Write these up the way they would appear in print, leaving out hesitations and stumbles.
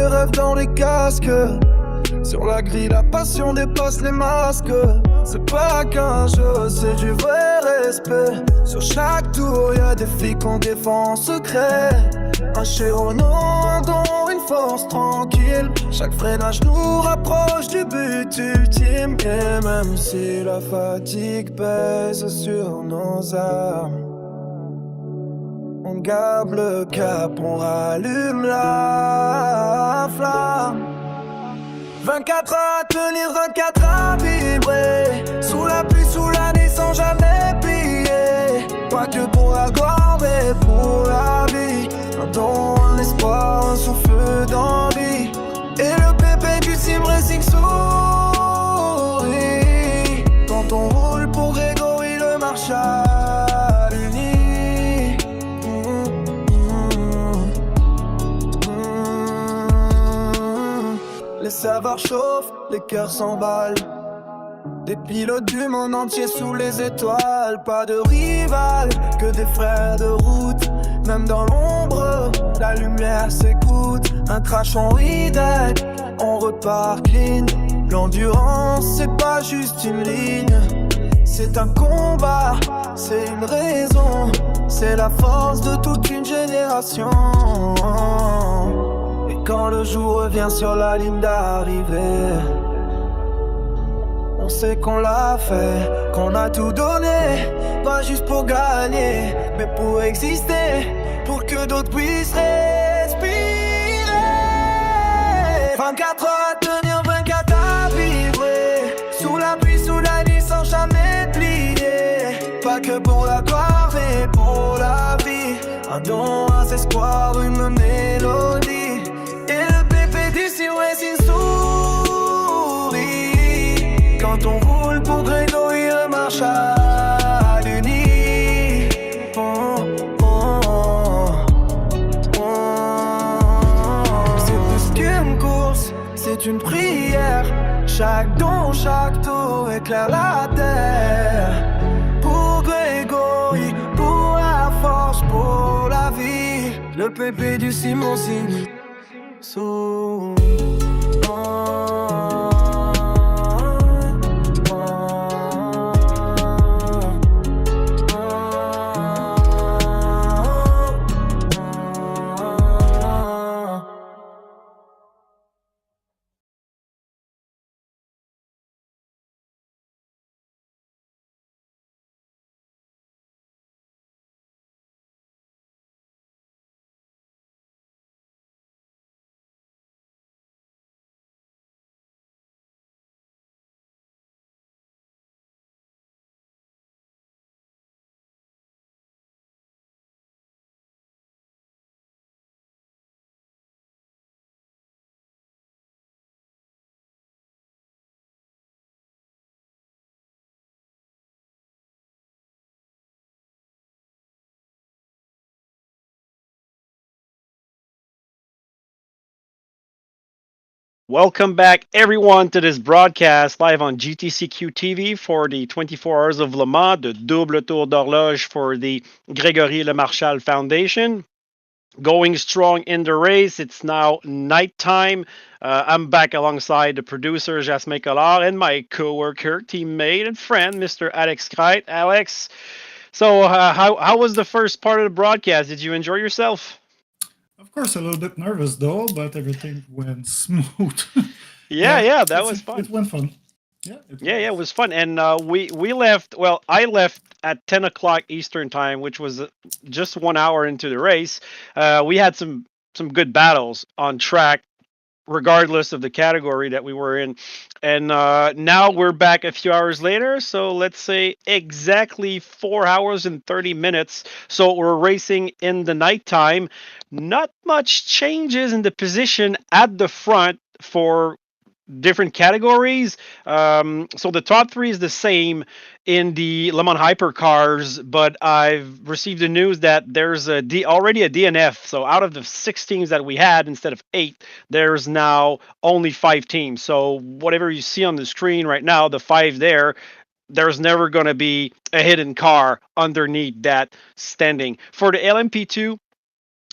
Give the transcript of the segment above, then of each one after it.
des rêves dans les casques. Sur la grille, la passion dépasse les masques. C'est pas qu'un jeu, c'est du vrai respect. Sur chaque tour, y'a des filles qu'on défend en secret. Un chérono, un don, une force tranquille. Chaque freinage nous rapproche du but ultime. Et même si la fatigue pèse sur nos âmes, on garde le cap, on rallume la flamme. 24 heures à tenir, 24 à vibrer. Sous la pluie, sous la nuit, sans jamais plier. Pas que pour la gloire, mais pour la vie. Un don, un espoir, un souffle d'envie. Et le pépé du Fundraising sourit quand on roule pour Grégory, Lemarchal uni. Les serveurs chauffent, les cœurs s'emballent. Des pilotes du monde entier sous les étoiles. Pas de rival, que des frères de route. Même dans l'ombre, la lumière s'écoute. Un crash on ride, on repart clean. L'endurance c'est pas juste une ligne, c'est un combat, c'est une raison. C'est la force de toute une génération. Et quand le jour revient sur la ligne d'arrivée, on sait qu'on l'a fait, qu'on a tout donné. Pas juste pour gagner, mais pour exister, pour que d'autres puissent respirer. 24 heures à tenir, 24 à vibrer. Sous la pluie, sous la nuit, sans jamais plier. Pas que pour la gloire, mais pour la vie. Un don, un espoir, une mélodie. Et le bébé du Fundraising sourit quand on roule pour Grégory, Lemarchal uni. C'est plus qu'une course, c'est une prière. Chaque don, chaque tour éclaire la terre. Pour Grégory, pour la force, pour la vie. Le bébé du Fundraising sourit. Welcome back, everyone, to this broadcast live on GTCQ TV for the 24 Hours of Le Mans, the Double Tour d'Horloge for the Grégory Lemarchal Foundation. Going strong in the race. It's now nighttime. I'm back alongside the producer, Jasmine Collard, and my co-worker, teammate, and friend, Mr. Alex Crête. Alex, so how was the first part of the broadcast? Did you enjoy yourself? Of course, a little bit nervous though, but everything went smooth. Yeah, that was fun. It went fun. It was fun. And we left, well, I left at 10 o'clock Eastern time, which was just 1 hour into the race. We had some good battles on track, regardless of the category that we were in. And now we're back a few hours later. So let's say exactly 4 hours and 30 minutes. So we're racing in the nighttime. Not much changes in the position at the front for different categories. So the top three is the same in the Le Mans hypercars, but I've received the news that there's already a DNF. So out of the 6 teams that we had, instead of 8, there's now only 5 teams. So whatever you see on the screen right now, the 5 there's never going to be a hidden car underneath that standing. For the LMP2,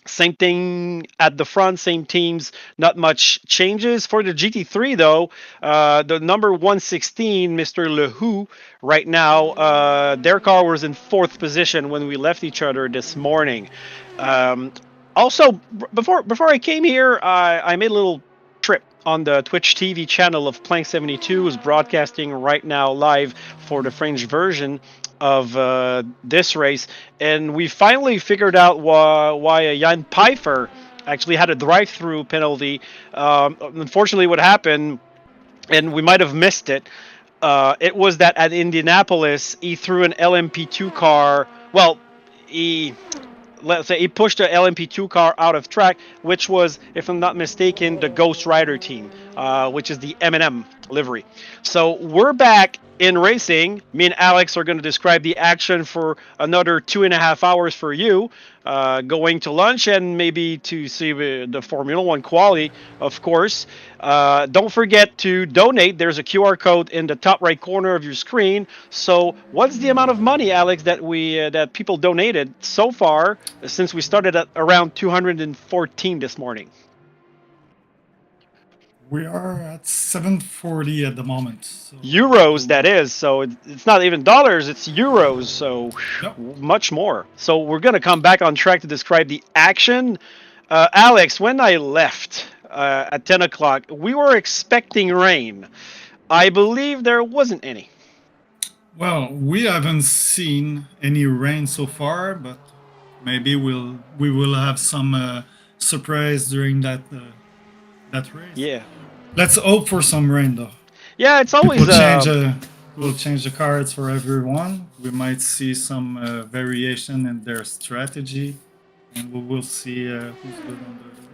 Same thing at the front, same teams, not much changes. For the GT3, though, the number 116, Mr. Lehoux, right now, their car was in 4th position when we left each other this morning. Um, Also, before I came here, I made a little trip on the Twitch TV channel of Plank 72, who's broadcasting right now live for the French version of this race, and we finally figured out why Jan Pfeiffer actually had a drive-through penalty. Unfortunately, what happened, and we might have missed it, it was that at Indianapolis he threw an LMP2 car. Well, he let's say he pushed a LMP2 car out of track, which was, if I'm not mistaken, the Ghost Rider team, which is the M&M livery. So we're back in racing. Me and Alex are going to describe the action for another 2.5 hours for you, going to lunch and maybe to see the Formula One quality, of course. Don't forget to donate. There's a QR code in the top right corner of your screen. So what's the amount of money, Alex, that people donated so far since we started at around 214 this morning? We are at 740 at the moment. So Euros, that is. So it's not even dollars, it's euros. So Yep. much more. So we're going to come back on track to describe the action. Alex, when I left at 10 o'clock, we were expecting rain. I believe there wasn't any. Well, we haven't seen any rain so far, but maybe we will have some surprise during that race. Yeah. Let's hope for some rain, though. Yeah, it's always We'll change the cards for everyone. We might see some variation in their strategy, and we will see who's good on the rain.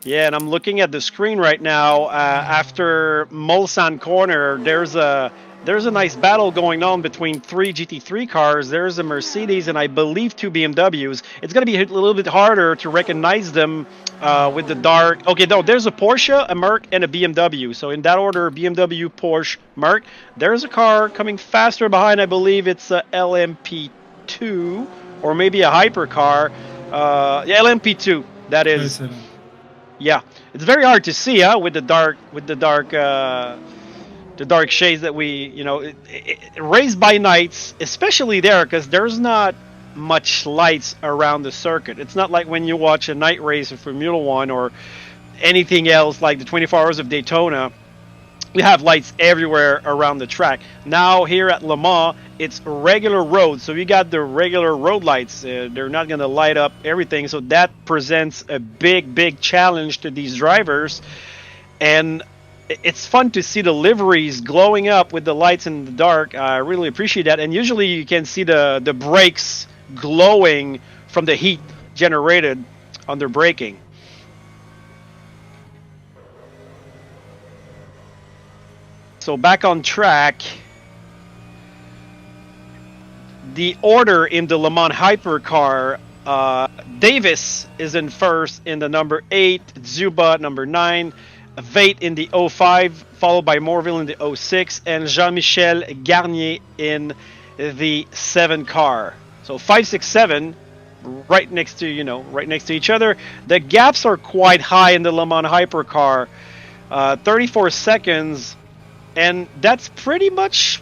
Yeah, and I'm looking at the screen right now. After Mulsanne corner, there's a nice battle going on between 3 GT3 cars. There's a Mercedes and I believe 2 BMWs. It's going to be a little bit harder to recognize them with the dark. Okay, no, there's a Porsche, a Merc, and a BMW. So in that order, BMW, Porsche, Merc. There's a car coming faster behind. I believe it's a LMP2 or maybe a hypercar. Yeah, LMP2. That is. Yeah, it's very hard to see, with the dark shades that we, raised by nights, especially there, because there's not much lights around the circuit. It's not like when you watch a night race of Formula One or anything else like the 24 Hours of Daytona. We have lights everywhere around the track. Now here at Le Mans, it's regular road, so you got the regular road lights. They're not going to light up everything, so that presents a big challenge to these drivers. And it's fun to see the liveries glowing up with the lights in the dark. I really appreciate that. And usually you can see the brakes glowing from the heat generated on their braking. So back on track. The order in the Le Mans hypercar, Davis is in first in the number 8, Zuba number 9, Veit in the 05, followed by Morville in the 06, and Jean-Michel Garnier in the 7 car. So 5, 6, 7, right next to each other. The gaps are quite high in the Le Mans hypercar, 34 seconds. And that's pretty much,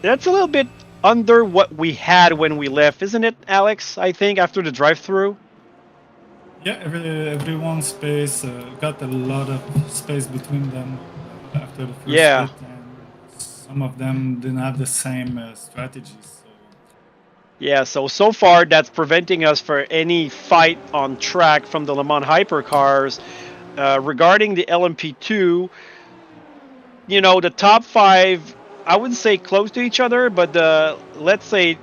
that's a little bit under what we had when we left, isn't it, Alex? I think after the drive-through. Yeah, everyone's space got a lot of space between them after the first hit, and some of them didn't have the same strategies. So. Yeah, so far that's preventing us for any fight on track from the Le Mans hypercars. Regarding the LMP2. The top 5, I wouldn't say close to each other, but let's say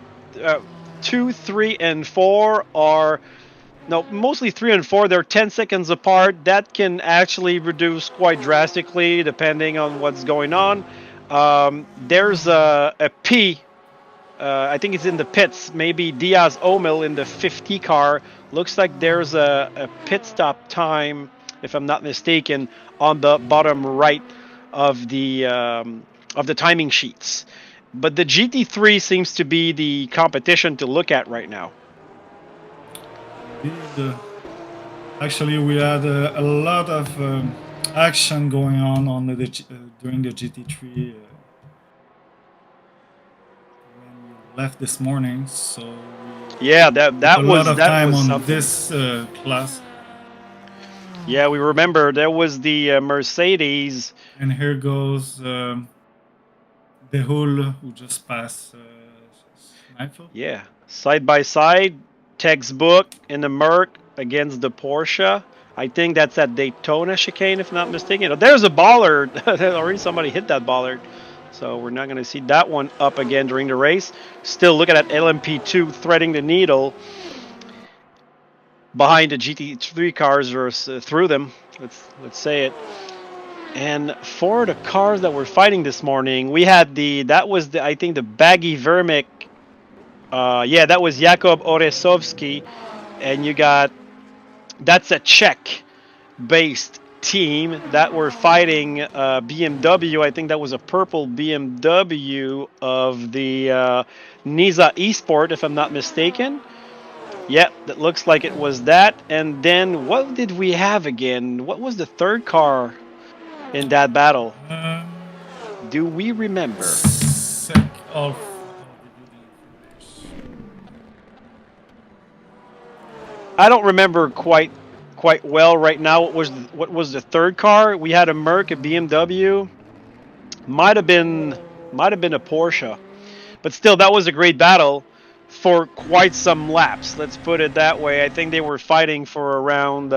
2, 3, and 4 are, mostly 3 and 4. They're 10 seconds apart. That can actually reduce quite drastically depending on what's going on. There's a P. I think it's in the pits. Maybe Diaz Omil in the 50 car. Looks like there's a pit stop time, if I'm not mistaken, on the bottom right of the timing sheets. But the GT3 seems to be the competition to look at right now. The Actually, we had a lot of action going on the during the GT3 when you left this morning. So we Yeah, took a lot of that time was on something. this class. Yeah, we remember there was the Mercedes. And here goes the Hull who just passed Schneifel. Yeah, side by side, textbook in the Merc against the Porsche. I think that's at Daytona chicane, if not mistaken. Oh, there's a bollard. Already somebody hit that bollard. So we're not going to see that one up again during the race. Still looking at LMP2 threading the needle behind the GT3 cars or through them. Let's say it. And for the cars that were fighting this morning, we had I think the Baggy Vermic. Yeah, that was Jakub Oresovsky, and that's a Czech-based team that were fighting BMW. I think that was a purple BMW of the Nisa Esport, if I'm not mistaken. Yep, that looks like it was that. And then what did we have again? What was the third car in that battle? Do we remember? Sec of. I'll give you the information. I don't remember quite well right now. What was the third car? We had a Merc, a BMW, might have been a Porsche, but still that was a great battle for quite some laps. Let's put it that way. I think they were fighting for around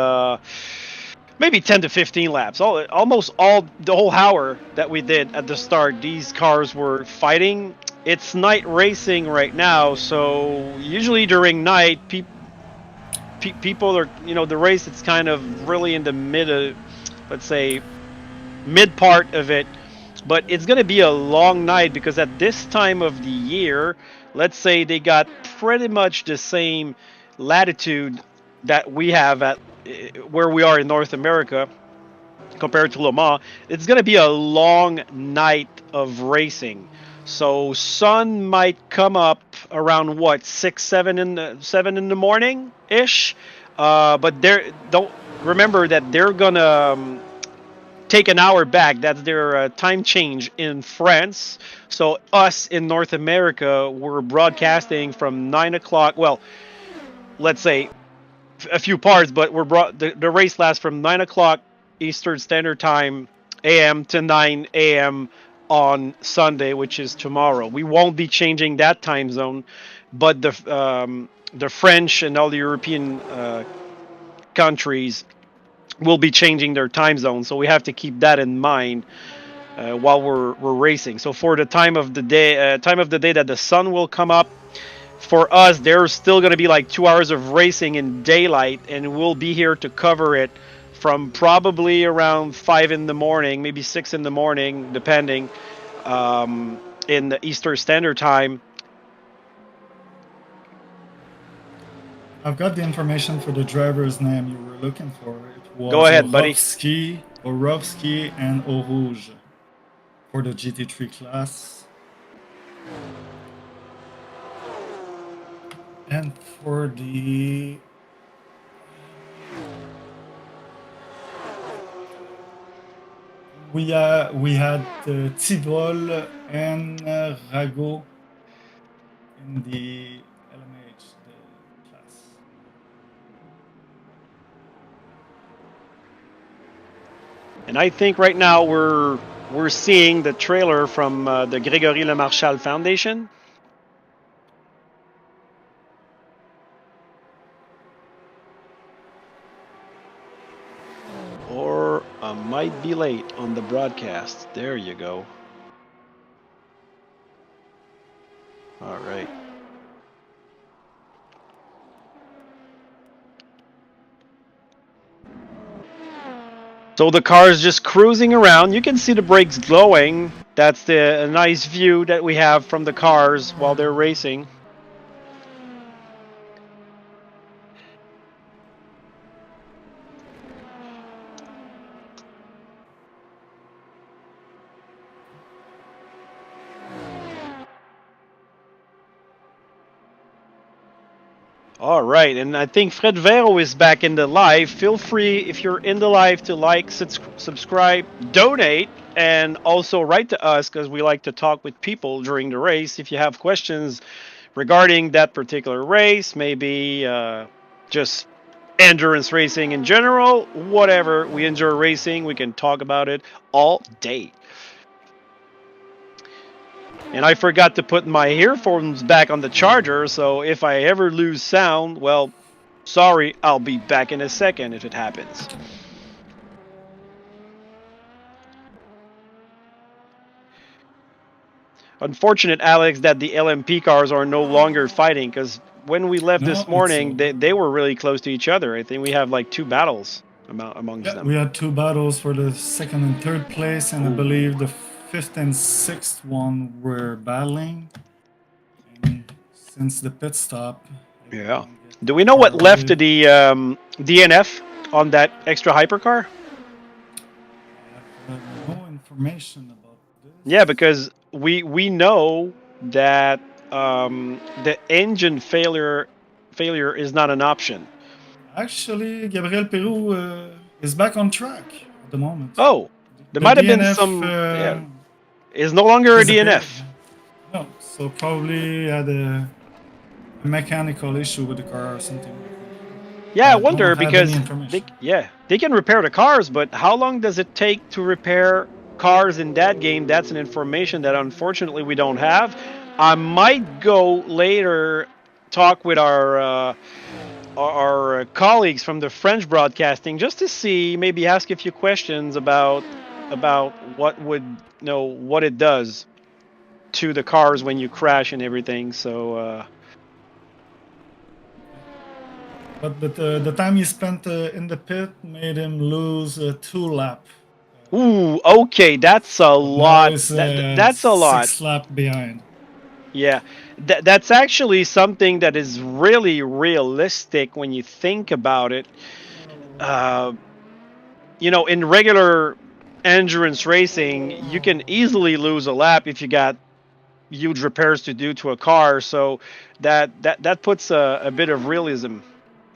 maybe 10 to 15 laps. Almost all the whole hour that we did at the start. These cars were fighting. It's night racing right now, so usually during night people are, the race, it's kind of really in the let's say mid part of it, but it's going to be a long night because at this time of the year, let's say they got pretty much the same latitude that we have at where we are in North America compared to Le Mans. It's going to be a long night of racing. So sun might come up around what 7 in the morning ish, but don't remember that they're gonna take an hour back. That's their time change in France. So us in North America, we're broadcasting from 9 o'clock. Well, let's say a few parts, but the race lasts from 9 o'clock Eastern Standard Time AM to 9 a.m. on Sunday, which is tomorrow. We won't be changing that time zone, but the French and all the European countries will be changing their time zone. So we have to keep that in mind while we're racing. So for the time of the day that the sun will come up, for us, there's still going to be like 2 hours of racing in daylight, and we'll be here to cover it from probably around 5 in the morning, maybe 6 in the morning, depending, in the Eastern Standard Time. I've got the information for the driver's name you were looking for. It was Go ahead, buddy. Orovsky and Eau Rouge for the GT3 class. And for the we had Tivol and Rago in the LMH the class. And I think right now we're seeing the trailer from the Grégory Lemarchal Foundation. Or I might be late on the broadcast. There you go. All right. So the car is just cruising around. You can see the brakes glowing. That's a nice view that we have from the cars while they're racing. All right, and I think Fred Vero is back in the live. Feel free, if you're in the live, to like, subscribe, donate, and also write to us because we like to talk with people during the race. If you have questions regarding that particular race, maybe just endurance racing in general, whatever. We enjoy racing. We can talk about it all day. And I forgot to put my earphones back on the charger, so if I ever lose sound, well, sorry, I'll be back in a second if it happens. Unfortunate, Alex, that the LMP cars are no longer fighting, because when we left this morning, they were really close to each other. I think we have like 2 battles amongst them. We had 2 battles for the 2nd and 3rd place, and I believe the 5th and 6th one were battling. And since the pit stop. Yeah. Do we know what left to the DNF on that extra hypercar? I have no information about this. Yeah, because we know that the engine failure is not an option. Actually, Gabriel Perou is back on track at the moment. Oh, there might have been some. Yeah, is no longer a DNF. No, so probably had a mechanical issue with the car or something. Yeah, I wonder because they can repair the cars, but how long does it take to repair cars in that game? That's an information that unfortunately we don't have. I might go later talk with our colleagues from the French broadcasting just to see, maybe ask a few questions about what it does to the cars when you crash and everything. So but the time he spent in the pit made him lose 2 laps. Ooh, okay, that's a lot. That's a lot. 6 laps behind. Yeah, that's actually something that is really realistic when you think about it. In regular endurance racing, you can easily lose a lap if you got huge repairs to do to a car. So that puts a bit of realism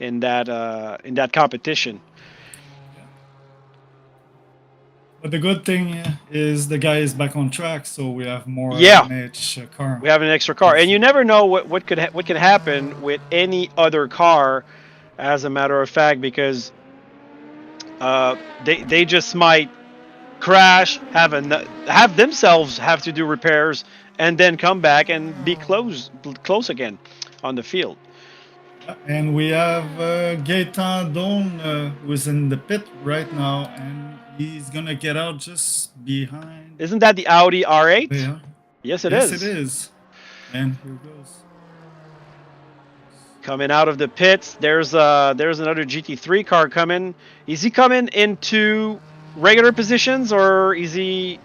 in that competition. But the good thing is the guy is back on track, so we have more NH car. We have an extra car, and you never know what could happen with any other car, as a matter of fact, because they just might crash, have themselves have to do repairs, and then come back and be close again on the field. And we have Gaetan Don who's in the pit right now, and he's gonna get out just behind. Isn't that the Audi R8? Yeah. Yes, it is. Yes, it is. And here goes. Coming out of the pits, there's another GT3 car coming. Is he coming into regular positions, or is he?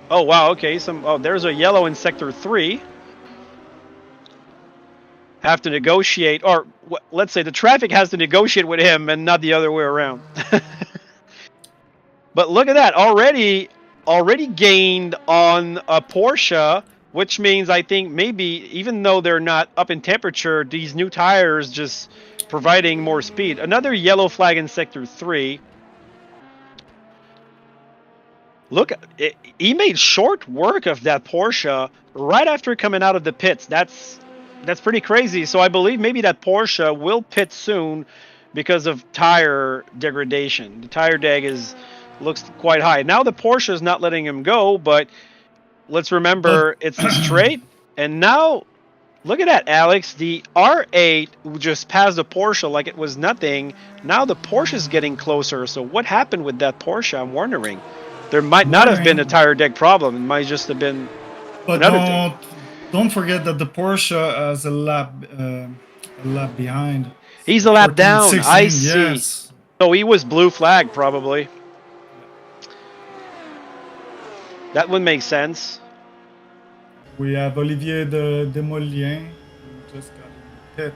Oh wow, okay. There's a yellow in sector 3. Have to negotiate, or let's say the traffic has to negotiate with him and not the other way around. But look at that, already gained on a Porsche, which means I think maybe even though they're not up in temperature, these new tires just providing more speed. Another yellow flag in sector 3. Look, he made short work of that Porsche right after coming out of the pits. That's pretty crazy. So I believe maybe that Porsche will pit soon because of tire degradation. The tire deg looks quite high. Now the Porsche is not letting him go, but let's remember it's a straight. And now, look at that, Alex. The R8 just passed the Porsche like it was nothing. Now the Porsche is getting closer. So what happened with that Porsche? I'm wondering. There might not have been a tire deg problem. It might just have been another thing. Don't forget that the Porsche has a lap behind. He's a lap down. 16, I see. Yes. So he was blue flag probably. That would make sense. We have Olivier Demolien who just got in the pit.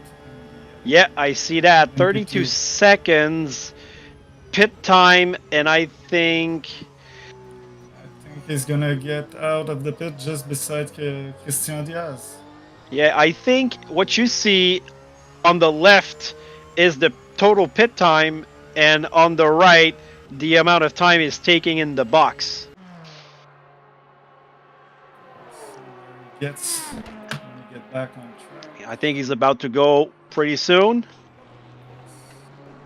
Yeah, I see that. 32 seconds pit time, and I think he's gonna get out of the pit just beside Christian Diaz. Yeah, I think what you see on the left is the total pit time, and on the right, the amount of time is taking in the box. Gets when we get back on track. I think he's about to go pretty soon.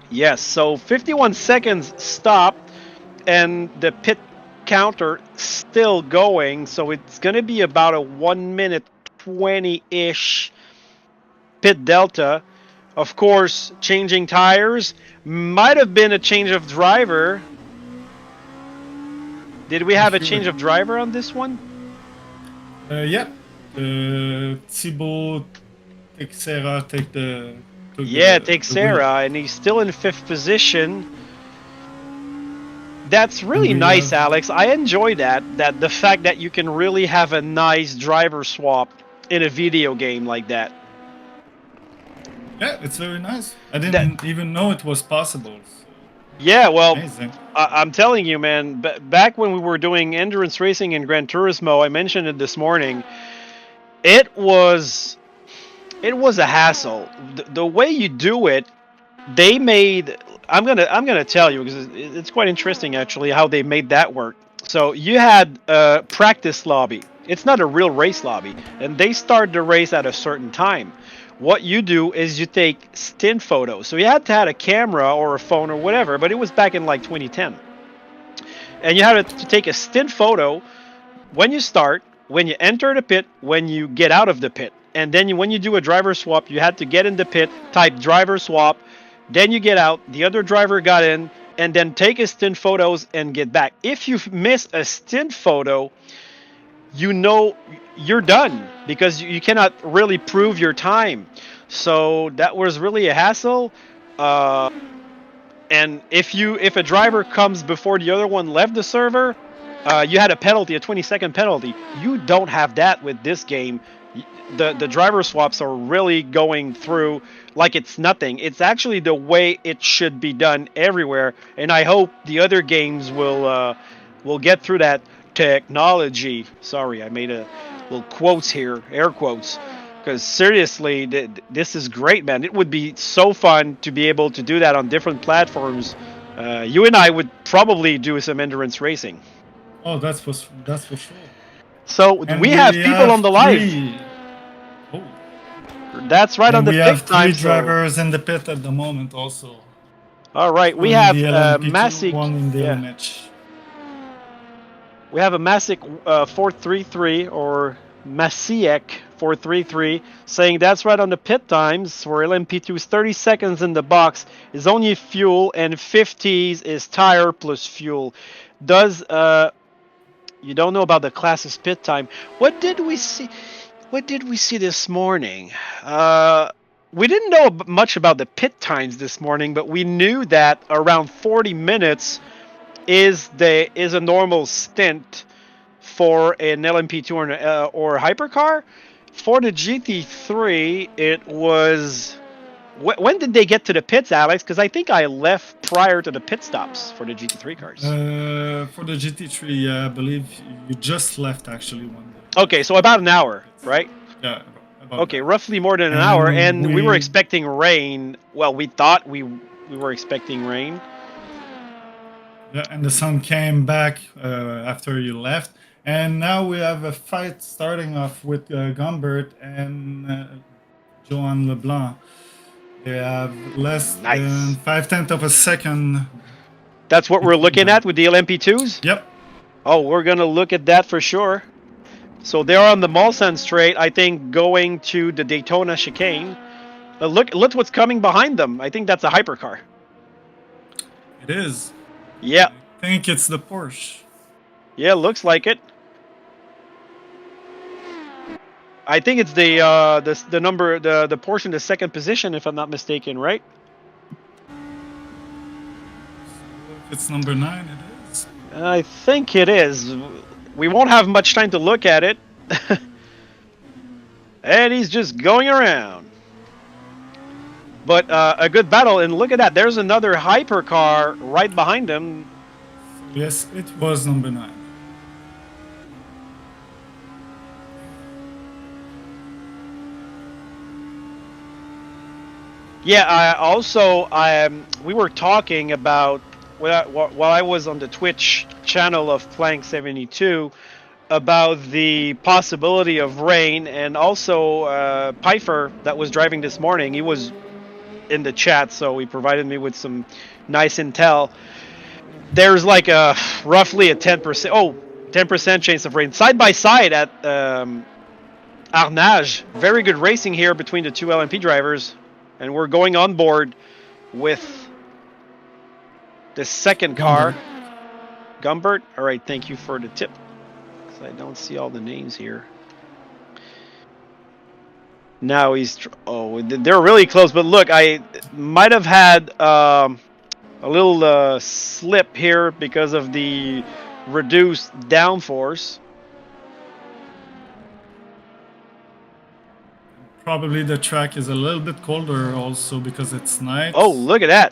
Yes, so 51 seconds stopped, and the pit counter still going, so it's going to be about a 1 minute 20-ish pit delta. Of course, changing tires might have been a change of driver. Did we have a change of driver on this one? Yeah. Thibaut Teixeira take the... Teixeira, and he's still in 5th position. That's really nice, Alex. I enjoy that the fact that you can really have a nice driver swap in a video game like that. Yeah, it's very nice. I didn't even know it was possible. Yeah, well, amazing. I'm telling you, man, back when we were doing endurance racing in Gran Turismo, I mentioned it this morning, it was a hassle. The way you do it, they made... I'm gonna tell you, because it's quite interesting actually how they made that work. So you had a practice lobby. It's not a real race lobby, and they start the race at a certain time. What you do is you take stint photos. So you had to have a camera or a phone or whatever, but it was back in like 2010. And you had to take a stint photo when you start, when you enter the pit, when you get out of the pit. And then when you do a driver swap, you had to get in the pit, type driver swap, then you get out, the other driver got in, and then take a stint photos and get back. If you miss a stint photo, you know you're done, because you cannot really prove your time. So that was really a hassle. And if a driver comes before the other one left the server, you had a penalty, a 20-second penalty. You don't have that with this game. The driver swaps are really going through like it's nothing. It's actually the way it should be done everywhere, and I hope the other games will get through that technology. Sorry, I made a little quotes here, air quotes, because seriously, this is great, man. It would be so fun to be able to do that on different platforms. You and I would probably do some endurance racing. Oh, that's for sure. So and we have people on the live. Oh. That's right, on the pit time. We have 3 drivers in the pit at the moment also. All right, we have Masick. One in the match. We have a Masick 433 or Masiek 433 saying that's right on the pit times for LMP2's 30 seconds in the box is only fuel and 50s is tire plus fuel. Does you don't know about the class's pit time? What did we see? What did we see this morning? We didn't know much about the pit times this morning, but we knew that around 40 minutes is a normal stint for an LMP2 or a hypercar. For the GT3, it was... When did they get to the pits, Alex? Because I think I left prior to the pit stops for the GT3 cars. For the GT3, yeah, I believe you just left actually one day. Okay, so about an hour, right? Yeah. Okay, roughly more than an hour, and we were expecting rain. Well, we thought we were expecting rain. Yeah, and the sun came back after you left, and now we have a fight starting off with Gumbert and Joan Leblanc. They have less than 5/10 of a second. That's what we're looking at with the LMP2s? Yep. Oh, we're going to look at that for sure. So they're on the Mulsanne straight, I think, going to the Daytona chicane. Look what's coming behind them. I think that's a hypercar. It is. Yeah. I think it's the Porsche. Yeah, looks like it. I think it's the number, the Porsche in the second position, if I'm not mistaken, right? If it's number 9, it is. I think it is. We won't have much time to look at it. And he's just going around. But a good battle, and look at that. There's another hypercar right behind him. Yes, it was number 9. Yeah, we were talking about, while I was on the Twitch channel of Plank 72, about the possibility of rain, and also Pfeiffer, that was driving this morning, he was in the chat, so he provided me with some nice intel. There's like a roughly a 10% chance of rain. Side by side at Arnage, very good racing here between the two LMP drivers. And we're going on board with the second car. Gumbert. All right, thank you for the tip. I don't see all the names here. Now he's... they're really close. But look, I might have had a little slip here because of the reduced downforce. Probably the track is a little bit colder also because it's night. Oh, look at that.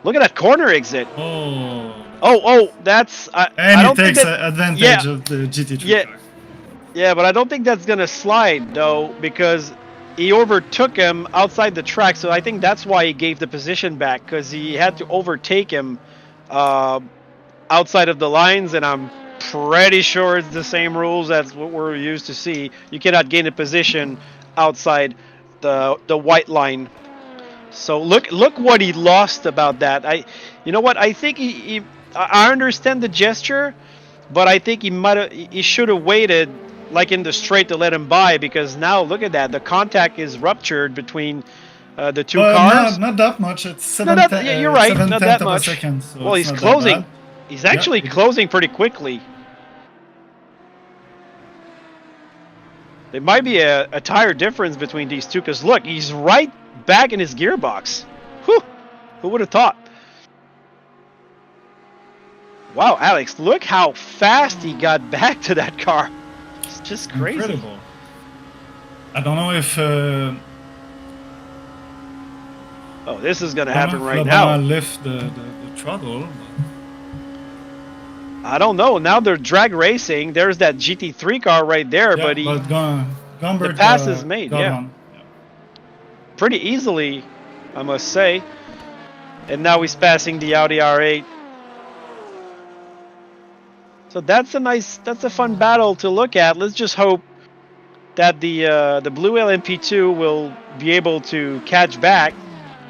Look at that corner exit. Oh, that's... and he takes advantage of the GT3 car. Yeah, but I don't think that's going to slide, though, because he overtook him outside the track, so I think that's why he gave the position back, because he had to overtake him outside of the lines, and I'm pretty sure it's the same rules as what we're used to see. You cannot gain a position outside the white line. So look what he lost about that. You know what? I think I understand the gesture, but I think he should have waited like in the straight to let him by, because now look at that. The contact is ruptured between the two cars. Not that much. It's you're right. Not that much. Second, so well, he's closing. He's actually closing pretty quickly. There might be a tire difference between these two, because look, he's right back in his gearbox. Whew! Who would have thought? Wow, Alex, look how fast he got back to that car. It's just crazy. Incredible. I don't know if... oh, this is going to happen right now. Lift the throttle. I don't know. Now they're drag racing. There's that GT3 car right there, but the pass is made. Pretty easily, I must say. And now he's passing the Audi R8. So that's a fun battle to look at. Let's just hope that the blue LMP2 will be able to catch back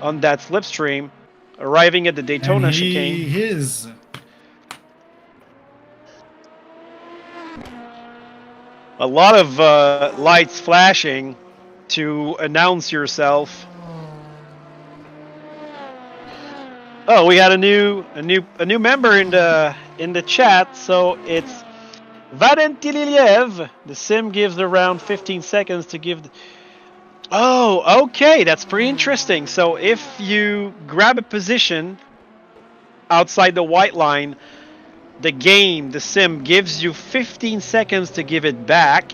on that slipstream, arriving at the Daytona chicane. He is. A lot of lights flashing to announce yourself. Oh, we had a new member in the chat. So it's Valentin. The sim gives around 15 seconds to give. Oh, okay, that's pretty interesting. So if you grab a position outside the white line, the sim gives you 15 seconds to give it back.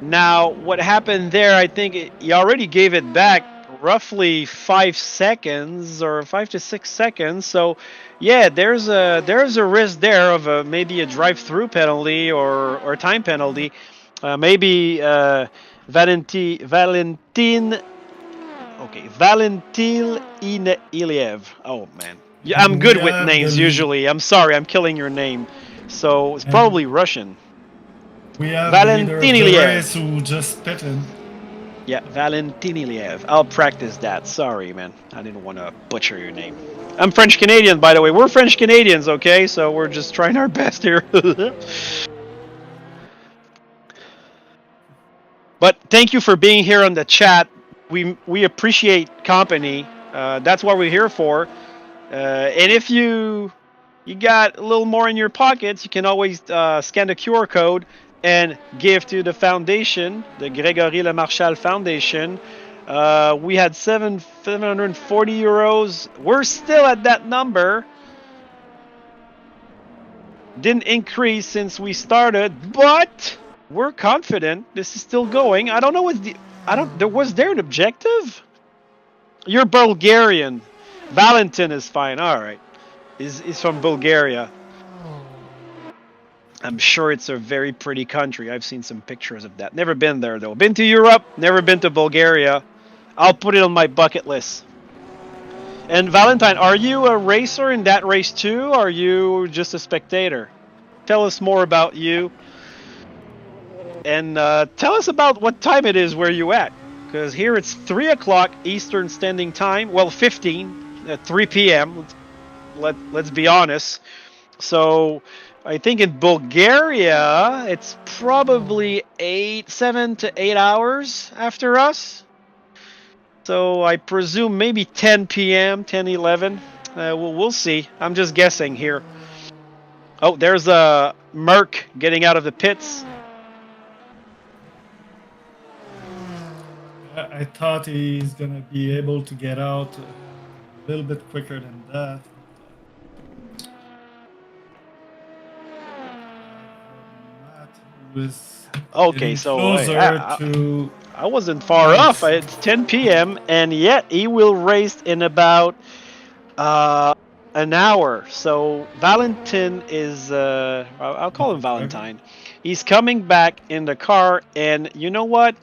Now, what happened there, I think he already gave it back roughly 5 seconds or 5 to 6 seconds. So, yeah, there's a risk there of maybe a drive-through penalty or time penalty. Maybe Valentin Iliev. Oh man. Yeah, I'm good with names usually. I'm sorry, I'm killing your name. So it's probably Russian. We have Valentin Iliev, who just pitted. Yeah, Valentin Iliev. I'll practice that. Sorry, man. I didn't want to butcher your name. I'm French Canadian, by the way. We're French Canadians, okay? So we're just trying our best here. But thank you for being here on the chat. We appreciate company. That's what we're here for. And if you got a little more in your pockets, you can always scan the QR code and give to the foundation, the Grégory Lemarchal Foundation. We had 740 euros. We're still at that number. Didn't increase since we started, but we're confident this is still going. I don't know was there an objective? You're Bulgarian. Valentin is fine. All right. Is from Bulgaria. I'm sure it's a very pretty country. I've seen some pictures of that. Never been there though. Been to Europe, never been to Bulgaria. I'll put it on my bucket list. And Valentine, are you a racer in that race too, or are you just a spectator? Tell us more about you. And tell us about what time it is where you at. Because here it's 3 o'clock Eastern Standing Time. Well, 15 at 3 p.m. Let's be honest. So I think in Bulgaria it's probably 7 to 8 hours after us. So I presume maybe 10 p.m., 10, 11. We'll see. I'm just guessing here. Oh, there's a Merc getting out of the pits. I thought he's gonna be able to get out a little bit quicker than that. Okay, so closer to. I wasn't far off. It's 10 p.m. and yet he will race in about an hour. So Valentin is, I'll call him Valentine. He's coming back in the car, and you know what?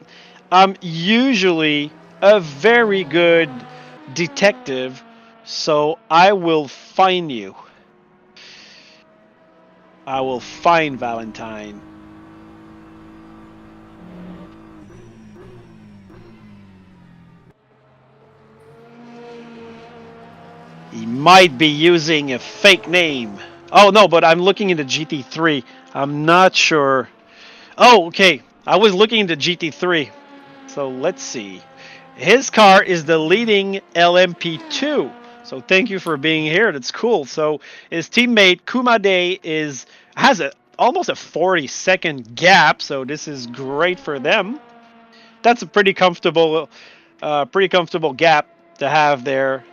I'm usually a very good detective, so I will find you. I will find Valentine. He might be using a fake name. Oh no, but I'm looking into GT3. I'm not sure. Oh, okay. I was looking into GT3. So let's see. His car is the leading LMP2. So thank you for being here. That's cool. So his teammate Kumade has almost a 40-second gap. So this is great for them. That's a pretty comfortable gap to have there.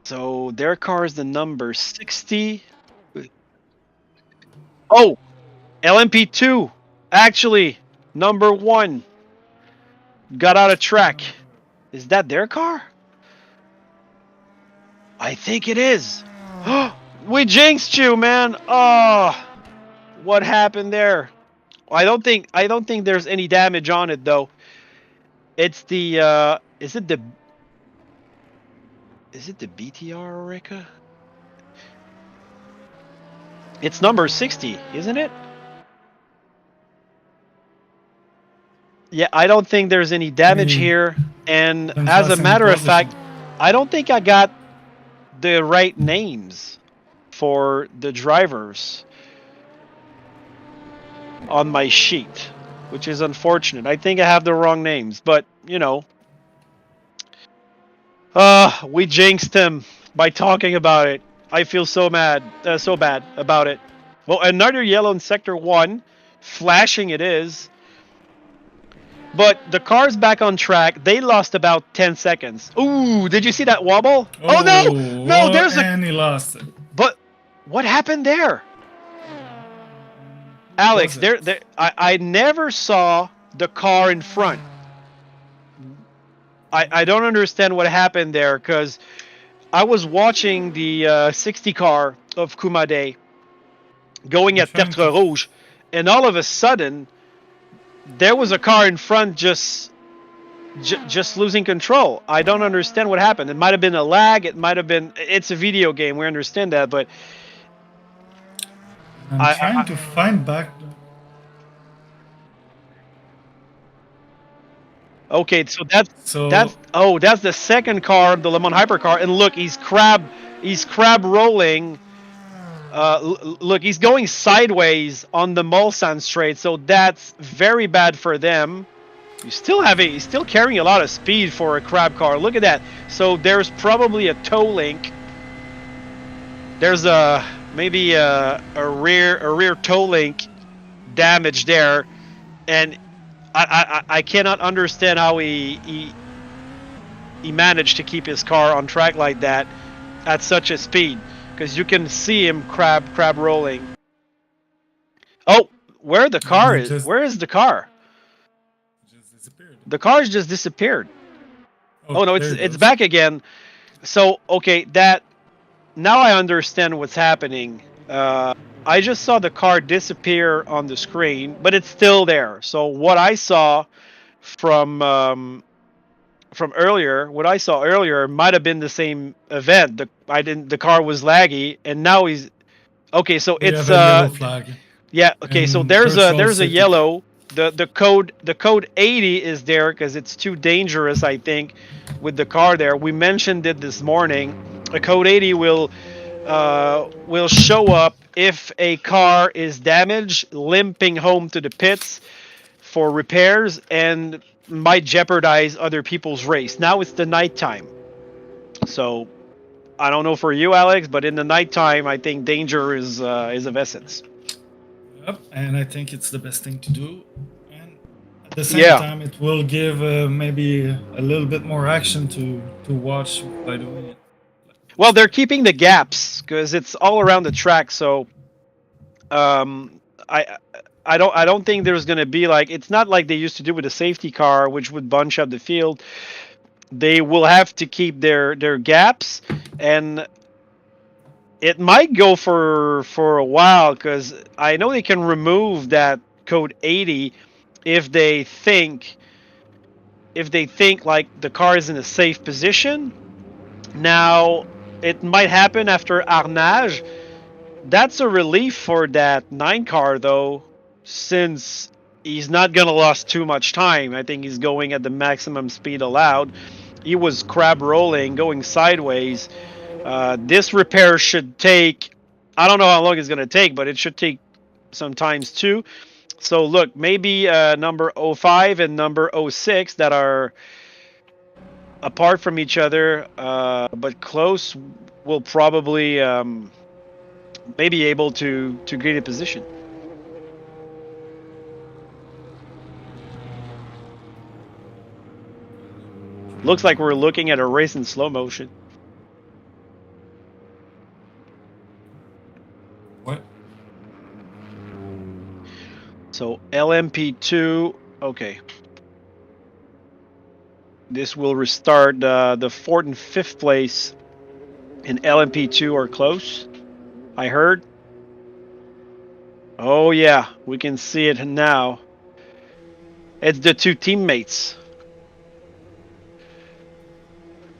So their car is the number 60. Oh, LMP2, actually, number 1, got out of track. Is that their car? I think it is. We jinxed you, man. Oh, what happened there? I don't think there's any damage on it though. It's the is it the BTR Reka? It's number 60, isn't it? Yeah, I don't think there's any damage here. And as a matter of fact, I don't think I got the right names for the drivers on my sheet, which is unfortunate. I think I have the wrong names, but you know, we jinxed him by talking about it. I feel so bad about it. Well, another yellow in sector 1, flashing it is. But the car's back on track. They lost about 10 seconds. Ooh, did you see that wobble? Oh no! No, there's and he lost it. But what happened there? Alex, I never saw the car in front. I don't understand what happened there, because I was watching the 60 car of Kumade going at Tertre Rouge, and all of a sudden there was a car in front just losing control. I don't understand what happened. It might have been a lag. It might have been. It's a video game. We understand that, but I'm trying to find back. Okay, so that's the second car, the Le Mans hypercar, and look, he's crab rolling. Look, he's going sideways on the Mulsanne straight, so that's very bad for them. He's still carrying a lot of speed for a crab car. Look at that. So there's probably a toe link. There's maybe a rear toe link damage there, and I cannot understand how he managed to keep his car on track like that at such a speed. Because you can see him crab rolling. Oh, where the car is? Where is the car? Just disappeared. The car's just disappeared. Oh no, it's back again. So okay, now I understand what's happening. I just saw the car disappear on the screen, but it's still there. So what I saw from earlier, what I saw earlier might have been the same event. The car was laggy, and now he's okay. So We it's have a yellow flag. yeah, okay. So And there's virtual a safety. yellow. The code 80 is there because it's too dangerous, I think, with the car there. We mentioned it this morning. A code 80 will show up if a car is damaged, limping home to the pits for repairs, and might jeopardize other people's race. Now it's the nighttime, so I don't know for you, Alex, but in the nighttime, I think danger is of essence. Yep, and I think it's the best thing to do. And at the same Yeah. time, it will give maybe a little bit more action to watch by doing it. Well, they're keeping the gaps because it's all around the track, so I don't think there's going to be like, it's not like they used to do with a safety car, which would bunch up the field. They will have to keep their gaps, and it might go for a while because I know they can remove that code 80 if they think like the car is in a safe position. Now it might happen after Arnage. That's a relief for that 9 car though, since he's not gonna lose too much time. I think he's going at the maximum speed allowed. He was crab rolling, going sideways. This repair should take, I don't know how long it's gonna take, but it should take some times too. So look, maybe number 05 and number 06 that are apart from each other, but close, will probably may be able to gain a position. Looks like we're looking at a race in slow motion. What? So LMP2, okay. This will restart. The 4th and 5th place in LMP2 are close, I heard. Oh yeah, we can see it now. It's the 2 teammates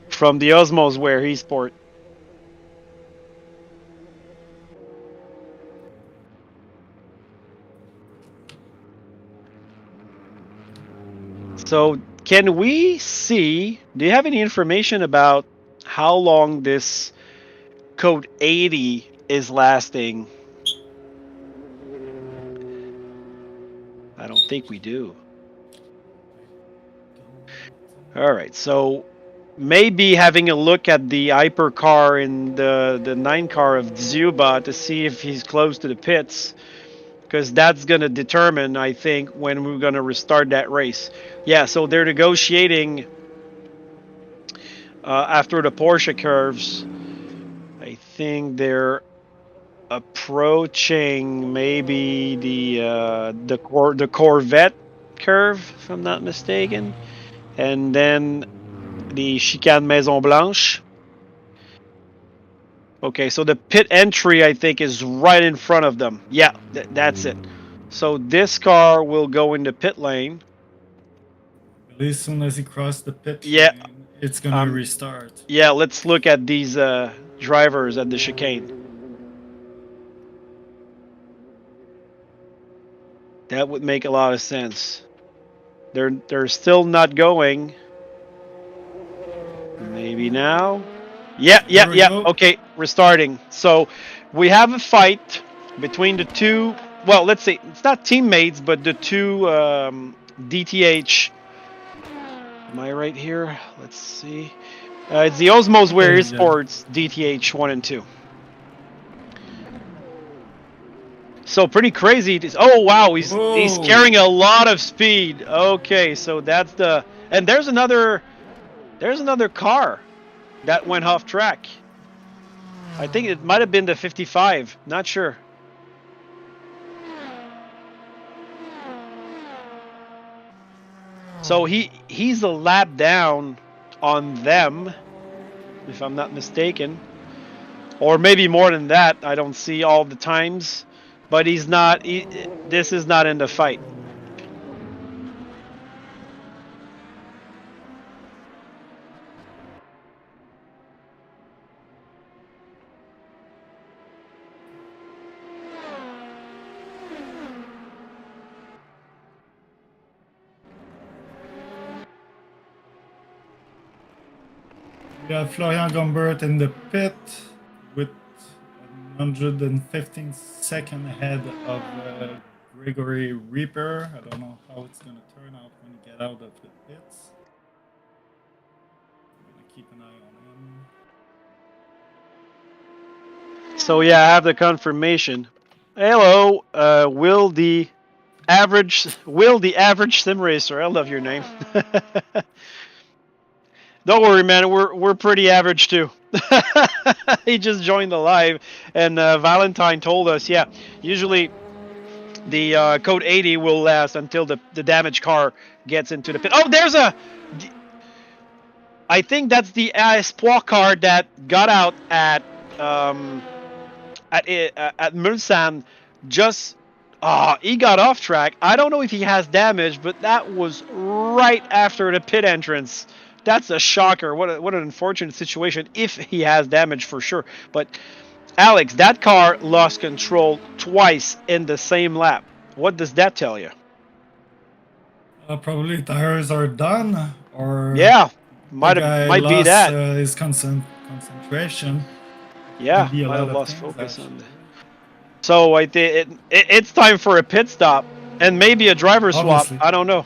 from the Osmos Wear eSport. So can we see, do you have any information about how long this code 80 is lasting? I don't think we do. All right, so maybe having a look at the hyper car in the 9 car of Zuba to see if he's close to the pits, because that's going to determine, I think, when we're going to restart that race. Yeah, so they're negotiating after the Porsche curves. I think they're approaching maybe the Corvette curve, if I'm not mistaken, and then the chicane Maison Blanche. Okay, so the pit entry, I think, is right in front of them. Yeah, that's it. So this car will go into pit lane. As soon as he crosses the pit Yeah. lane, it's gonna restart. Yeah, let's look at these drivers at the chicane. That would make a lot of sense. They're still not going. Maybe now. Yeah. Go. Okay, restarting. So we have a fight between the 2. Well, let's say it's not teammates, but the 2 DTH. Am I right here? Let's see. It's the Osmos Wear eSports DTH 1 and 2. So pretty crazy. Oh wow, he's carrying a lot of speed. Okay, so that's the, and there's another car that went off track. I think it might have been the 55. Not sure. So he's a lap down on them, if I'm not mistaken, or maybe more than that. I don't see all the times, but he's not. This is not in the fight. We have Florian Gombert in the pit with 115 seconds ahead of Grégory Reaper. I don't know how it's going to turn out when you get out of the pits. I'm going to keep an eye on him. So yeah, I have the confirmation. Hello, Will the average sim racer. I love your name. Don't worry, man. We're pretty average too. He just joined the live, and Valentine told us, yeah, usually the code 80 will last until the damaged car gets into the pit. Oh, there's I think that's the Espoir car that got out at Mulsanne. Just he got off track. I don't know if he has damage, but that was right after the pit entrance. That's a shocker. What an unfortunate situation if he has damage for sure. But Alex, that car lost control twice in the same lap. What does that tell you? Probably tires are done, or yeah, might be that. His concentration. Yeah, might have lost focus on that. So I think it's time for a pit stop and maybe a driver swap. I don't know.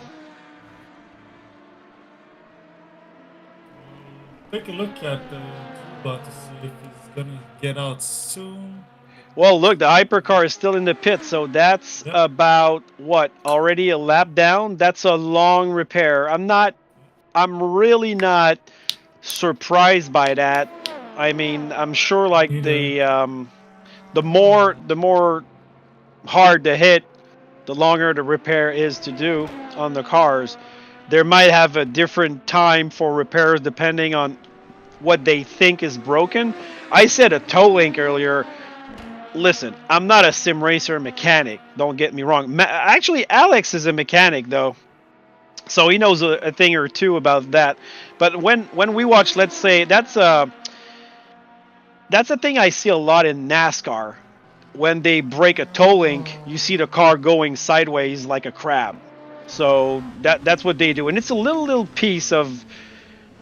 Take a look at the Cuba to see if he's gonna get out soon. Well, look, the hypercar is still in the pit, so that's about what, already a lap down. That's a long repair. I'm really not surprised by that. I mean, I'm sure like the more hard to hit, the longer the repair is to do on the cars. They might have a different time for repairs depending on what they think is broken. I said a toe link earlier. Listen, I'm not a sim racer mechanic. Don't get me wrong. Actually, Alex is a mechanic though, so he knows a thing or two about that. But when we watch, let's say that's a thing I see a lot in NASCAR. When they break a toe link, you see the car going sideways like a crab. So that's what they do, and it's a little piece of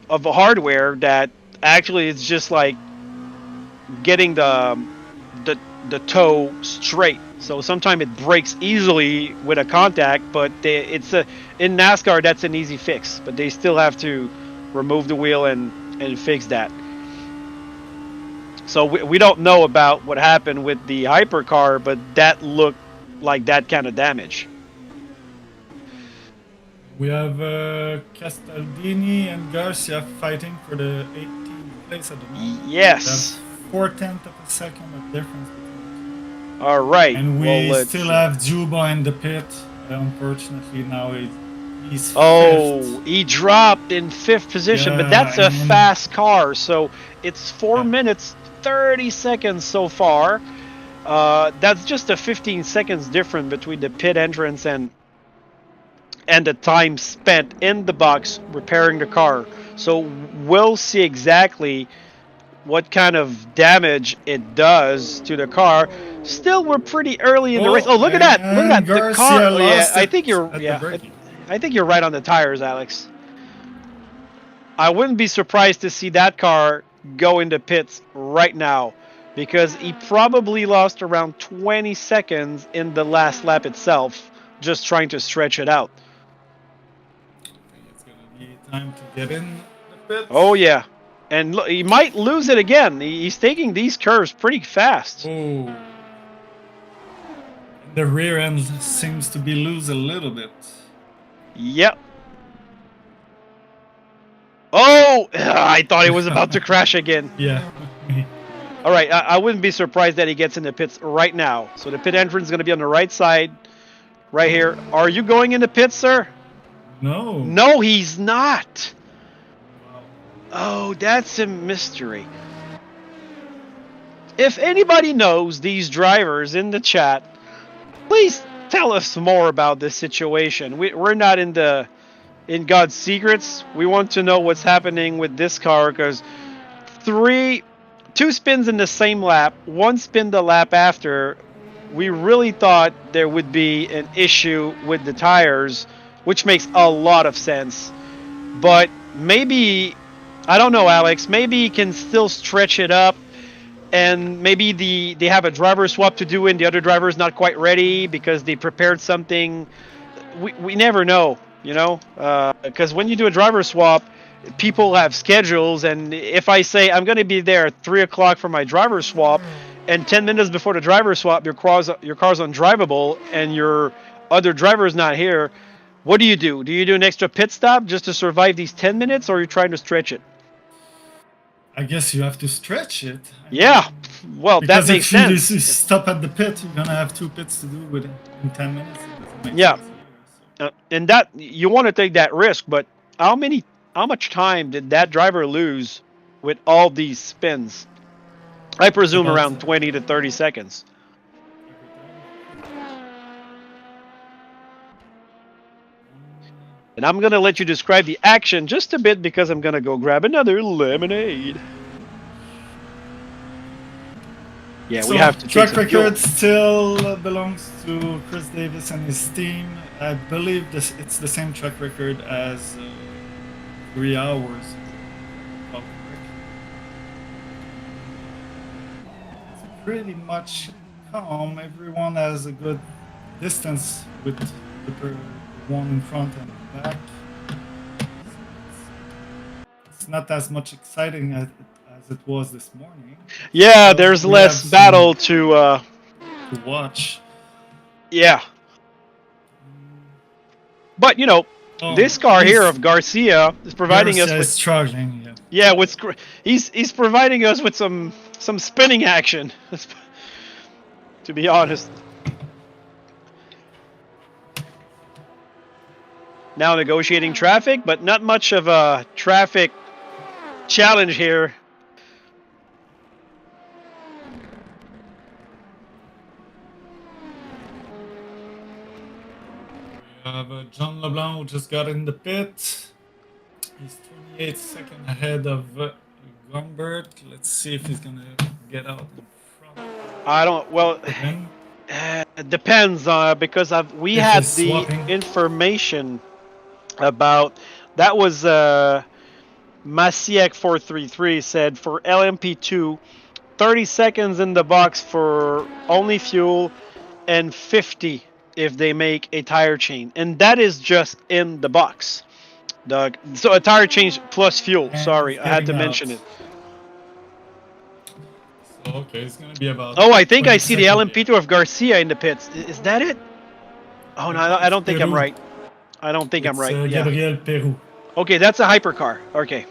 hardware that actually it's just like getting the toe straight. So sometimes it breaks easily with a contact, but in NASCAR that's an easy fix. But they still have to remove the wheel and fix that. So we don't know about what happened with the hypercar, but that looked like that kind of damage. We have Castaldini and Garcia fighting for the 18th place at the moment. Yes. 4/10 of a second of difference between the two. All right. And we still have Juba in the pit. Unfortunately, now he's fifth. He dropped in 5th position, but that's a fast car. So it's 4 minutes, 30 seconds so far. That's just a 15 seconds difference between the pit entrance and the time spent in the box repairing the car. So we'll see exactly what kind of damage it does to the car. Still, we're pretty early in the race. Oh, look at that! Look at that! The car. Yeah, I think you're. Yeah, I think you're right on the tires, Alex. I wouldn't be surprised to see that car go into pits right now, because he probably lost around 20 seconds in the last lap itself, just trying to stretch it out. It's gonna be time to get in the pits. Oh yeah, and look, he might lose it again. He's taking these curves pretty fast. Oh. The rear end seems to be loose a little bit. Yep. Oh, I thought he was about to crash again. Yeah. All right, I wouldn't be surprised that he gets in the pits right now. So the pit entrance is going to be on the right side, right here. Are you going in the pits, sir? No. No, he's not. Oh, that's a mystery. If anybody knows these drivers in the chat, please tell us more about this situation. We're not in God's secrets. We want to know what's happening with this car, because 2 spins in the same lap, 1 spin the lap after, we really thought there would be an issue with the tires, which makes a lot of sense. But maybe I don't know, Alex. Maybe you can still stretch it up, and maybe they have a driver swap to do, and the other driver is not quite ready because they prepared something. We never know, you know, because when you do a driver swap, people have schedules, and if I say I'm going to be there at 3 o'clock for my driver swap, and 10 minutes before the driver swap, your car's undrivable, and your other driver is not here, what do? Do you do an extra pit stop just to survive these 10 minutes, or are you trying to stretch it? I guess you have to stretch it. Yeah, well, that Because makes if you sense. stop at the pit, you're gonna have 2 pits to do within in 10 minutes. It doesn't make Yeah, sense either. and that you want to take that risk, but how much time did that driver lose with all these spins? I So it's presume about around 20 to 30 seconds. And I'm going to let you describe the action just a bit because I'm going to go grab another lemonade. Yeah, So we have to take track some fuel. record still belongs to Chris Davis and his team. I believe it's the same track record as 3 hours. if I'm correct. It's pretty much calm. Everyone has a good distance with the one in front and back. It's not as much exciting as it was this morning. Yeah, So there's we less have battle to watch. yeah. But you know, Oh, this car here of Garcia is providing us Garcia with is struggling. Yeah. yeah, he's providing us with some spinning action. To be honest. Now negotiating traffic, but not much of a traffic challenge here. We have John LeBlanc who just got in the pit. He's 28 seconds ahead of Gumbert. Let's see if he's gonna get out in front. I don't. Well, it depends because we If had he's the swapping. information about that was Masiek 433 said for LMP2, 30 seconds in the box for only fuel and 50 if they make a tire change, and that is just in the box. Doug. So a tire change plus fuel. And Sorry, he's I had to getting mention out. it. So okay, it's gonna be about. Oh, I think I 20 see the seconds. LMP2 of Garcia in the pits. Is that it? Oh no, I don't think I'm Peru. right. I don't think I'm It's, right. Yeah. Gabriel Peru. Okay, that's a hypercar. Okay.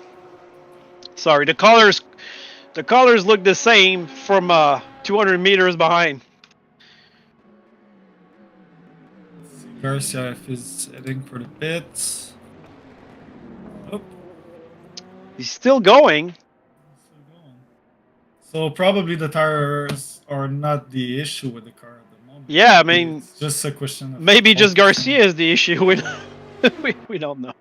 Sorry, the colors look the same from 200 meters behind. Garcia is heading for the pits. Oh, He's still going. still going. So probably the tires are not the issue with the car at the moment. Yeah, I mean, It's just a question of maybe just focus. Garcia is the issue. We don't know.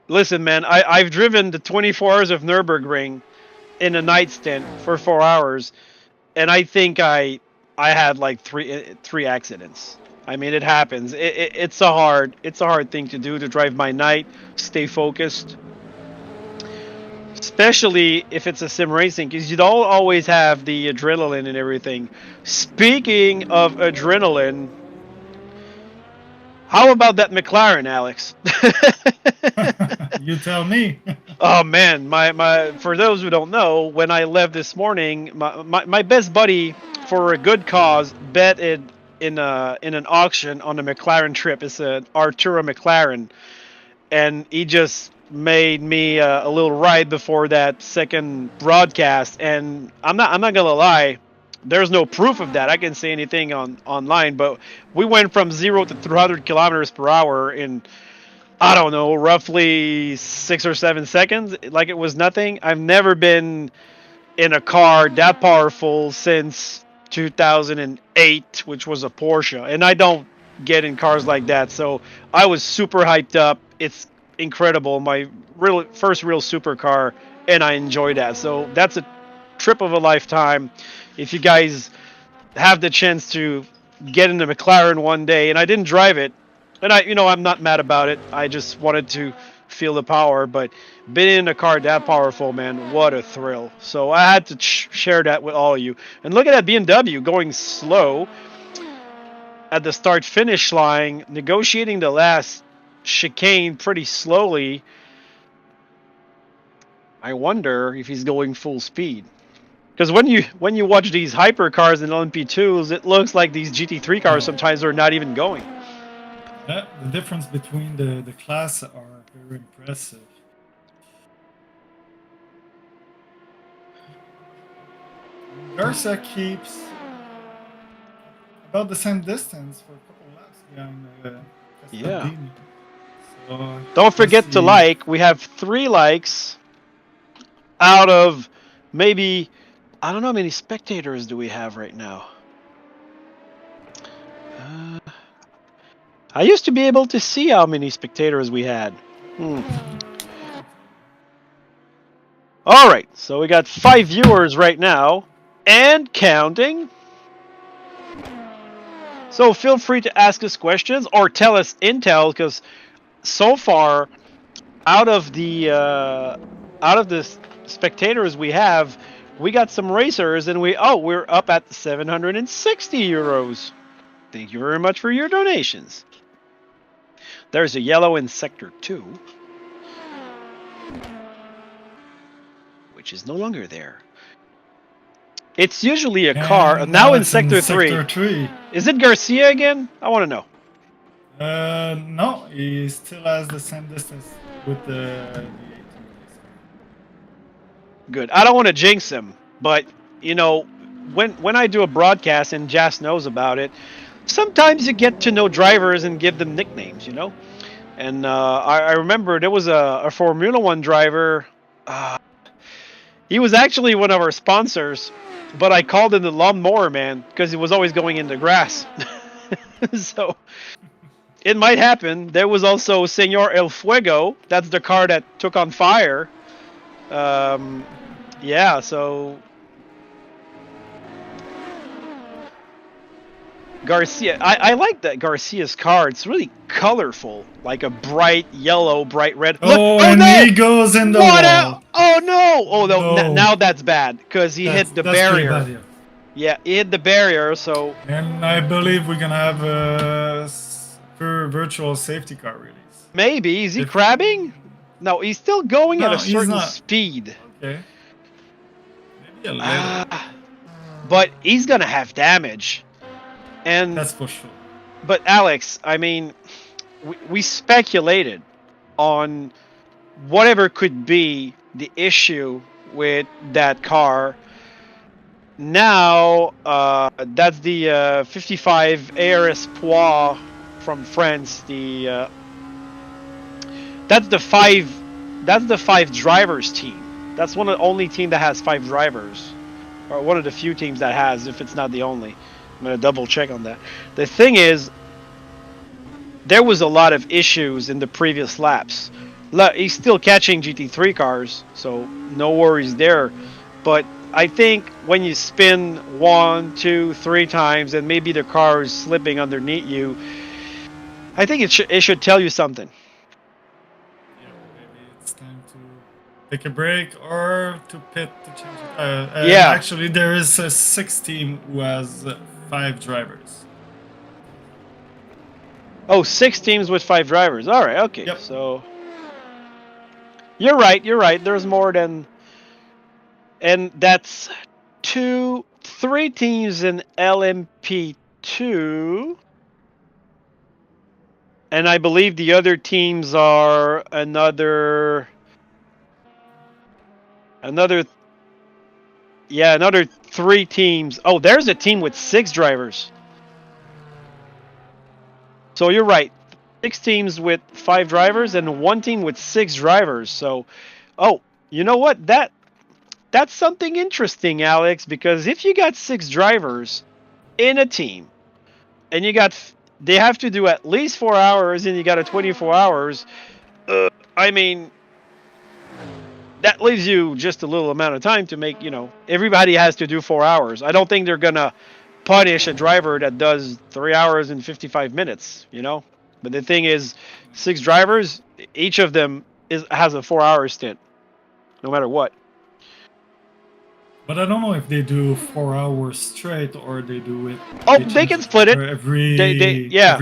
Listen, man, I've driven the 24 hours of Nürburgring in a night stint for 4 hours, and I think I had like three accidents. I mean, it happens. It's a hard thing to do, to drive by night, stay focused, especially if it's a sim racing, because you don't always have the adrenaline and everything. Speaking of adrenaline, how about that McLaren, Alex? You tell me. Oh man, my for those who don't know, when I left this morning, my best buddy for a good cause betted in an auction on a McLaren trip. It's an Artura McLaren, and he just made me a little ride before that second broadcast. And I'm not gonna lie, there's no proof of that. I can say anything online, but we went from 0 to 300 kilometers per hour in, I don't know, roughly 6 or 7 seconds, like it was nothing. I've never been in a car that powerful since 2008, which was a Porsche, and I don't get in cars like that. So I was super hyped up. It's incredible, my first real supercar, and I enjoyed that. So that's a trip of a lifetime. If you guys have the chance to get into McLaren one day, and I didn't drive it, and I'm not mad about it. I just wanted to feel the power, but being in a car that powerful, man, what a thrill. So I had to share that with all of you. And look at that BMW going slow at the start-finish line, negotiating the last chicane pretty slowly. I wonder if he's going full speed. Because when you watch these hypercars and LMP2s, it looks like these GT3 cars sometimes are not even going. The difference between the class are very impressive. Garcia keeps about the same distance for a couple laps behind Yeah. So, don't forget to like. We have 3 likes out of maybe, I don't know how many spectators do we have right now. I used to be able to see how many spectators we had. All right, so we got 5 viewers right now and counting. So feel free to ask us questions or tell us intel, because so far, out of the spectators we have, we got some racers, and we're up at 760 euros. Thank you very much for your donations. There's a yellow in Sector 2, which is no longer there. It's usually a car. And now in it's Sector 3. Sector 3. Is it Garcia again? I want to know. No, he still has the same distance with the Good. I don't want to jinx him, but you know, when I do a broadcast and Jas knows about it, sometimes you get to know drivers and give them nicknames, you know. And I remember there was a Formula One driver. He was actually one of our sponsors, but I called him the lawnmower man because he was always going in the grass. So it might happen. There was also Senor El Fuego. That's the car that took on fire. Yeah, so Garcia, I like that Garcia's car. It's really colorful, like a bright yellow, bright red. Oh, Look, and no! he goes in the wall. Oh no! Oh no! No. Now that's bad because he hit the That's pretty barrier. bad, yeah. Yeah, he hit the barrier. So And I believe we're gonna have a virtual safety car release. maybe is he crabbing? No, he's still going No, at a he's certain not. speed. Okay. Maybe a little. But he's gonna have damage. And That's for sure. but Alex, I mean, we speculated on whatever could be the issue with that car. Now, that's the 55 ARS Pois from France. That's the five drivers team. That's one of the only team that has 5 drivers, or one of the few teams that has, if it's not the only. I'm gonna double check on that. The thing is, there was a lot of issues in the previous laps. He's still catching GT3 cars, so no worries there. But I think when you spin 1, 2, 3 times and maybe the car is slipping underneath you, I think it should tell you something. Yeah, maybe it's time to take a break or to pit to change it. Yeah. Actually, there is a 6 team who has 5 drivers. Oh, 6 teams with 5 drivers. All right, okay. Yep. So you're right. There's more than, and that's 3 teams in LMP2. And I believe the other teams are another 3 teams. Oh, there's a team with 6 drivers. So you're right. 6 teams with 5 drivers and 1 team with 6 drivers. So, oh, you know what? That's something interesting, Alex, because if you got 6 drivers in a team and they have to do at least 4 hours and you got a 24 hours, I mean, that leaves you just a little amount of time to make, everybody has to do 4 hours. I don't think they're going to punish a driver that does 3 hours and 55 minutes, But the thing is, 6 drivers, each of them has a 4-hour stint, no matter what. But I don't know if they do 4 hours straight or they do it. Oh, they can split it. Every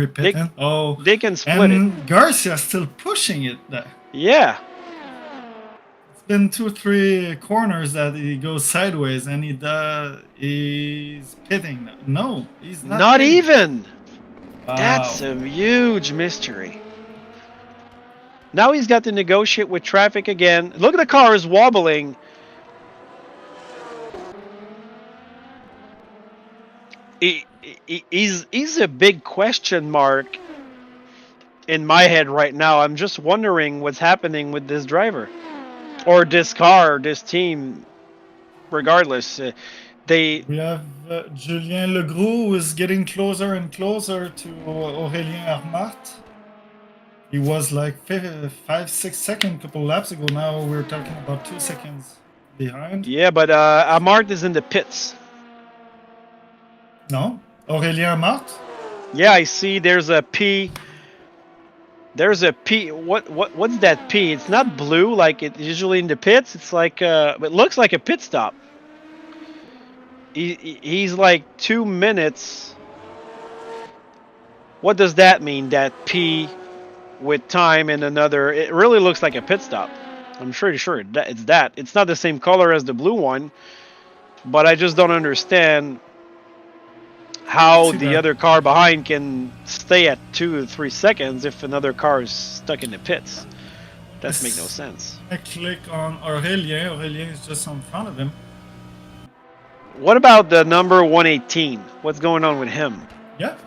pit end. Oh, they can split it. Garcia's still pushing it there. Yeah. It's been 2-3 corners that he goes sideways and he's pitting. No, he's not. Not pitting. Even. Wow. That's a huge mystery. Now he's got to negotiate with traffic again. Look at the car is wobbling. He's a big question mark in my head right now. I'm just wondering what's happening with this driver or this car, this team. Regardless, we have Julien Legros who is getting closer and closer to Aurélien Armart. He was like 5-6 seconds a couple laps ago. Now we're talking about 2 seconds behind. Yeah, but Armart is in the pits. No? Aurélien Armart? Yeah, I see there's a P. There's a P. What's that P? It's not blue like it usually in the pits. It's like it looks like a pit stop. He's like 2 minutes. What does that mean? That P with time and another. It really looks like a pit stop. I'm pretty sure it's that. It's not the same color as the blue one, but I just don't understand how the other car behind can stay at 2 or 3 seconds if another car is stuck in the pits. That makes no sense. I click on Aurélien. Aurélien is just in front of him. What about the number 118? What's going on with him? Yeah,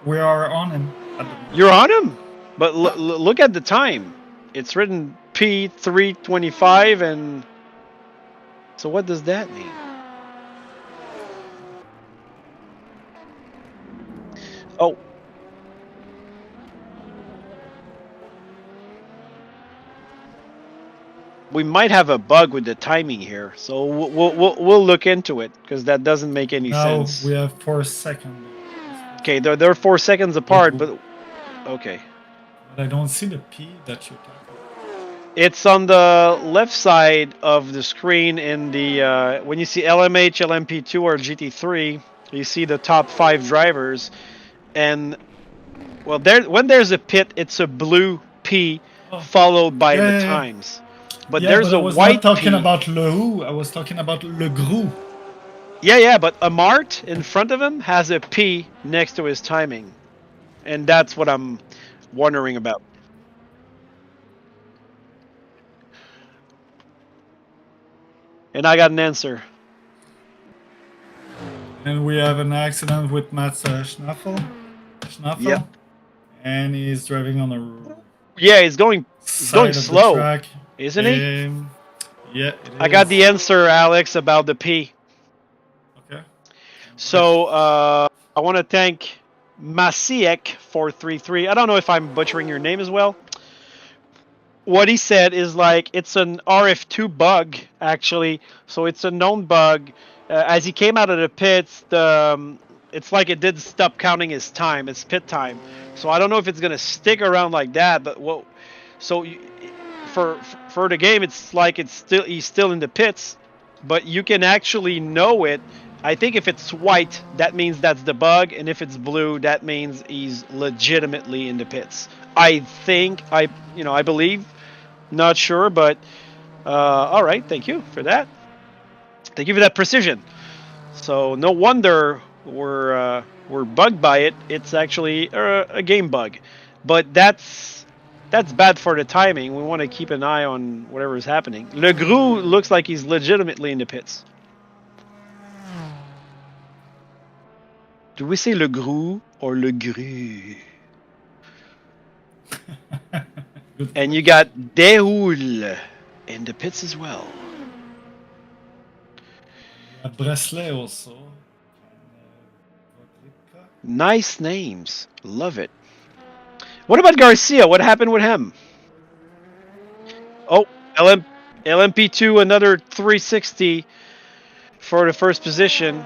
we are on him. You're on him? But look at the time. It's written P325 and... So what does that mean? Oh. We might have a bug with the timing here, so we'll look into it because that doesn't make any sense. We have 4 seconds. Okay, they're 4 seconds apart, but okay. But I don't see the P that you're talking about. It's on the left side of the screen in the when you see LMH, LMP2, or GT3, you see the top 5 drivers. And well, when there's a pit, it's a blue P followed by the times. But there's a white P. I was not talking about Le Roux, I was talking about Le Gros. Yeah, but a Mart in front of him has a P next to his timing. And that's what I'm wondering about. And I got an answer. And we have an accident with Mats Schnaffel. Yep. And he's driving on a... Yeah, he's going slow, isn't he? Yeah, I got the answer, Alex, about the P. Okay. So, I want to thank Masiek433. I don't know if I'm butchering your name as well. What he said is like, it's an RF2 bug, actually. So it's a known bug. As he came out of the pits, it's like it did stop counting his time, his pit time. So I don't know if it's gonna stick around like that. But for the game, it's like he's still in the pits, but you can actually know it. I think if it's white, that means that's the bug, and if it's blue, that means he's legitimately in the pits. I think I believe, not sure, but all right. Thank you for that. Thank you for that precision. So no wonder we're bugged by it. It's actually a game bug, but that's bad for the timing. We want to keep an eye on whatever is happening. Le Gros looks like he's legitimately in the pits. Do we say Le Gros or Le Gru? And you got Dehoul in the pits as well. Bracelet also. Nice names. Love it. What about Garcia? What happened with him? Oh, LMP2, another 360 for the first position.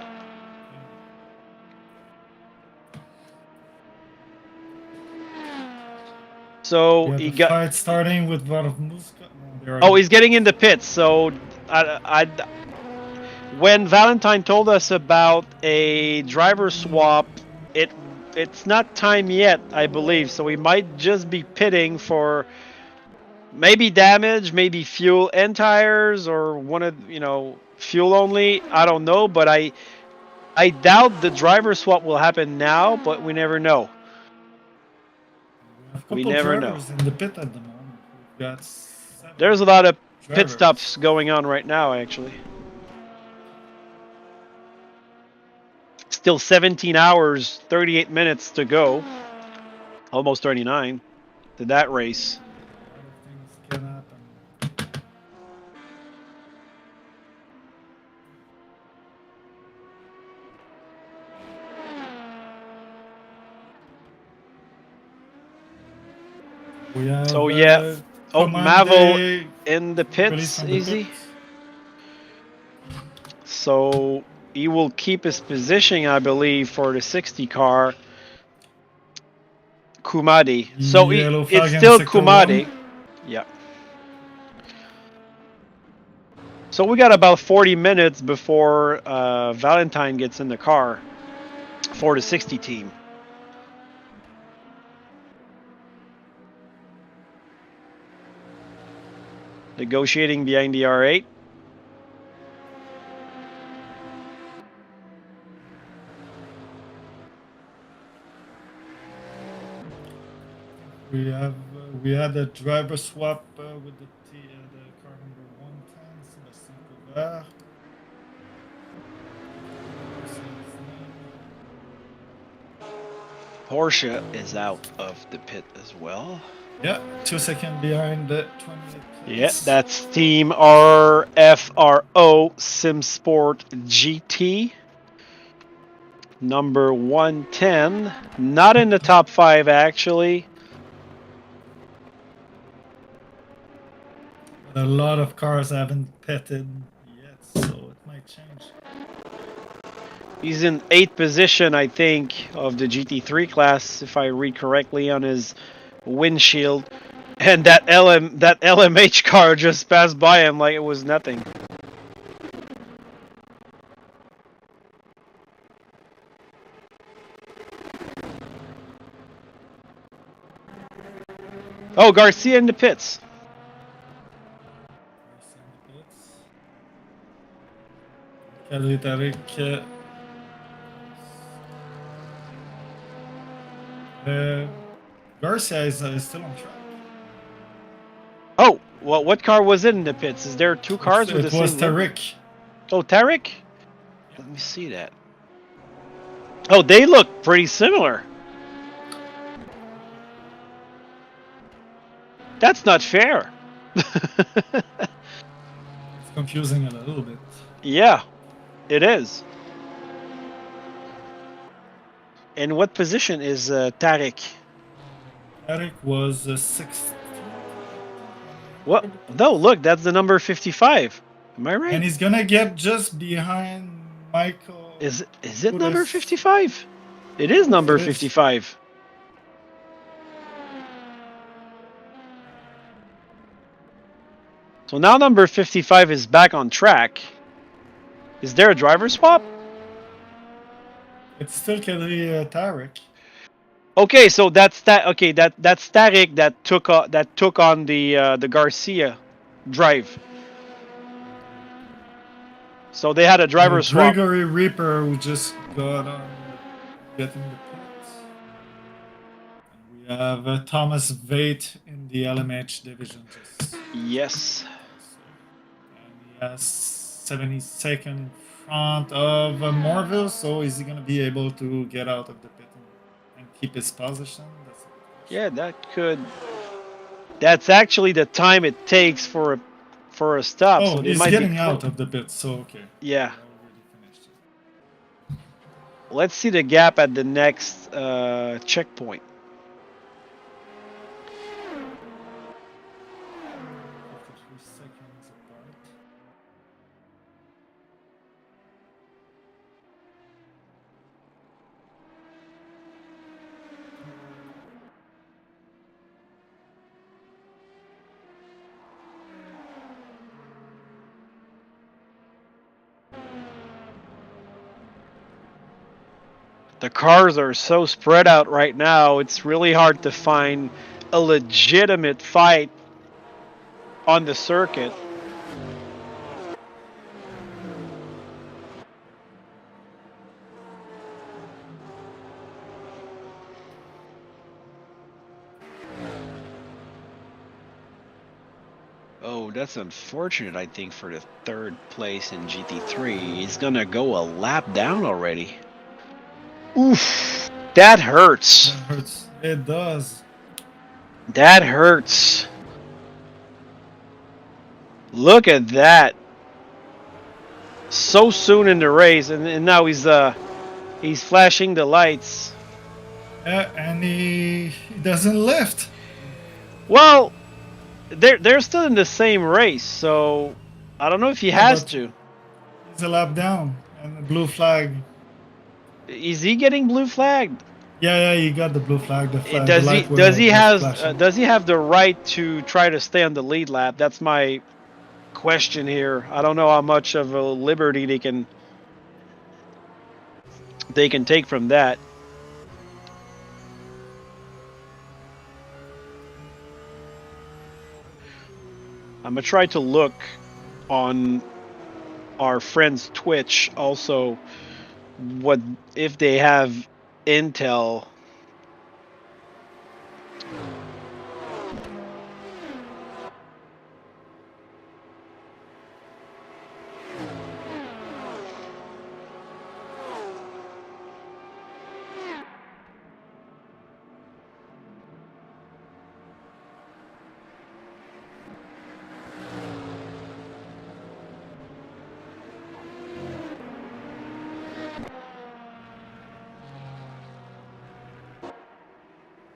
So Yeah, he the got. fight starting with Muska. Oh, he's getting in the pits. So when Valentine told us about a driver swap, it's not time yet, I believe. So we might just be pitting for maybe damage, maybe fuel and tires, or one of fuel only. I don't know, but I doubt the driver swap will happen now, but we never know. We have a We couple never know. drivers in the pit at the moment. We've got 7 There's a lot of pit drivers. stops going on right now, actually. Still 17 hours, 38 minutes to go. Almost 39 to that race. A lot of things can happen. We have So yeah. Oh, Mavel Comande in the released pits, from the easy. pit. So he will keep his position, I believe, for the 60 car. Kumade. So Yellow it's flag in still sector Kumade. 1. Yeah. So we got about 40 minutes before Valentine gets in the car for the 60 team. Negotiating behind the R8. We had a driver swap with the car number 110, Sébastien Couvert. Porsche is out of the pit as well. Yeah, 2 seconds behind the 28 Yeah, place. that's Team RFRO SimSport GT. Number 110. Not in the top 5, actually. But a lot of cars haven't pitted yet, so it might change. He's in 8th position, I think, of the GT3 class, if I read correctly, on his windshield. And that LMH car just passed by him like it was nothing. Oh, Garcia in the pits. Kadri Tariq. Garcia is still on track. Oh, well, what car was in the pits? Is there 2 cars with the It was same number? Tariq. Oh, Tarek? Let me see that. Oh, they look pretty similar. That's not fair. It's confusing a little bit. Yeah, it is. In what position is Tarek? Tariq was 6th. What? No, look, that's the number 55. Am I right? And he's gonna get just behind Michael. Is it number 55? It is number 55. So now number 55 is back on track. Is there a driver swap? It's still Kadri Tariq. Okay, so that's that. Okay, that's Tarek that took on the Garcia drive. So they had a driver swap. Grégory Reaper who just got on getting the pits. And we have Thomas Veit in the LMH division. Yes. And he has 72nd in front of Morville, so is he going to be able to get out of the pit and keep his position? Yeah, that's actually the time it takes for a stop. Oh, So they he's might getting be out of the pit, so okay. Yeah. Already finished it. Let's see the gap at the next checkpoint. 53 seconds apart. the cars are so spread out right now, it's really hard to find a legitimate fight on the circuit. Oh, that's unfortunate, I think, for the third place in GT3. He's gonna go a lap down already. Oof, that hurts. That hurts. It does. That hurts. Look at that. So soon in the race, and now he's flashing the lights. Yeah, and he doesn't lift. Well, they're still in the same race, so I don't know if he has to. He's a lap down and a blue flag. Is he getting blue flagged? Yeah, he got the blue flag. Does he have the right to try to stay on the lead lap? That's my question here. I don't know how much of a liberty they can take from that. I'm gonna try to look on our friends' Twitch also what if they have intel.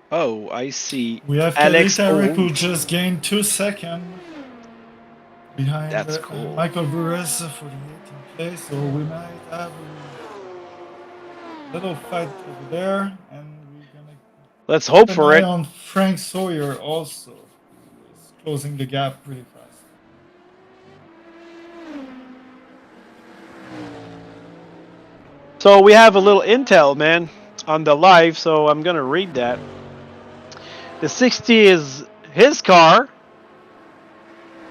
Oh, I see. We have Alex Eric who just gained 2 seconds behind That's cool. Michael Burres for the 18th place. So we might have a little fight over there, and we're gonna. Let's hope for it. On Frank Sawyer also is closing the gap pretty fast. So we have a little intel, man, on the live, so I'm gonna read that. The 60 is his car,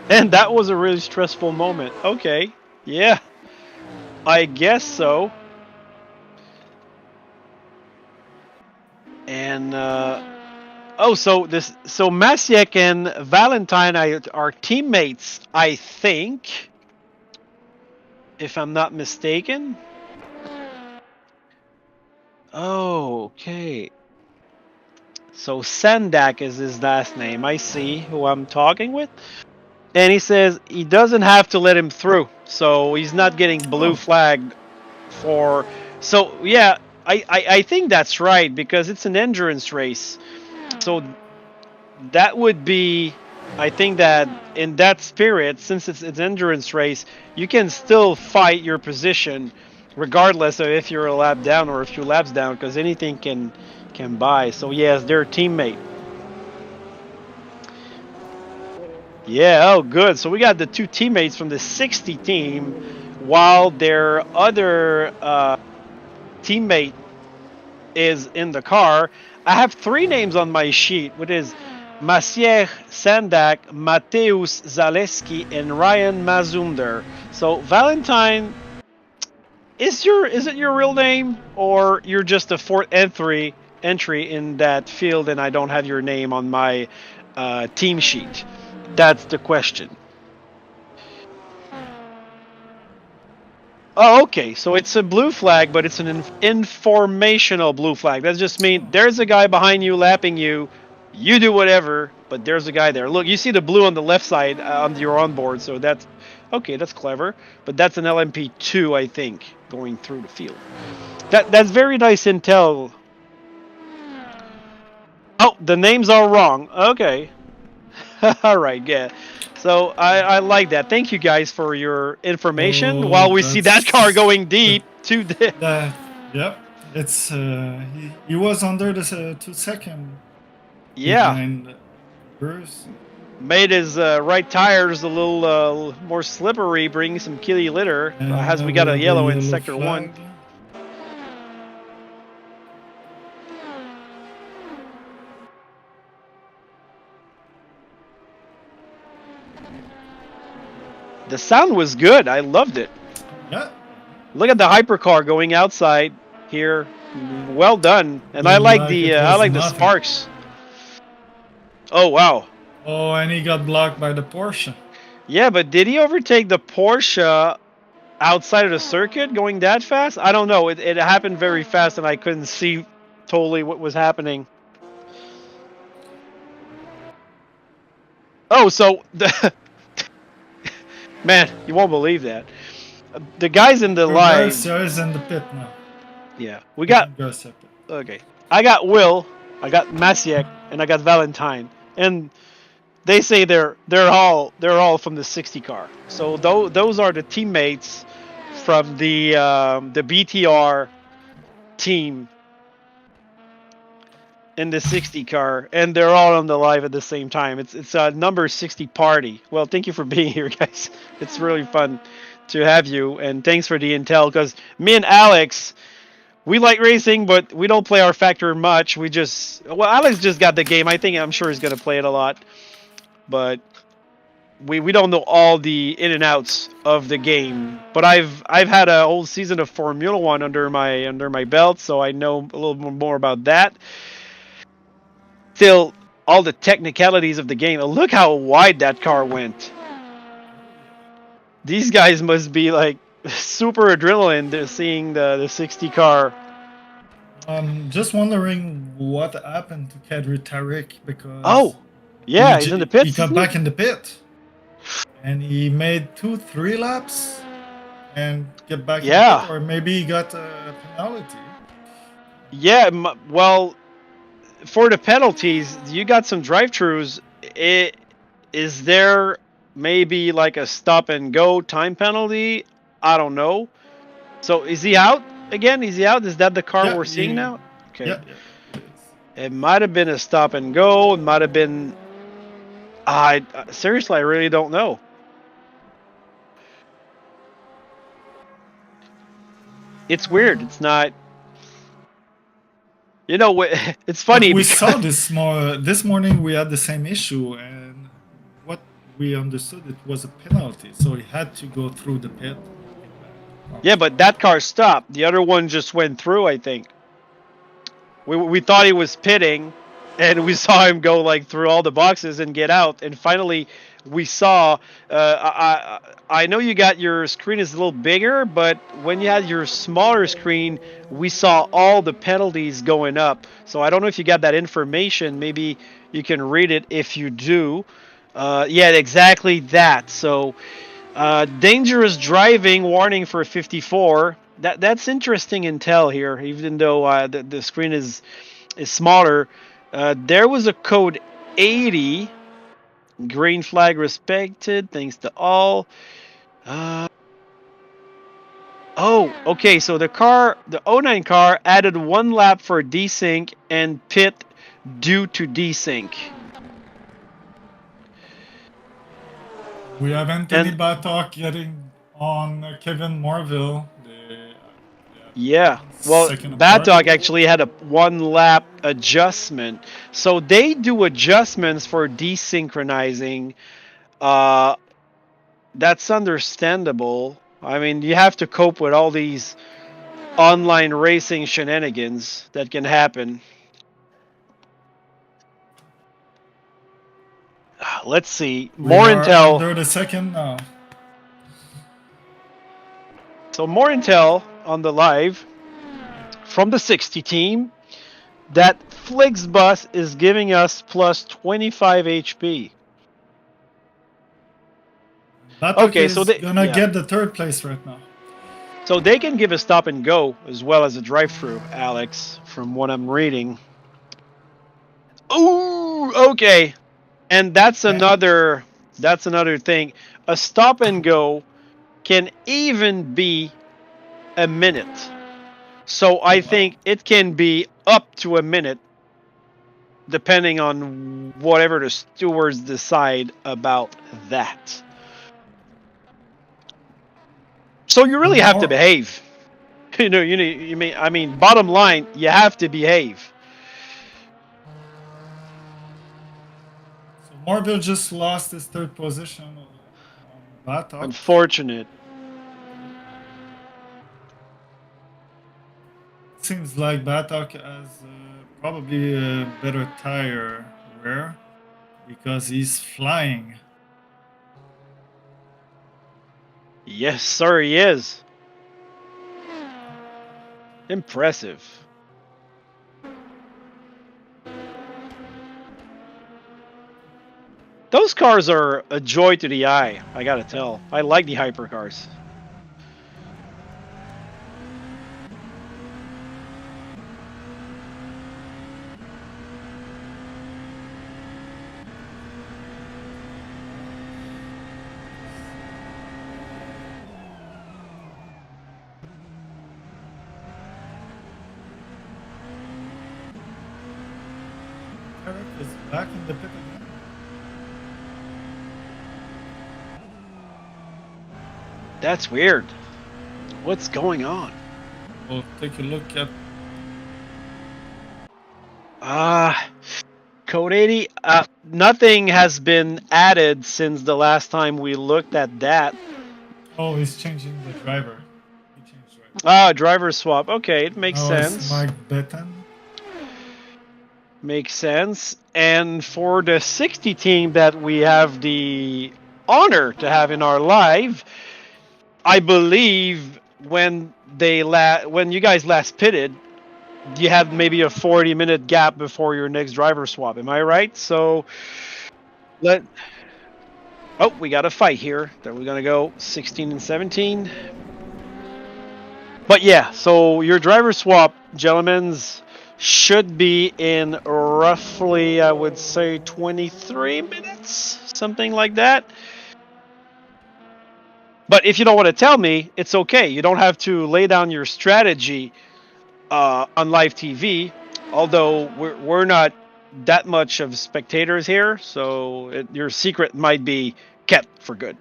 and that was a really stressful moment. Okay, yeah, I guess so. And so Masiek and Valentine are teammates, I think, if I'm not mistaken. Oh, okay. So Sandak is his last name. I see who I'm talking with. And he says he doesn't have to let him through. So he's not getting blue flagged for... So, yeah, I think that's right because it's an endurance race. So that would be... I think that in that spirit, since it's an endurance race, you can still fight your position regardless of if you're a lap down or a few laps down, because anything can buy. So yes, they're a teammate. Yeah, oh good. So we got the two teammates from the 60 team, while their other teammate is in the car. I have 3 names on my sheet, which is Maciej Sandak, Mateusz Zaleski, and Ryan Mazumder. So Valentine, is it your real name, or you're just a fourth entry in that field and I don't have your name on my team sheet? That's the question. Oh, okay. So it's a blue flag, but it's an informational blue flag. That just means there's a guy behind you lapping you. You do whatever, but there's a guy there. Look, you see the blue on the left side on your onboard, so that's okay. That's clever, but that's an LMP2, I think, going through the field. That's very nice intel. Oh, the names are wrong. Okay. All right, yeah. So I like that. Thank you guys for your information. While we see that car going deep to the... Yep, it's he was under the 2 second. Yeah. Behind Bruce. Made his right tires a little more slippery, bringing some killy litter. As we got a yellow in sector 1. The sound was good. I loved it. Yeah. Look at the hypercar going outside here. Well done. And I Looked like like the it I was like the nothing. sparks. Oh wow. Oh, and he got blocked by the Porsche. Yeah, but did he overtake the Porsche outside of the circuit going that fast? I don't know. It happened very fast and I couldn't see totally what was happening. Oh, so the man, you won't believe that. The guys in the live. Garcia is in the pit now. Yeah, we got. Garcia pit. Okay, I got Will, I got Masiek, and I got Valentine, and they say they're all from the 60 car. So those are the teammates from the BTR team in the 60 car, and they're all on the live at the same time. It's a number 60 party. Well, thank you for being here, guys. It's really fun to have you, and thanks for the intel, because me and Alex, we like racing, but we don't play our factor much. Alex just got the game. I'm sure he's gonna play it a lot, but we don't know all the in and outs of the game. But I've had a whole season of Formula One under my belt, so I know a little more about that. Still, all the technicalities of the game. Look how wide that car went. These guys must be like super adrenaline. They're seeing the 60 car. Just wondering what happened to Kadri Tariq, because he's in the pit. He got back in the pit, and he made 2-3 laps and get back in the pit, or maybe he got a penalty. Yeah, well, for the penalties, you got some drive-throughs. Is there maybe like a stop and go time penalty? I don't know. So is he out again? Is he out? Is that the car we're seeing now? Okay. Yeah. It might have been a stop and go. It might have been. Seriously, I really don't know. It's weird. It's not. You know, it's funny. We saw this morning. We had the same issue, and what we understood, it was a penalty, so he had to go through the pit. Yeah, but that car stopped. The other one just went through, I think. We thought he was pitting, and we saw him go like through all the boxes and get out. And finally, we saw. I know you got your screen is a little bigger, but when you had your smaller screen, we saw all the penalties going up. So I don't know if you got that information. Maybe you can read it if you do. Yeah, exactly that. So. Dangerous driving warning for 54. That's interesting intel here, even though the screen is smaller. There was a code 80. Green flag respected. Thanks to all. Okay. So the 09 car added 1 lap for desync and pit due to desync. We have Anthony Batok getting on Kevin Morville. Yeah, well, Batok actually had a 1 lap adjustment. So they do adjustments for desynchronizing. That's understandable. I mean, you have to cope with all these online racing shenanigans that can happen. Let's see. More intel. Under the second now. So more intel on the live from the 60 team that Flixbus is giving us plus 25 HP. Okay, so they're gonna get the 3rd place right now. So they can give a stop and go as well as a drive-through, Alex, from what I'm reading. Ooh, okay. And that's another thing. A stop and go can even be a minute. So I think it can be up to a minute depending on whatever the stewards decide about that. So you really have to behave. I mean, bottom line, you have to behave. Morville just lost his 3rd position on Batok. Unfortunate. Seems like Batok has probably a better tire wear because he's flying. Yes, sir, he is. Impressive. Those cars are a joy to the eye, I gotta tell. I like the hypercars. Crête is back in the pit again. That's weird. What's going on? We'll take a look at. Code 80. Nothing has been added since the last time we looked at that. Oh, he's changing the driver. He changed driver. Driver swap. Okay, it makes It's sense. Mike Betton. Makes sense. And for the 60 team that we have the honor to have in our live, I believe when you guys last pitted, you had maybe a 40-minute gap before your next driver swap. Am I right? So we got a fight here. Then we're gonna go 16 and 17. But yeah, so your driver swap, gentlemen's, should be in roughly, I would say, 23 minutes, something like that. But if you don't want to tell me, it's okay. You don't have to lay down your strategy on live TV, although we're not that much of spectators here, so your secret might be kept for good.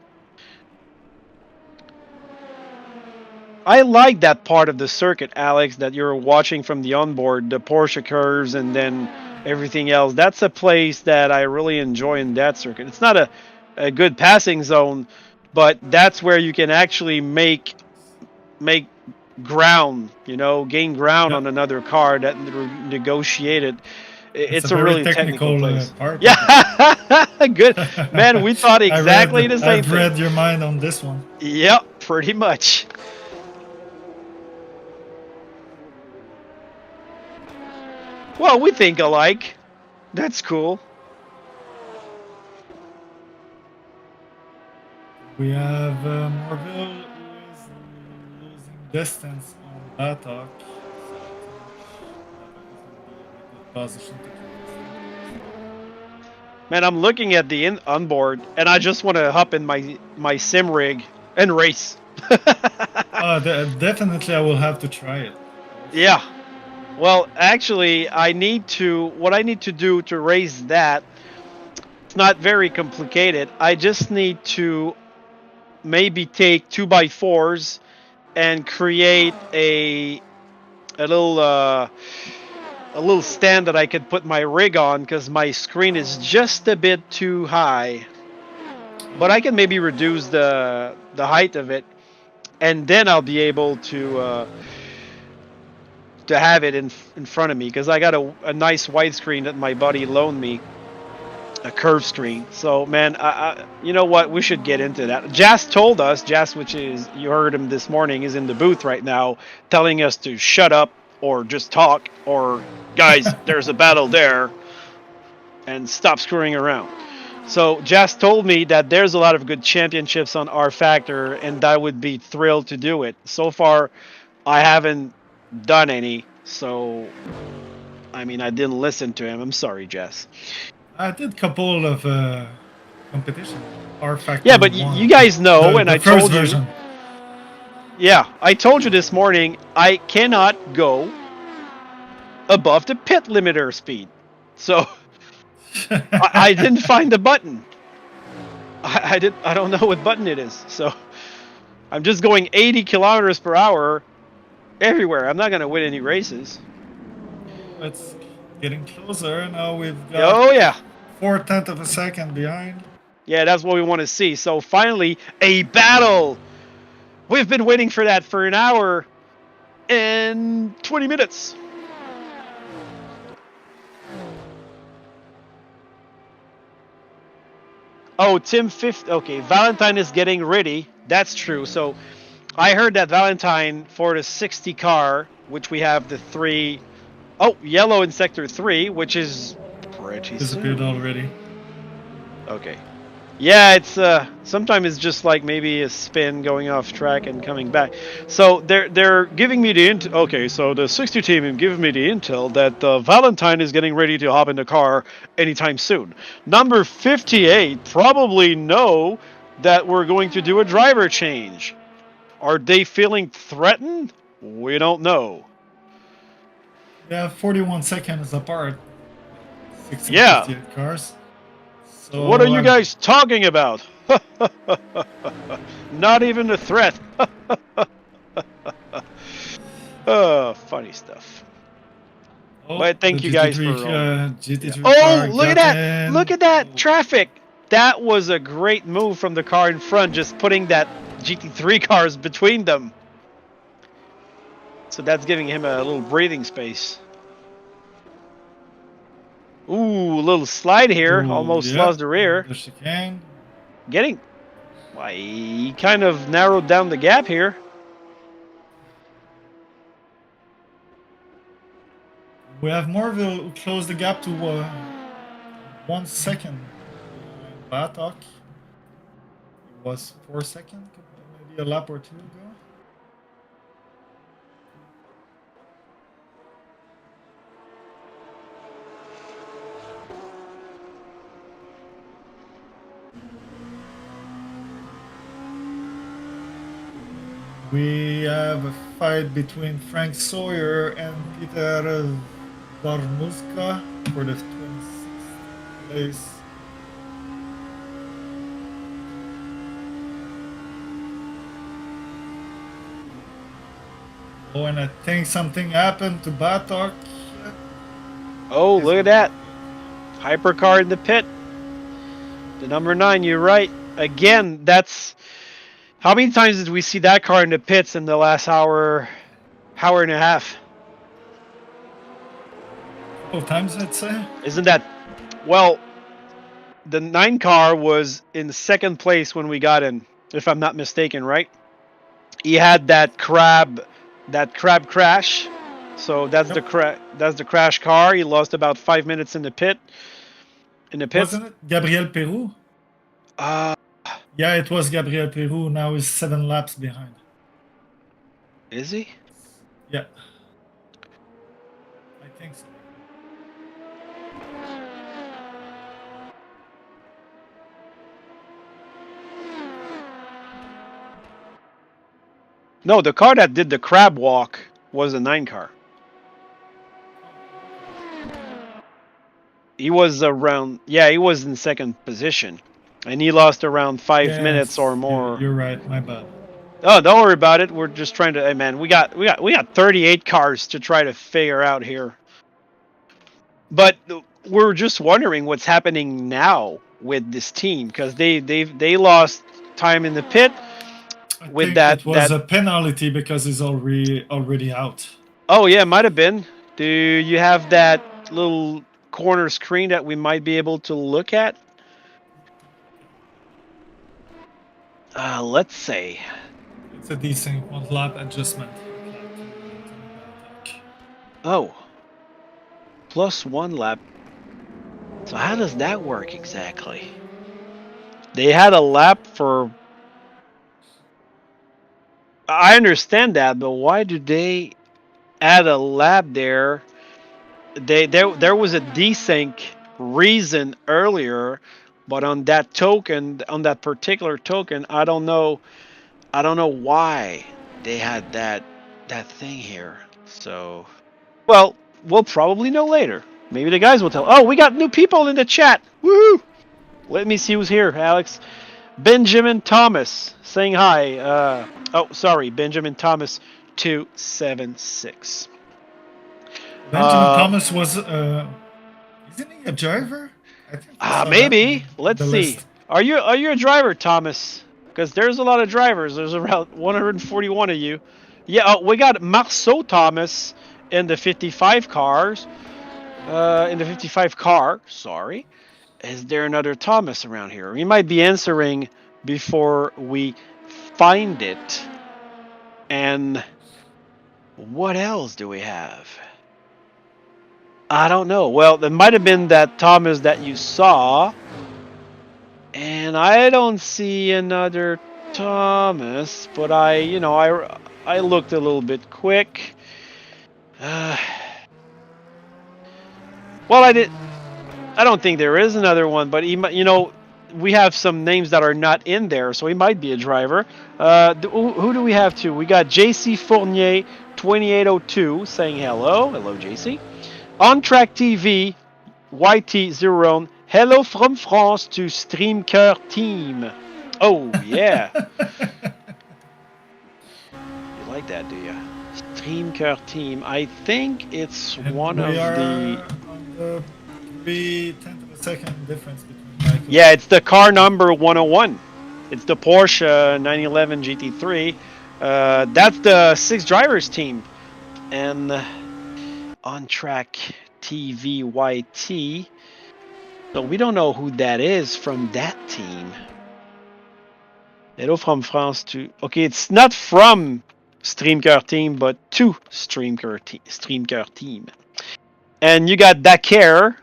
I like that part of the circuit, Alex, that you're watching from the onboard, the Porsche curves and then everything else. That's a place that I really enjoy in that circuit. It's not a good passing zone, but that's where you can actually make ground, gain ground on another car that negotiated. It's a really technical place. Part. Yeah, good. Man, we thought exactly the same thing. I've read your mind on this one. Yep, pretty much. Well, we think alike. That's cool. We have Morville who is losing distance on Batok. Man, I'm looking at the onboard, and I just want to hop in my sim rig and race. Definitely, I will have to try it. Yeah. Well, actually, what I need to do to raise that, it's not very complicated. I just need to maybe take 2x4s and create a little stand that I could put my rig on, because my screen is just a bit too high. But I can maybe reduce the height of it, and then I'll be able to have it in front of me, because I got a nice widescreen that my buddy loaned me, a curved screen. So man, you know what, we should get into that. Jas told us, which is, you heard him this morning, is in the booth right now telling us to shut up or just talk, or guys, there's a battle there, and stop screwing around. So Jas told me that there's a lot of good championships on R Factor, and I would be thrilled to do it. So far I haven't done any, so I mean, I didn't listen to him. I'm sorry, Jas. I did a couple of competition R Factor. Yeah, but you guys know, and I told you. Version. Yeah, I told you this morning, I cannot go above the pit limiter speed. So I didn't find the button. I don't know what button it is. So I'm just going 80 kilometers per hour everywhere. I'm not going to win any races. It's getting closer now. We've got 0.4 of a second behind. Yeah, that's what we want to see. So finally, a battle. We've been waiting for that for an hour and 20 minutes. Oh, Tim 50. Okay, Valentine is getting ready. That's true. So I heard that Valentine for the 60 car, which we have the 3. Oh, yellow in sector 3, which is pretty Disappeared soon. already. Okay. Yeah, it's sometimes it's just like maybe a spin going off track and coming back. So they're giving me the intel. Okay, so the 60 team is giving me the intel that Valentine is getting ready to hop in the car anytime soon. Number 58 probably know that we're going to do a driver change. Are they feeling threatened? We don't know. Yeah, 41 seconds apart. 60 Yeah. 58 cars. So, What are you guys talking about? Not even a threat. Oh, funny stuff. But thank you guys for GT3 Oh, look at that! Look at that traffic! That was a great move from the car in front, just putting that GT3 cars between them. So that's giving him a little breathing space. Ooh, a little slide here. Ooh, Almost yeah. lost the rear. The chicane. Getting... Why, he kind of narrowed down the gap here. We have Morville who closed the gap to 1 second. Batok. It was 4 seconds, maybe a lap or two ago. We have a fight between Frank Sawyer and Peter Warmuska for the 26th place. Oh, and I think something happened to Batok. Oh, look at that. Hypercar in the pit. The number 9, you're right. Again, that's... How many times did we see that car in the pits in the last hour and a half? A couple times, I'd say. Isn't that... Well, the 9 car was in second place when we got in, if I'm not mistaken, right? He had that crab crash. So that's the crash car. He lost about 5 minutes in the pit. Wasn't it Gabriel Perou? Yeah, it was Gabriel Perou. Now he's 7 laps behind. Is he? Yeah. I think so. No, the car that did the crab walk was a 9 car. He was around... Yeah, he was in second position. And he lost around 5 minutes or more. You're right, my bad. Oh, don't worry about it. We're just trying to... Hey, man, we got 38 cars to try to figure out here. But we're just wondering what's happening now with this team, because they lost time in the pit. I think it was a penalty because he's already out. Oh yeah, might have been. Do you have that little corner screen that we might be able to look at? Let's say. It's a decent 1 lap adjustment. Oh. +1 lap. So how does that work exactly? They had a lap for... I understand that, but why do they add a lap there? There was a desync reason earlier, but on that token, on that particular token, I don't know why they had that thing here. So, well, we'll probably know later. Maybe the guys will tell. Oh, we got new people in the chat. Woohoo! Let me see who's here, Alex. Benjamin Thomas saying hi. Oh, sorry, Benjamin Thomas 276. Benjamin Thomas was isn't he a driver? I think maybe. Let's see. Are you a driver, Thomas? Because there's a lot of drivers. There's around 141 of you. Yeah, we got Marceau Thomas in the 55 cars. In the 55 car, sorry. Is there another Thomas around here? We might be answering before we find it. And what else do we have? I don't know. Well, there might have been that Thomas that you saw. And I don't see another Thomas, but I looked a little bit quick. Well, I don't think there is another one, but we have some names that are not in there, so he might be a driver. Who do we have too? We got JC Fournier 2802 saying hello. Hello, JC. On Track TV, YT Zeron. Hello from France to Streamker Team. Oh, yeah. You like that, do you? Streamker Team. I think it's one of the... on the 3/10 of a second difference between Michael. Yeah, it's the car number 101. It's the Porsche 911 GT3. That's the 6 drivers team. And On Track TV YT... So we don't know who that is from that team. Hello from France to... Okay, it's not from Streamker Team, but to Streamker Team. And you got Dakar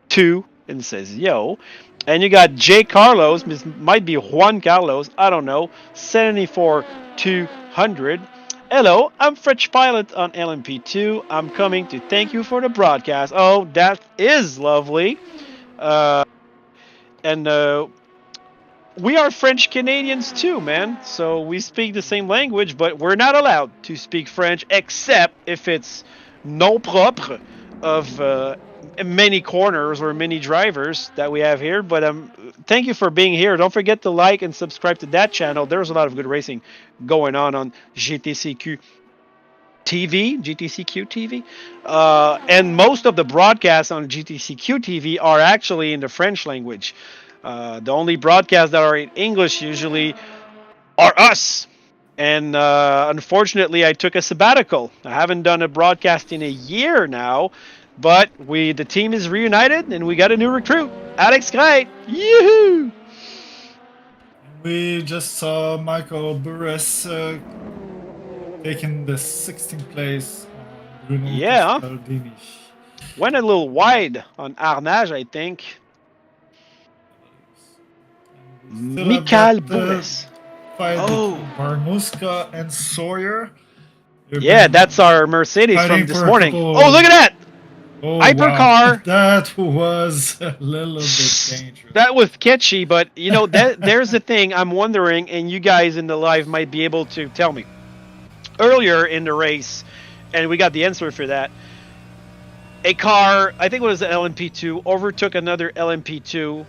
2, and it says yo. And you got J. Carlos, this might be Juan Carlos, I don't know, 74-200. Hello, I'm French pilot on LMP2. I'm coming to thank you for the broadcast. Oh, that is lovely. We are French Canadians too, man. So we speak the same language, but we're not allowed to speak French except if it's non propre of many corners or many drivers that we have here. But thank you for being here. Don't forget to like and subscribe to that channel. There's a lot of good racing going on GTCQ TV, and most of the broadcasts on GTCQ TV are actually in the French language. The only broadcasts that are in English usually are us. And unfortunately, I took a sabbatical. I haven't done a broadcast in a year now, but the team is reunited and we got a new recruit, Alex Crête. Yoo-hoo! We just saw Michael Burris taking the 16th place on Bruno. Yeah. Went a little wide on Arnage, I think. Michael Burris. Oh, Barmuska and Sawyer. Yeah, that's our Mercedes from this morning. Oh, look at that! Oh, Hypercar. Wow. That was a little bit dangerous. That was catchy, but there's the thing I'm wondering, and you guys in the live might be able to tell me. Earlier in the race, and we got the answer for that, a car, I think it was an LMP2, overtook another LMP2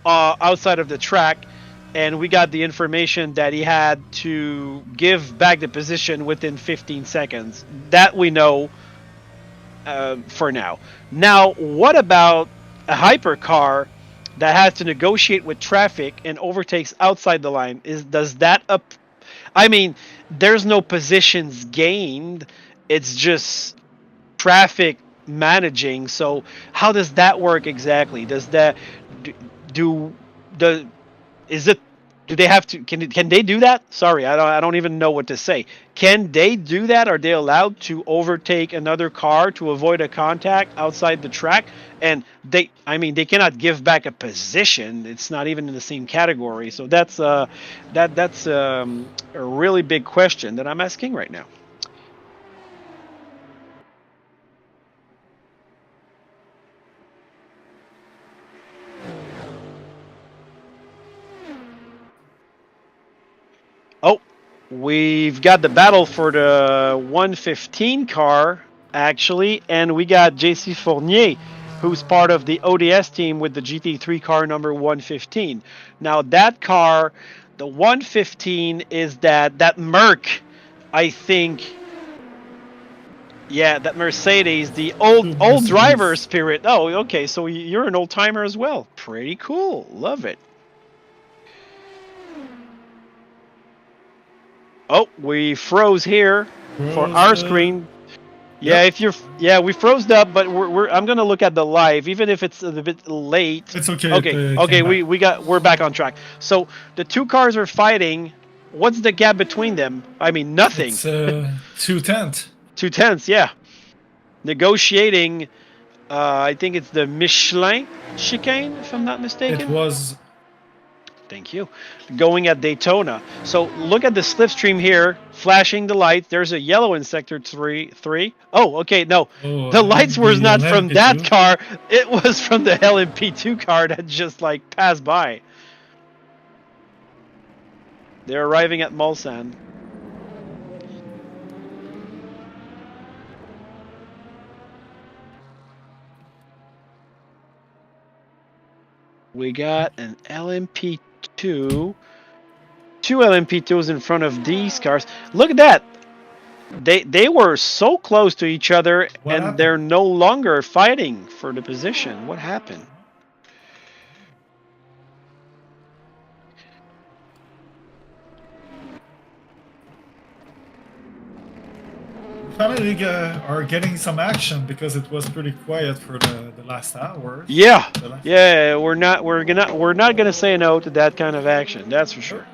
outside of the track, and we got the information that he had to give back the position within 15 seconds. That we know for now. Now, what about a hypercar that has to negotiate with traffic and overtakes outside the line? Does that I mean, there's no positions gained. It's just traffic managing. So how does that work exactly? Does that do they have to? Can they do that? Sorry, I don't even know what to say. Can they do that? Are they allowed to overtake another car to avoid a contact outside the track? And they cannot give back a position. It's not even in the same category. So that's a really big question that I'm asking right now. Oh, we've got the battle for the 115 car, actually, and we got JC Fournier, who's part of the ODS team with the GT3 car number 115. Now, that car, the 115, is that Merc, I think. Yeah, that Mercedes, the old driver spirit. Oh, okay, so you're an old timer as well. Pretty cool. Love it. Oh, we froze here for our screen. Yeah, Yep. if you're, we froze up, but I'm gonna look at the live, even if it's a bit late. It's okay. Okay, we're back on track. So the two cars are fighting. What's the gap between them? I mean, nothing. It's 2/10. 2/10, yeah. Negotiating. I think it's the Michelin chicane, if I'm not mistaken. It was. Thank you. Going at Daytona. So look at the slipstream here, flashing the lights. There's a yellow in sector 3. Oh, okay, no. The lights were not from that car. It was from the LMP2 car that just like passed by. They're arriving at Mulsanne. We got an LMP2. Two LMP2s in front of these cars. Look at that. They were so close to each other, What and happened? they're no longer fighting for the position. What happened? Finally are getting some action because it was pretty quiet for the last hour. Yeah, yeah. We're not gonna say no to that kind of action. That's for sure.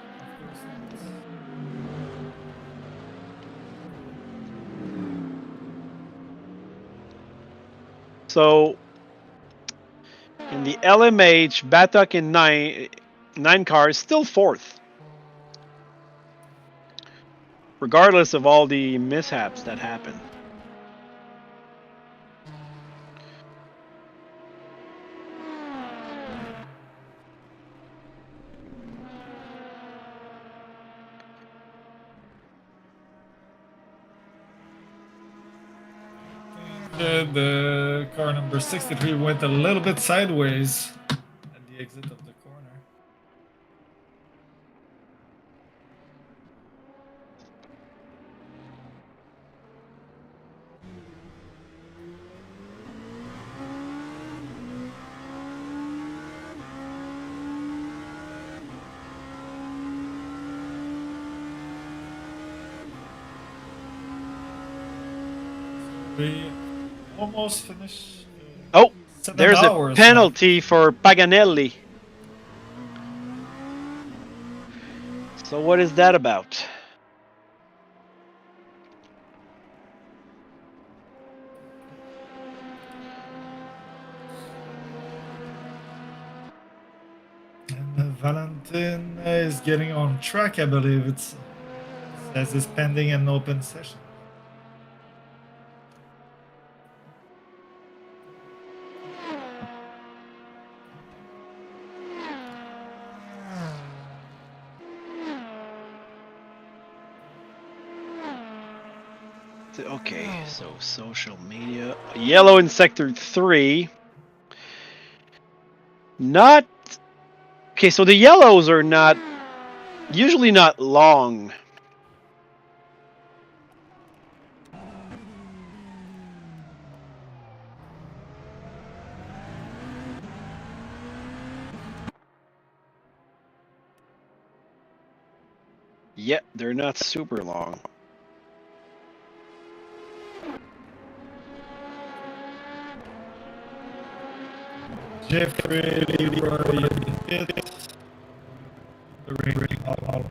So in the LMH, Batuk in nine cars, still fourth. Regardless of all the mishaps that happen. The car number 63 went a little bit sideways at the exit of the corner. We almost finished. Oh, 7 there's hours a penalty for Paganelli. So what is that about? And Valentin is getting on track, I believe. It says it's pending an open session. Okay, so social media. Yellow in sector 3. Not... Okay, so the yellows are not... usually not long. Yeah, they're not super long. Jeffrey, Leroy, Pitt. The ring all.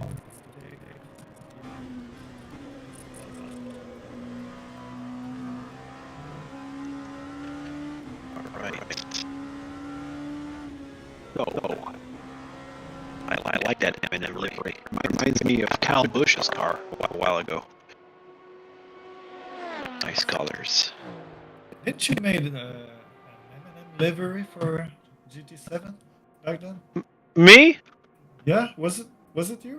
Alright. Oh. I like that M&M livery. Reminds me of Kyle Busch's car a while ago. Nice colors. Didn't you made an M&M livery for GT7 back then? Me? Yeah, was it you?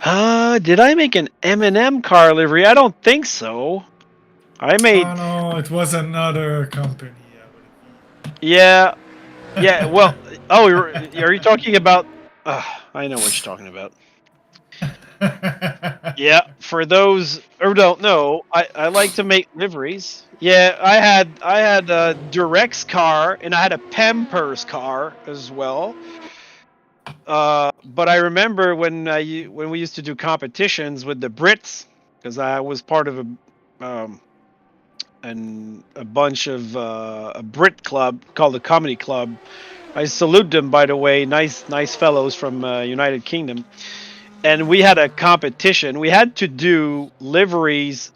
Did I make an M&M car livery? I don't think so. I made... Oh no, it was another company. Yeah. Well, are you talking about... I know what you're talking about. Yeah, for those who don't know, I like to make liveries. Yeah, I had a Durex car and I had a Pampers car as well. But I remember when we used to do competitions with the Brits, because I was part of a bunch of a Brit club called the Comedy Club. I salute them, by the way. Nice fellows from United Kingdom. And we had a competition. We had to do liveries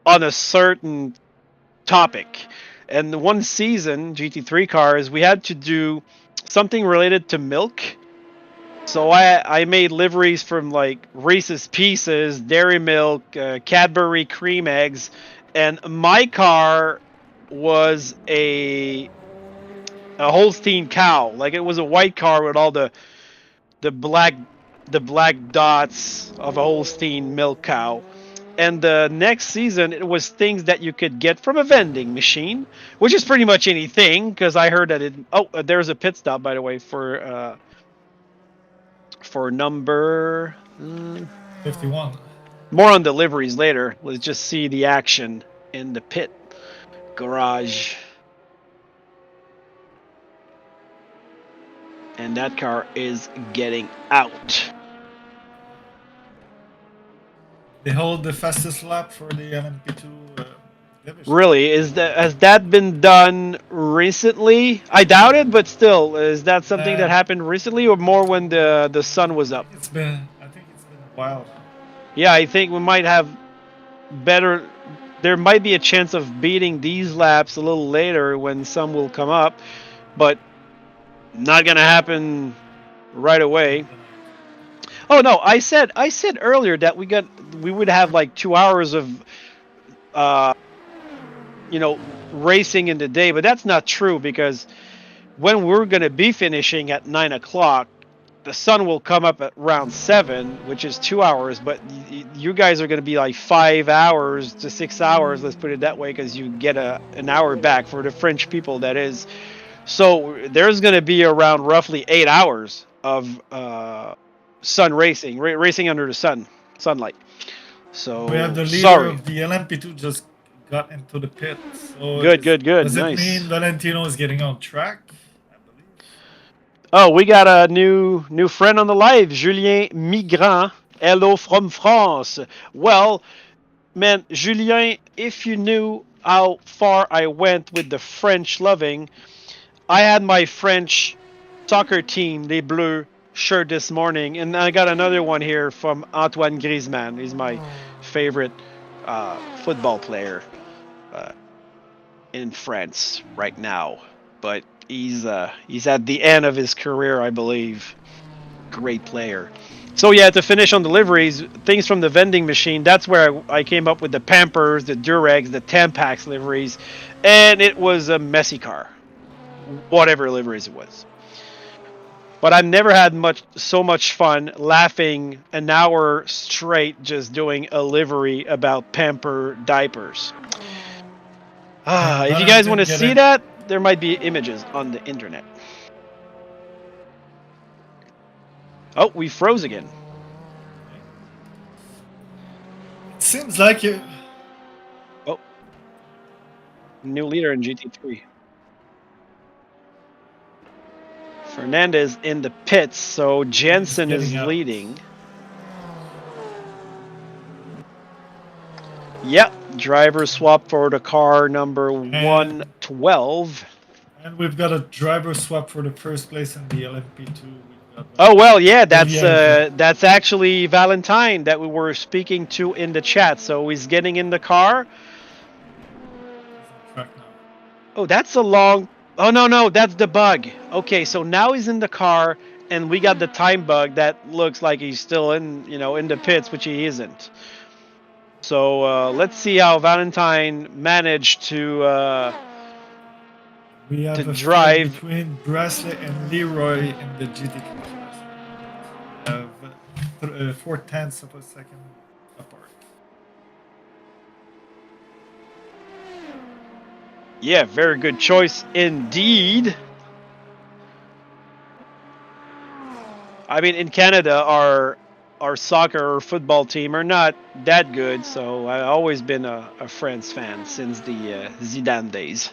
on a certain topic. And the one season, GT3 cars, we had to do something related to milk. So I made liveries from like Reese's Pieces, Dairy Milk, Cadbury Cream Eggs, and my car was a Holstein cow. Like it was a white car with all the black dots of a Holstein milk cow. And the next season, it was things that you could get from a vending machine, which is pretty much anything. Because I heard that it. Oh, there's a pit stop, by the way, for number 51. More on deliveries later. Let's just see the action in the pit garage. And that car is getting out. They hold the fastest lap for the LMP2 division. Really? Has that been done recently? I doubt it, but still, is that something that happened recently, or more when the sun was up? I think it's been a while. Yeah, I think we might have better. There might be a chance of beating these laps a little later when sun will come up, but not gonna happen right away. Oh no, I said earlier that we would have like 2 hours of racing in the day, but that's not true, because when we're going to be finishing at 9 o'clock, the sun will come up at around 7, which is 2 hours, but you guys are going to be like 5 hours to 6 hours, let's put it that way, because you get an hour back for the French people, that is. So there's going to be around roughly 8 hours of sun racing under the sunlight. So we have the leader of the LMP2 just got into the pit. So good. Does nice. it mean Valentino is getting on track? I believe. Oh, we got a new friend on the live, Julien Migrant. Hello from France. Well, man, Julien, if you knew how far I went with the French loving, I had my French soccer team, Les Bleus, shirt this morning, and I got another one here from Antoine Griezmann. He's my favorite football player in France right now, but he's at the end of his career, I believe. Great player. So yeah, to finish on deliveries, things from the vending machine, that's where I came up with the Pampers, the Durex, the Tampax liveries, and it was a messy car, whatever liveries it was. But I've never had so much fun laughing an hour straight just doing a livery about Pamper diapers. If you guys want to see that, there might be images on the internet. Oh, we froze again. It seems like you. Oh, new leader in GT3. Fernandez in the pits, so Jensen is leading. Yep, driver swap for the car number 112. And we've got a driver swap for the first place in the LMP2. Oh well, yeah, that's actually Valentine that we were speaking to in the chat. So he's getting in the car. Oh, that's a long. Oh no, that's the bug. Okay, so now he's in the car, and we got the time bug that looks like he's still in the pits, which he isn't. So let's see how Valentine managed to we have a drive between Brasley and Leroy in the GT class. 4/10 of a second apart. Yeah, very good choice indeed. I mean, in Canada, our soccer or football team are not that good, so I've always been a France fan since the Zidane days.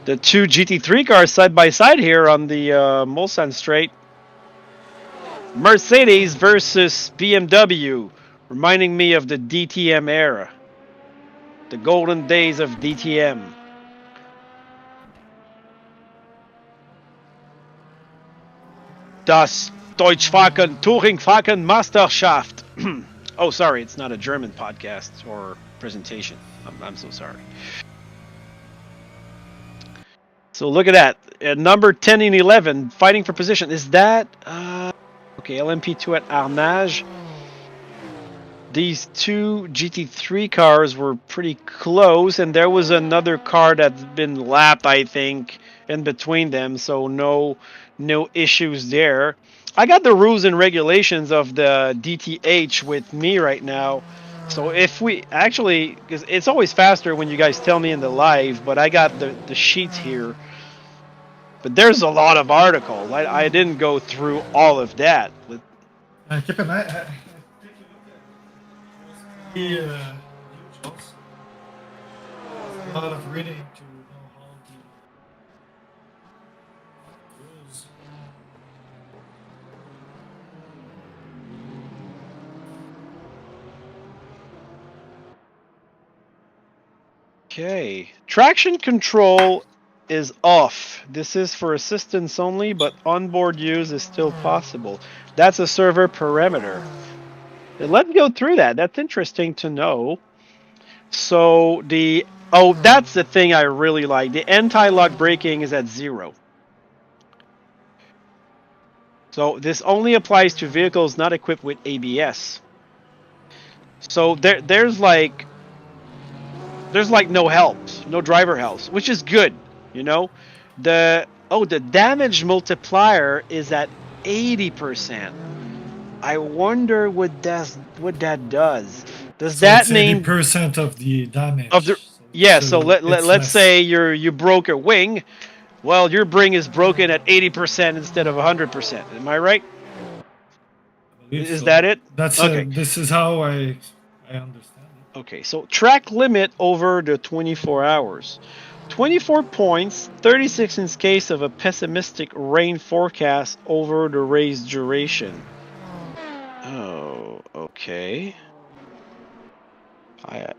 The two GT3 cars side by side here on the Mulsanne straight. Mercedes versus BMW, reminding me of the DTM era, the golden days of DTM. Das Deutschfahren Touringfahren Meisterschaft. Oh, sorry, it's not a German podcast or presentation. I'm so sorry. So look at that. At number 10 and 11, fighting for position. Is that... okay, LMP2 at Arnage. These two GT3 cars were pretty close, and there was another car that's been lapped, I think, in between them, so no issues there. I got the rules and regulations of the DTH with me right now. So if we actually, because it's always faster when you guys tell me in the live, but I got the sheets here. But there's a lot of articles. I didn't go through all of that. Keep an eye. Take a look at the rules. A lot of reading to know how the rules. Okay, traction control is off. This is for assistance only, but onboard use is still possible. That's a server parameter. Let's go through that. That's interesting to know. So that's the thing I really like. The anti-lock braking is at 0. So this only applies to vehicles not equipped with ABS. So there's like no helps, no driver helps, which is good, you know. The damage multiplier is at 80%. I wonder what that does. Does So that it's mean 80% of the damage? So let's say you broke a wing. Well, your wing is broken at 80% instead of 100%. Am I right? Is that it? That's okay. This is how I understand it. Okay, so track limit over the 24 hours. 24 points, 36 in case of a pessimistic rain forecast over the race duration. Oh, okay.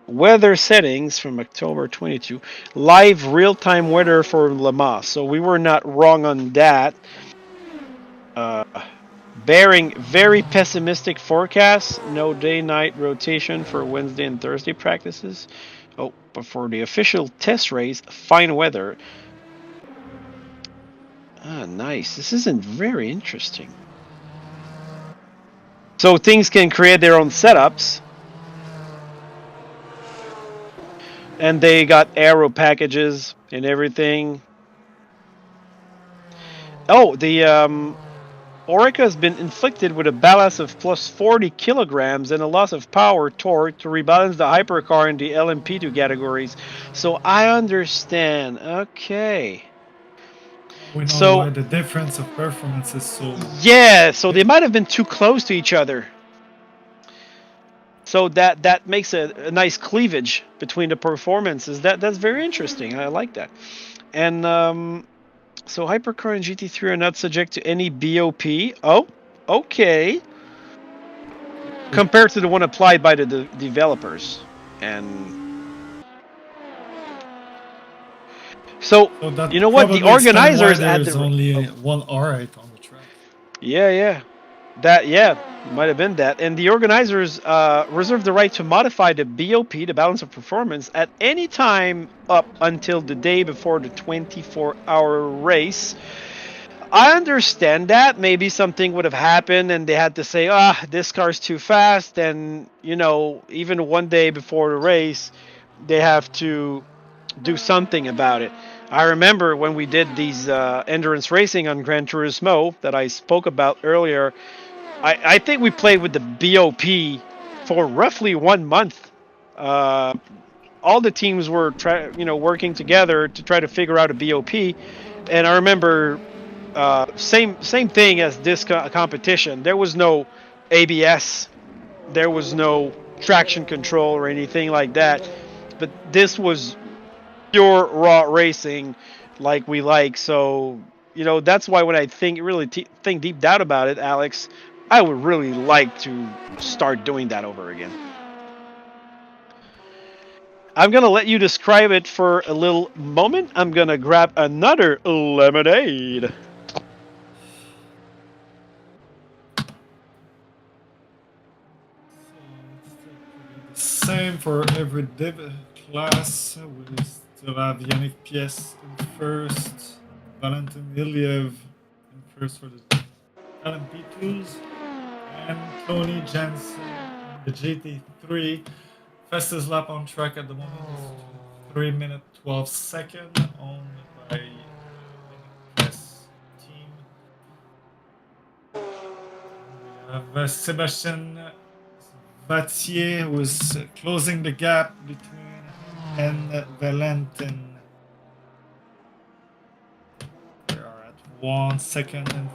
Weather settings from October 22. Live real-time weather for Lemass. So we were not wrong on that. Bearing very pessimistic forecasts. No day-night rotation for Wednesday and Thursday practices. Oh, but for the official test race, fine weather. Ah, nice. This isn't very interesting. So things can create their own setups. And they got aero packages and everything. Oh, the Orica has been inflicted with a ballast of plus 40 kilograms and a loss of power torque to rebalance the hypercar in the LMP2 categories. So I understand. Okay. We know why the difference of performance is so... Yeah, so they might have been too close to each other. So that makes a nice cleavage between the performances. That's very interesting. I like that. And so hypercar and GT3 are not subject to any BOP. Oh, okay. Compared to the one applied by the developers. And so you know what? The organizers had there's only one R8 on the track. Yeah. That might have been that. And the organizers reserve the right to modify the BOP, the balance of performance, at any time up until the day before the 24-hour race. I understand that. Maybe something would have happened and they had to say, this car's too fast. And, you know, even one day before the race, they have to do something about it. I remember when we did these endurance racing on Gran Turismo that I spoke about earlier, I think we played with the BOP for roughly 1 month. All the teams were working together to try to figure out a BOP. And I remember same thing as this competition. There was no ABS. There was no traction control or anything like that. But this was pure raw racing like we like. So, you know, that's why when I think deep down about it, Alex, I would really like to start doing that over again. I'm going to let you describe it for a little moment. I'm going to grab another lemonade. Same for every div class. We still have Yannick Pies in first, Valentin Iliev in first for the LMP2s, and Tony Jensen in the GT3. Fastest lap on track at the moment is 3 minutes 12 seconds, owned by Yannick Pies team. We have Sébastien Vattier, who is closing the gap between him and Valentin. They are at 1 second and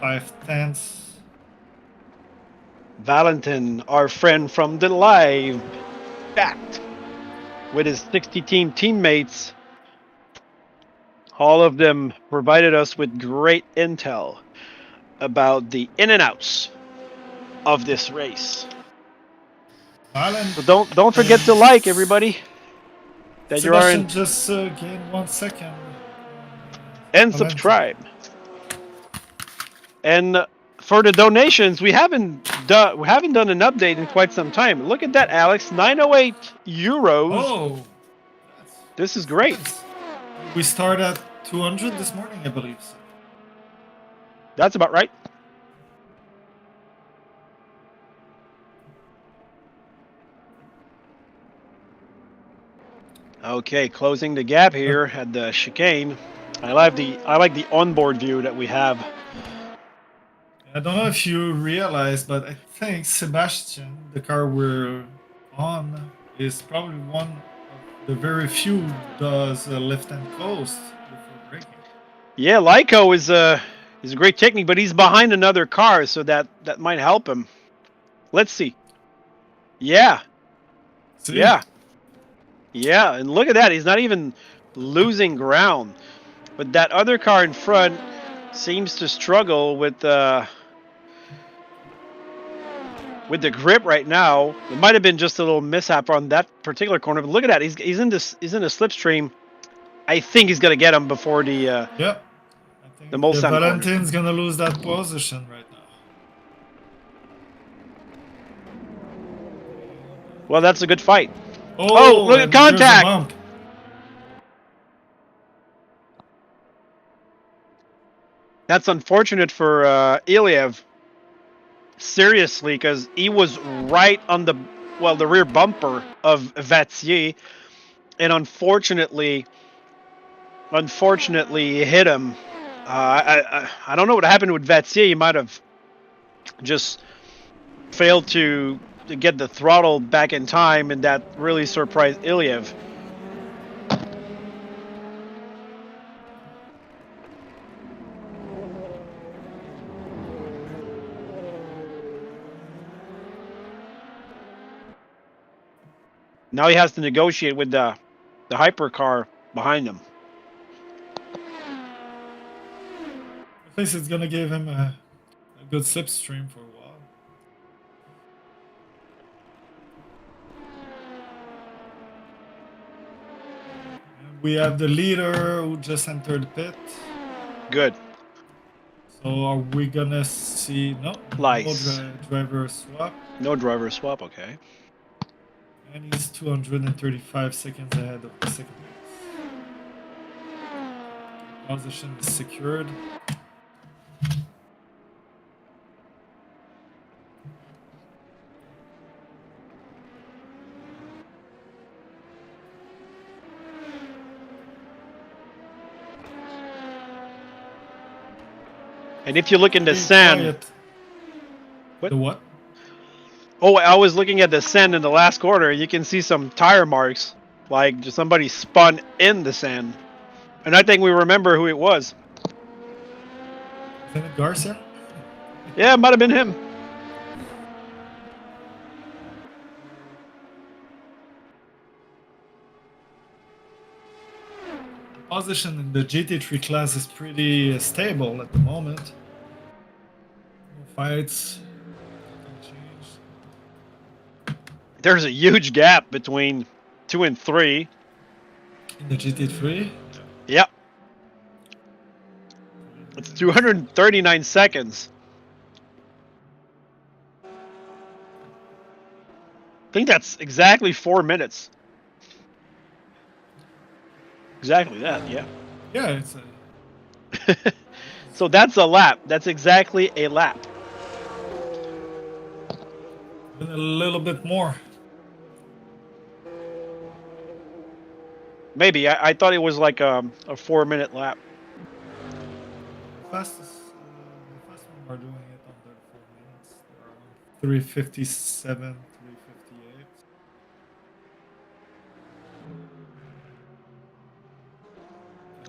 5/10. Valentin, our friend from the live chat, with his 60 team teammates. All of them provided us with great intel about the in and outs of this race. So don't forget to like, everybody. That you Sebastian just gained 1 second. And subscribe. And for the donations, we haven't done an update in quite some time. Look at that, Alex, 908 euros. Oh, this is great. Nice. We started at 200 this morning, I believe. So. That's about right. Okay, closing the gap here at the chicane. I like the onboard view that we have. I don't know if you realize, but I think Sebastian, the car we're on, is probably one of the very few who does lift and coast before braking. Yeah, Lyco is a great technique, but he's behind another car, so that might help him. Let's see. Yeah. See? Yeah. Yeah, and look at that. He's not even losing ground. But that other car in front seems to struggle with the grip right now. It might have been just a little mishap on that particular corner, but look at that. He's in a slipstream. I think he's gonna get him before the Yep. I think the Mulsanne corner. Valentin's gonna lose that position right now. Well, that's a good fight. Oh, look at contact! That's unfortunate for Iliev. Seriously, because he was right on the rear bumper of Vattier, and unfortunately he hit him. I don't know what happened with Vattier. He might have just failed to get the throttle back in time, and that really surprised Iliev. Now he has to negotiate with the hypercar behind him. I think it's gonna give him a good slipstream for a while. And we have the leader who just entered the pit. Good. So are we gonna see no driver swap? No driver swap. Okay. And he's 235 seconds ahead of the second place. Position is secured. And if you look in the sand, what? The what? Oh, I was looking at the sand in the last quarter. You can see some tire marks, like just somebody spun in the sand. And I think we remember who it was. Is it Garcia? Yeah, it might have been him. Position in the GT3 class is pretty stable at the moment. No fights, there's a huge gap between 2 and 3. In the GT3? Yep. It's 239 seconds. I think that's exactly 4 minutes. Exactly that, yeah. Yeah, it's So that's a lap. That's exactly a lap. been a little bit more. Maybe. I thought it was like a 4-minute lap. Fastest one are doing it under 4 minutes. They're around 3:57, 3:58.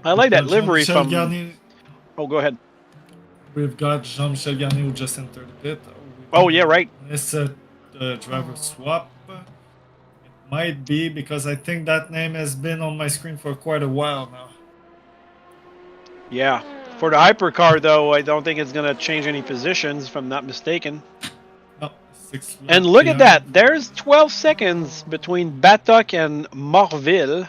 I like that livery Jean-Michel from... Garnier, Oh, go ahead. we've got Jean-Michel Garnier who just entered the pit. Oh, yeah, right. It's a driver swap. It might be because I think that name has been on my screen for quite a while now. Yeah. For the hypercar, though, I don't think it's going to change any positions, if I'm not mistaken. No, 6 And look at that. There's 12 seconds between Batoc and Morville,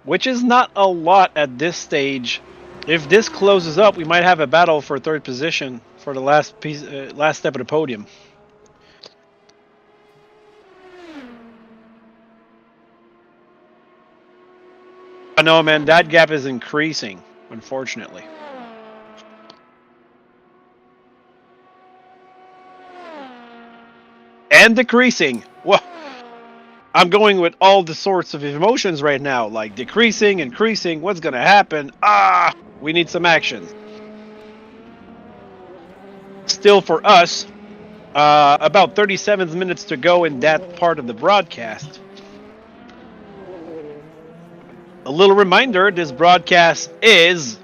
which is not a lot at this stage. If this closes up, we might have a battle for third position for the last step of the podium. I know, man, that gap is increasing, unfortunately. And decreasing. Well, I'm going with all the sorts of emotions right now, like decreasing, increasing. What's going to happen? Ah, we need some action. Still for us, about 37 minutes to go in that part of the broadcast. A little reminder, this broadcast is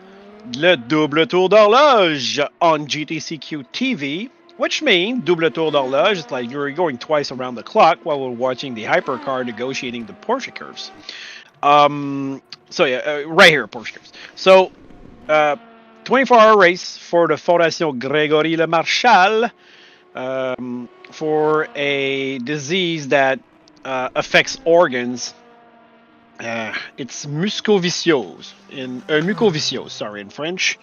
le double tour d'horloge on GTCQ TV, which means double tour d'horloge is like you're going twice around the clock while we're watching the hypercar negotiating the Porsche curves. So yeah, right here, Porsche curves. So, 24-hour race for the Fondation Grégory Lemarchal for a disease that affects organs. It's mucoviscose in French.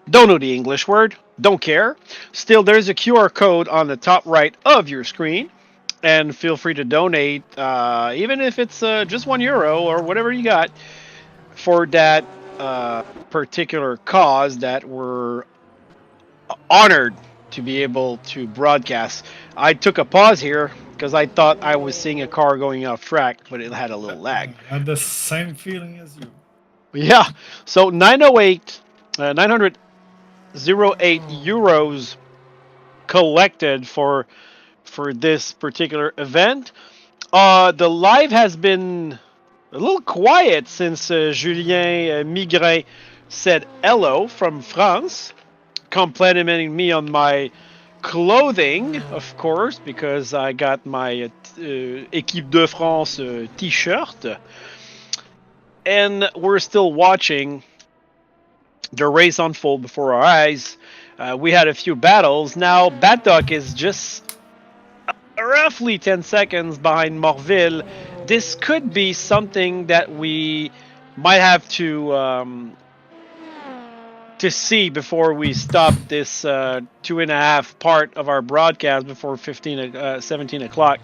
Don't know the English word. Don't care. Still, there's a QR code on the top right of your screen, and feel free to donate, even if it's just €1 or whatever you got, for that particular cause that we're honored to be able to broadcast. I took a pause here because I thought I was seeing a car going off track, but it had a little lag. I had the same feeling as you. Yeah, so 908 euros collected for this particular event. The live has been a little quiet since Julien Migret said hello from France, complimenting me on my clothing, of course, because I got my Équipe de France t-shirt. And we're still watching the race unfold before our eyes. We had a few battles. Now, Batoc is just roughly 10 seconds behind Morville. This could be something that we might have to see before we stop this 2.5 part of our broadcast before 17 o'clock.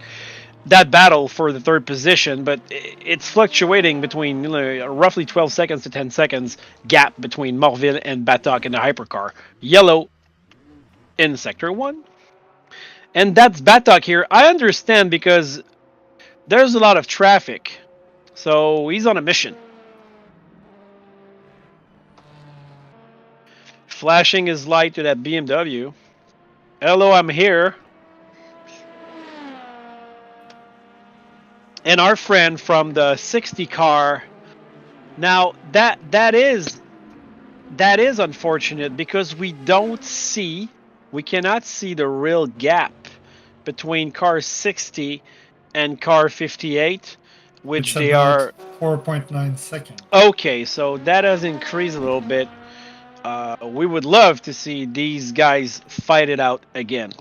That battle for the third position, but it's fluctuating between roughly 12 seconds to 10 seconds gap between Morville and Batoc in the hypercar. Yellow in sector 1. And that's Batoc here. I understand because there's a lot of traffic. So he's on a mission. Flashing his light to that BMW. Hello, I'm here. And our friend from the 60 car. Now that is unfortunate because we cannot see the real gap between car 60 and car 58, which they are 4.9 seconds. Okay, so that has increased a little bit. We would love to see these guys fight it out again.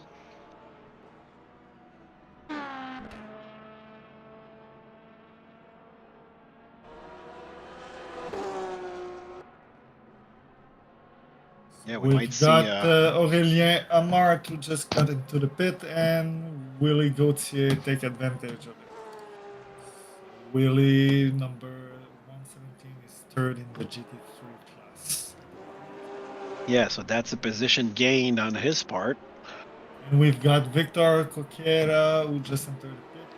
Yeah, we might We've see. got Aurélien Amart who just got into the pit, and Willie Gauthier take advantage of it. Willie, number 117, is third in the GT3 class. Yeah, so that's a position gained on his part. And we've got Victor Coquera who just entered the pit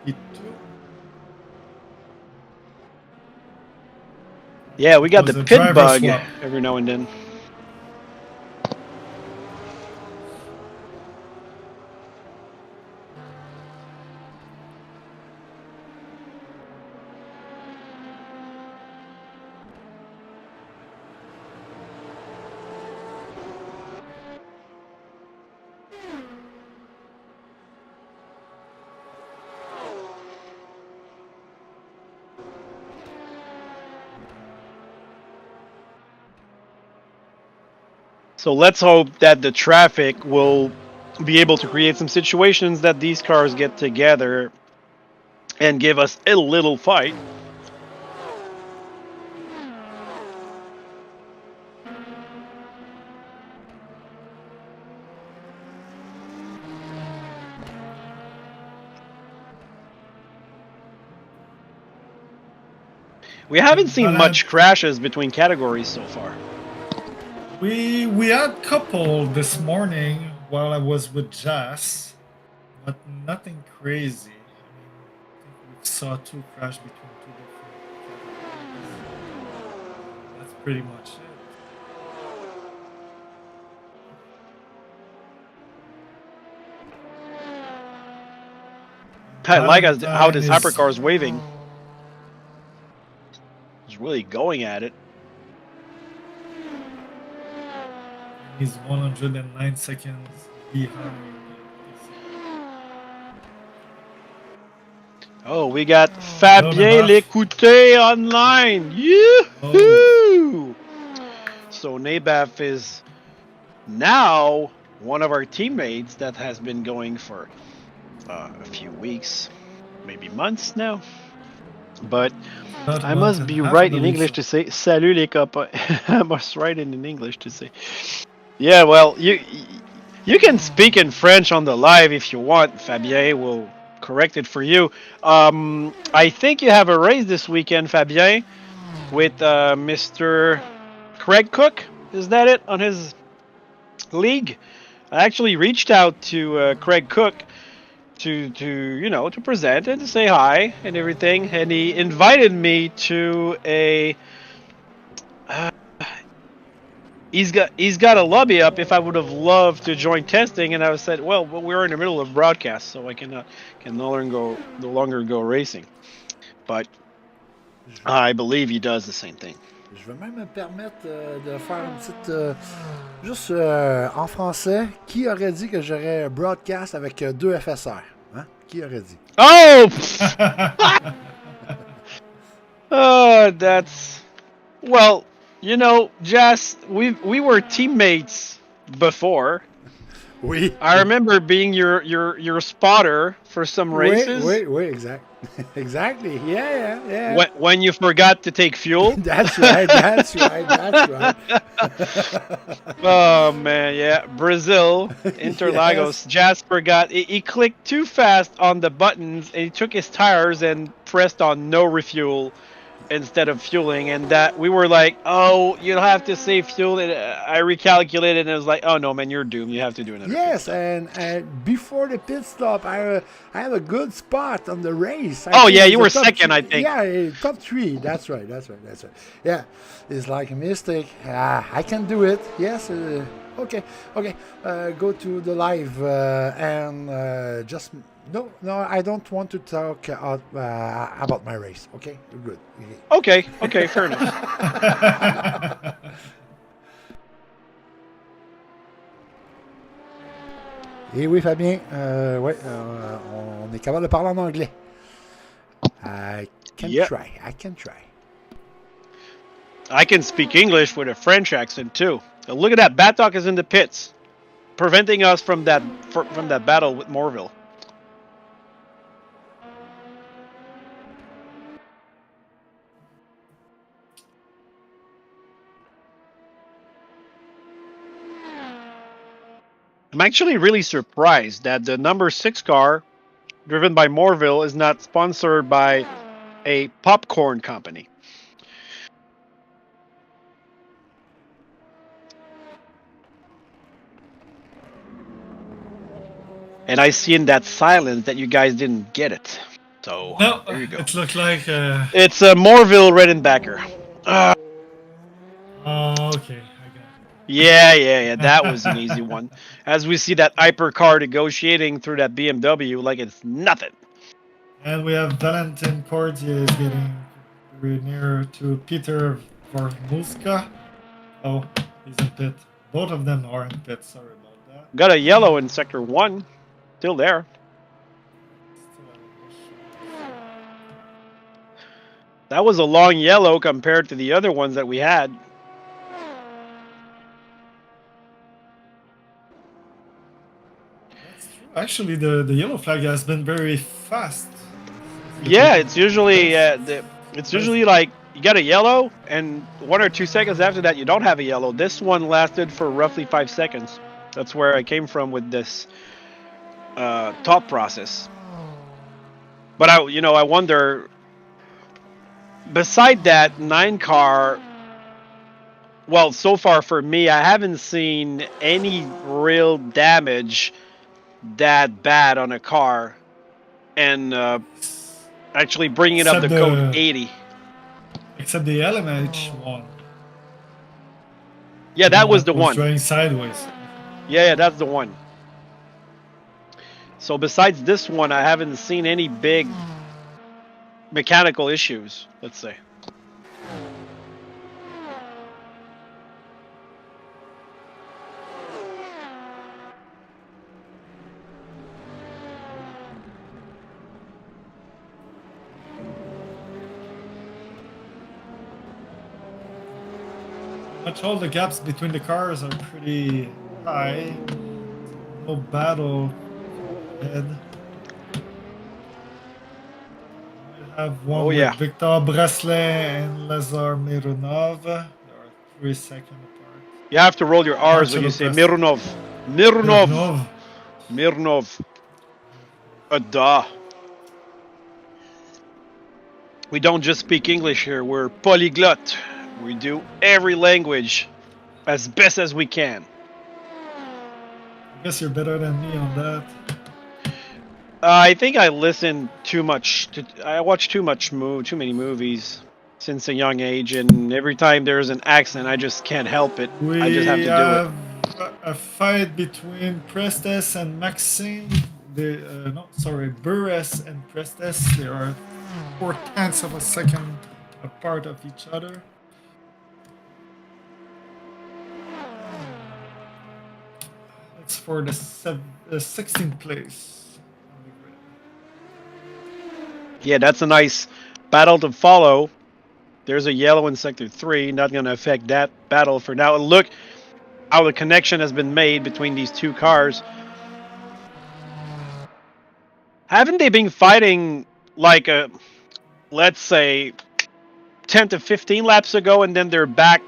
in the LMP2. Yeah, we got Was the a pit driver bug swap. every now and then. So let's hope that the traffic will be able to create some situations that these cars get together and give us a little fight. We haven't seen much crashes between categories so far. We had couple this morning while I was with Jas, but nothing crazy. I think we saw 2 crash between 2 different categories. That's pretty much it. I like how Valentine this hypercar is waving. He's really going at it. He's 109 seconds behind. Oh, we got Fabien Lécouté online. Yoo-hoo! So Nabaf is now one of our teammates that has been going for a few weeks, maybe months now. But I must be right in English to say salut les copains. I must write it in English to say. Yeah, well, you can speak in French on the live if you want. Fabien will correct it for you. I think you have a race this weekend, Fabien, with Mr. Craig Cook. Is that it on his league? I actually reached out to Craig Cook to present and to say hi and everything, and he invited me to a. He's got a lobby up. If I would have loved to join testing, and I said, well, we're in the middle of broadcast, so I can no longer go racing. But I believe he does the same thing. Je vais même me permettre de faire une petite... juste en français, qui aurait dit que j'aurais un broadcast avec 2 FSR? Hein? Qui aurait dit? Oh! Oh, that's... Well, you know, Jess, we were teammates before. Oui. I remember being your spotter for some races. Oui, exact. Exactly. Yeah. When you forgot to take fuel. That's right. Oh man, yeah, Brazil, Interlagos. Yes. Jess forgot. He clicked too fast on the buttons, and he took his tires and pressed on no refuel instead of fueling, and that we were like, oh, you don't have to save fuel. And I recalculated, and it was like, oh no, man, you're doomed. You have to do another. Yes, and before the pit stop, I have a good spot on the race. You were second, I think. Yeah, top 3. That's right. Yeah, it's like a mistake. I can do it. Yes. Okay. Go to the live and just. No, I don't want to talk about my race. Okay, good. Okay, fair enough. Et oui, Fabien, on est capable de parler en anglais. I can try. I can speak English with a French accent too. Look at that, Batok is in the pits, preventing us from that battle with Morville. I'm actually really surprised that the number 6 car, driven by Morville, is not sponsored by a popcorn company. And I see in that silence that you guys didn't get it. So No, there you go. it looked like. It's a Morville Redenbacher. Okay, I got it. Yeah. That was an easy one. As we see that hypercar negotiating through that BMW like it's nothing. And we have Valentin Cordier is getting very near to Peter Vormuska. Oh, he's in pit. Both of them are in pit. Sorry about that. Got a yellow in sector 1. Still there. That was a long yellow compared to the other ones that we had. Actually, the yellow flag has been very fast. Yeah, it's usually like you got a yellow, and 1 or 2 seconds after that you don't have a yellow. This one lasted for roughly 5 seconds. That's where I came from with this top process. But I wonder. Beside that 9 car, well, so far for me, I haven't seen any real damage that bad on a car, and actually bringing it up to code 80. Except the LMH one. Yeah, that was the one. Going sideways. Yeah, that's the one. So besides this one, I haven't seen any big mechanical issues, let's say. Much all the gaps between the cars are pretty high. No battle ahead. We have one with Victor Bracelet and Lazar Mironov. They are 3 seconds apart. You have to roll your R's when you say Mironov. Mironov. Duh. We don't just speak English here, we're polyglot. We do every language as best as we can. I guess you're better than me on that. I think I listen too much. I watch too many movies since a young age, and every time there's an accent, I just can't help it. I just have to do it. A fight between Prestes and Maxime. Burres and Prestes. They are 4/10 of a second apart of each other. It's for the 16th place. Yeah, that's a nice battle to follow. There's a yellow in sector 3. Not going to affect that battle for now. And look how the connection has been made between these 2 cars. Haven't they been fighting like let's say 10 to 15 laps ago, and then they're back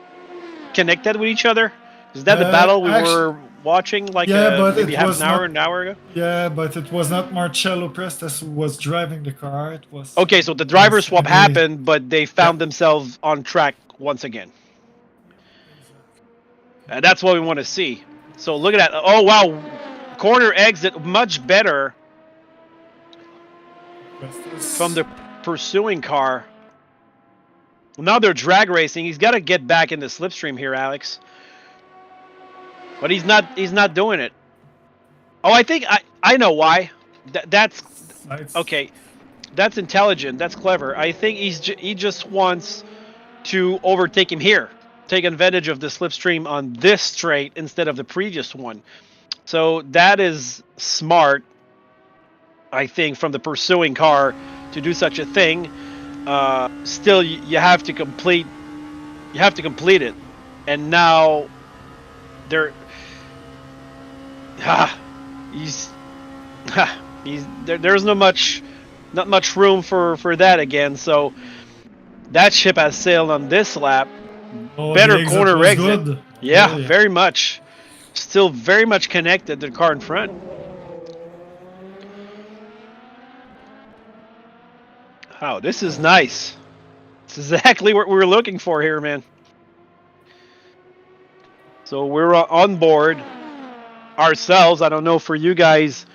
connected with each other? Is that the battle we were watching maybe half an hour ago? Yeah, but it was not Marcello Prestes who was driving the car. It was okay. So the driver swap happened, but they found themselves on track once again. And that's what we want to see. So look at that. Oh wow, corner exit much better from the pursuing car. Now they're drag racing. He's got to get back in the slipstream here, Alex. But he's not doing it. Oh, I think I know why. That's okay. That's intelligent. That's clever. I think he just wants to overtake him here. Take advantage of the slipstream on this straight instead of the previous one. So that is smart, I think, from the pursuing car to do such a thing. Still, you have to complete. You have to complete it, and now there's not much room for that again. So that ship has sailed on this lap. Oh, better corner exit. Good. Yeah, very much. still very much connected to the car in front. Oh, this is nice. It's exactly what we were looking for here, man. So we're on board ourselves. I don't know for you guys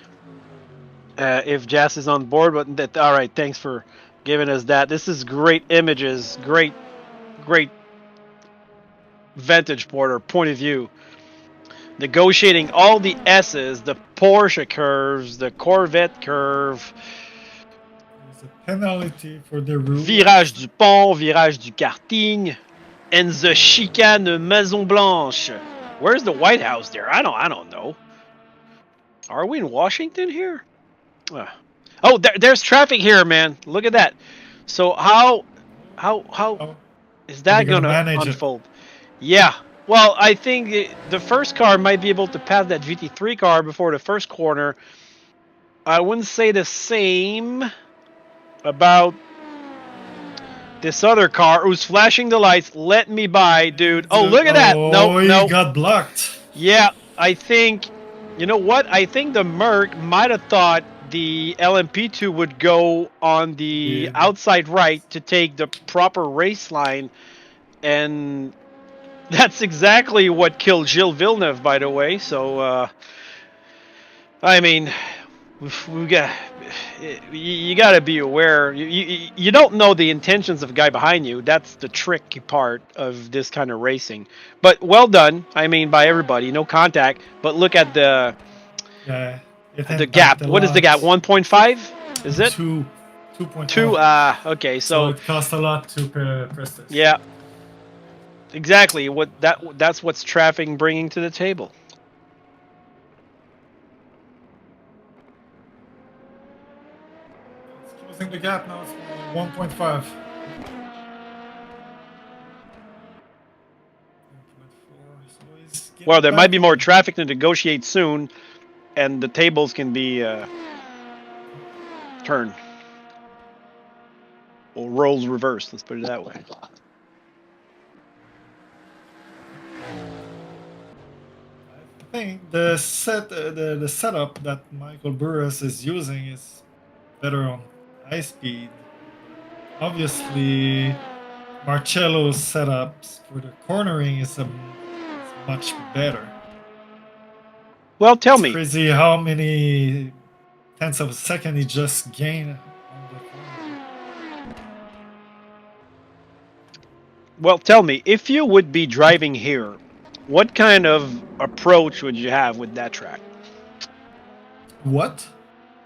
if Jazz is on board, but that, all right, thanks for giving us that. This is great images, great vantage point or point of view. Negotiating all the S's, the Porsche curves, the Corvette curve. There's a penalty for the rule. Virage du pont, virage du karting, and the chicane Maison Blanche. Where's the White House there? I don't know. Are we in Washington here? Oh, there's traffic here, man. Look at that. So how is that gonna unfold? Yeah. Well, I think the first car might be able to pass that GT3 car before the first corner. I wouldn't say the same about this other car who's flashing the lights. Let me by, dude. Oh, look at that. No, he got blocked. Yeah, I think, you know what? I think the Merc might have thought the LMP2 would go on the outside right to take the proper race line, and that's exactly what killed Gilles Villeneuve, by the way. So, I mean, we got, you got to be aware. You don't know the intentions of the guy behind you. That's the tricky part of this kind of racing. But well done. I mean, by everybody. No contact. But look at the gap. What is the gap? 1.5? Is it? 2.5. 2. Okay. So it costs a lot to press this. Yeah. Exactly. That's what's traffic bringing to the table. It's closing the gap now. It's 1.5. Well, there might be more traffic to negotiate soon, and the tables can be turned or roles reversed. Let's put it that way. I think the setup that Michael Burris is using is better on high speed. Obviously, Marcello's setups for the cornering is much better. Well, tell me. It's crazy how many tenths of a second he just gained on the corner. Well, tell me, if you would be driving here, what kind of approach would you have with that track? What?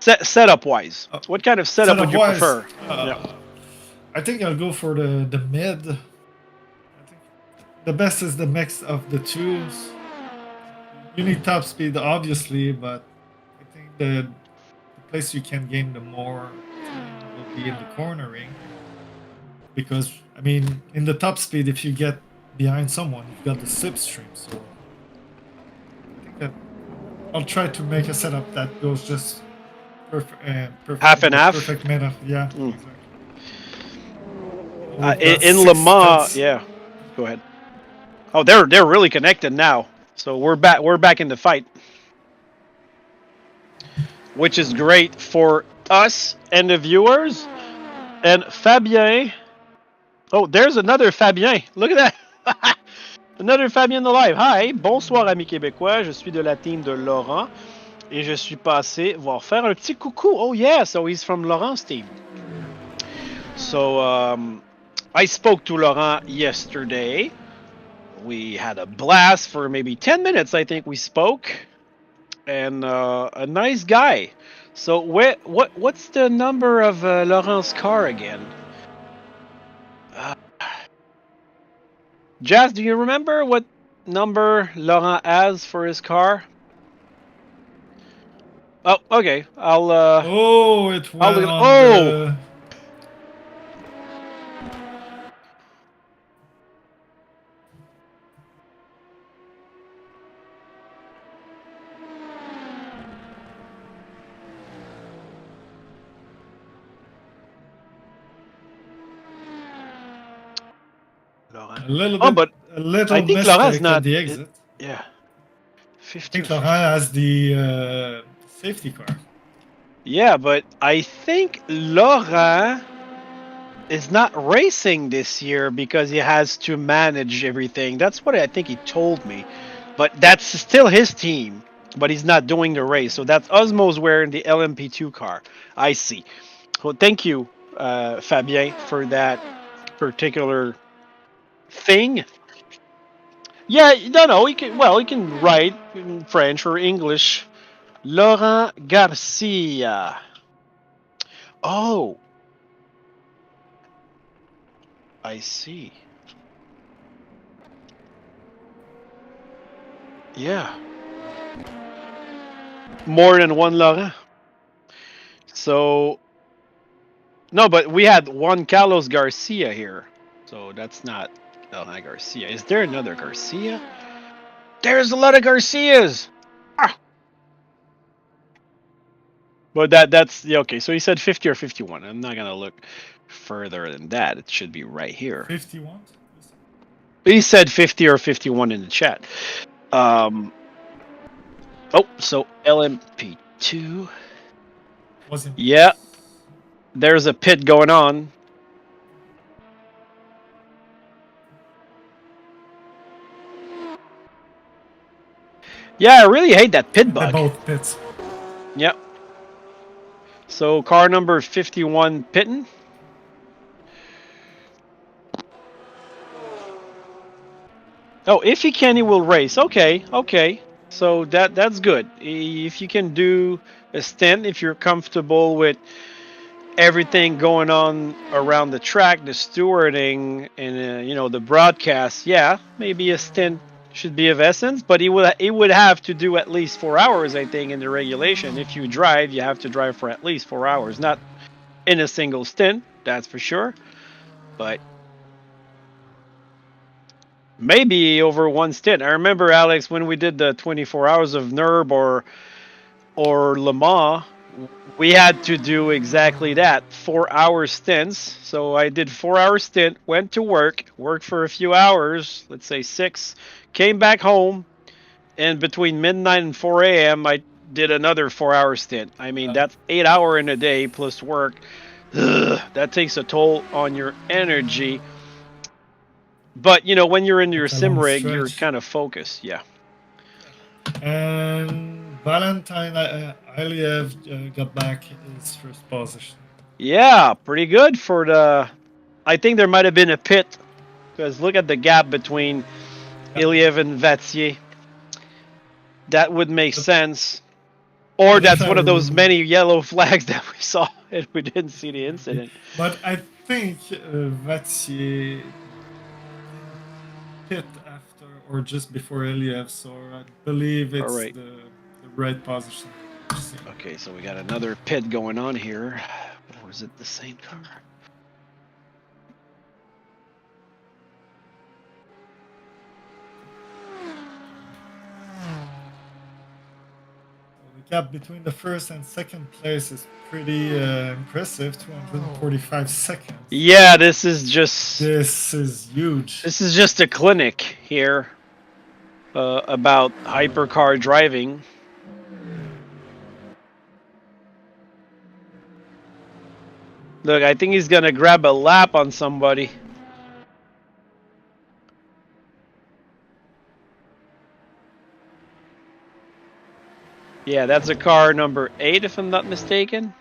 Setup wise, what kind of setup would you prefer? I think I'll go for the mid. I think the best is the mix of the two. You need top speed, obviously, but I think the place you can gain the more will be in the cornering. Because, I mean, in the top speed, if you get behind someone, you've got the slipstream. So I think that I'll try to make a setup that goes just perfect. Half and half? Perfect meta, yeah. Exactly. In LeMans, yeah. Go ahead. Oh, they're really connected now. So we're back in the fight, which is great for us and the viewers. And Fabien, oh, there's another Fabien. Look at that, another Fabien in the live. Hi, bonsoir amis québécois. Je suis de la team de Laurent et je suis passé voir faire un petit coucou. Oh yeah, so he's from Laurent's team. So I spoke to Laurent yesterday. We had a blast for maybe 10 minutes, I think we spoke. And a nice guy. So what's the number of Laurent's car again? Jazz, do you remember what number Laurent has for his car? Oh, okay. I'll it went on Laurent. a little bit, but a little I think mistake Laurent's not at the exit. Yeah. 50 think Laurent has the safety car. Yeah, but I think Laurent is not racing this year because he has to manage everything. That's what I think he told me. But that's still his team, but he's not doing the race. So that's Osmo's wearing the LMP2 car. I see. Well, thank you, Fabien, for that particular thing. Yeah, no, he can write in French or English. Laurent Garcia. Oh, I see. Yeah. More than one Laurent. So, no, but we had one Carlos Garcia here. So that's not Laurent Garcia. Is there another Garcia? There's a lot of Garcias. Ah. But that's yeah, okay. So he said 50 or 51. I'm not gonna look further than that. It should be right here. 51. He said 50 or 51 in the chat. Oh, so LMP2. Yeah, there's a pit going on. Yeah, I really hate that pit bug. They're both pits. Yep. So car number 51 pitting. Oh, if he can, he will race. Okay, okay. So that's good. If you can do a stint, if you're comfortable with everything going on around the track, the stewarding, and you know, the broadcast, yeah, maybe a stint should be of essence. But he would have to do at least 4 hours, I think, in the regulation. If you drive, you have to drive for at least 4 hours, not in a single stint, that's for sure. But maybe over one stint. I remember, Alex, when we did the 24 hours of NERB or Le Mans, we had to do exactly that, 4 hour stints. So I did 4 hour stint, went to worked for a few hours, let's say 6, came back home, and between midnight and 4 a.m. I did another 4 hour stint. I mean, that's 8 hours in a day plus work. Ugh, that takes a toll on your energy. But, you know, when you're in your sim rig, you're kind of focused, yeah. And Valentine Iliev got back his first position. Yeah, pretty good for the... I think there might have been a pit, because look at the gap between Iliev and Vattier. That would make sense. Or that's one of those many yellow flags that we saw, and we didn't see the incident. But I think Vattier pit after or just before Iliev, so I believe it's the right position. Okay, so we got another pit going on here. Or is it the same car? The gap between the first and second place is pretty impressive, 245 seconds. Yeah, this is huge. This is just a clinic here about hypercar driving. Look, I think he's gonna grab a lap on somebody. Yeah, that's a car number 8, if I'm not mistaken.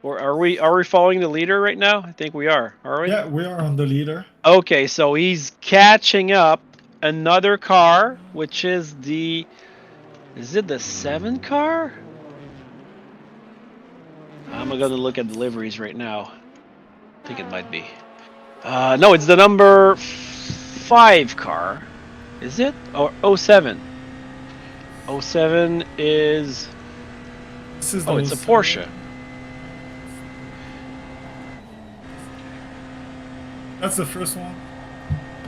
Or are we following the leader right now? I think we are we? Yeah, we are on the leader. Okay, so he's catching up another car, which is is it the 7 car? I'm gonna look at deliveries right now. I think it might be. No, it's the number 5 car. Is it? Or 07? 07 is... This is it's a Porsche. That's the first one.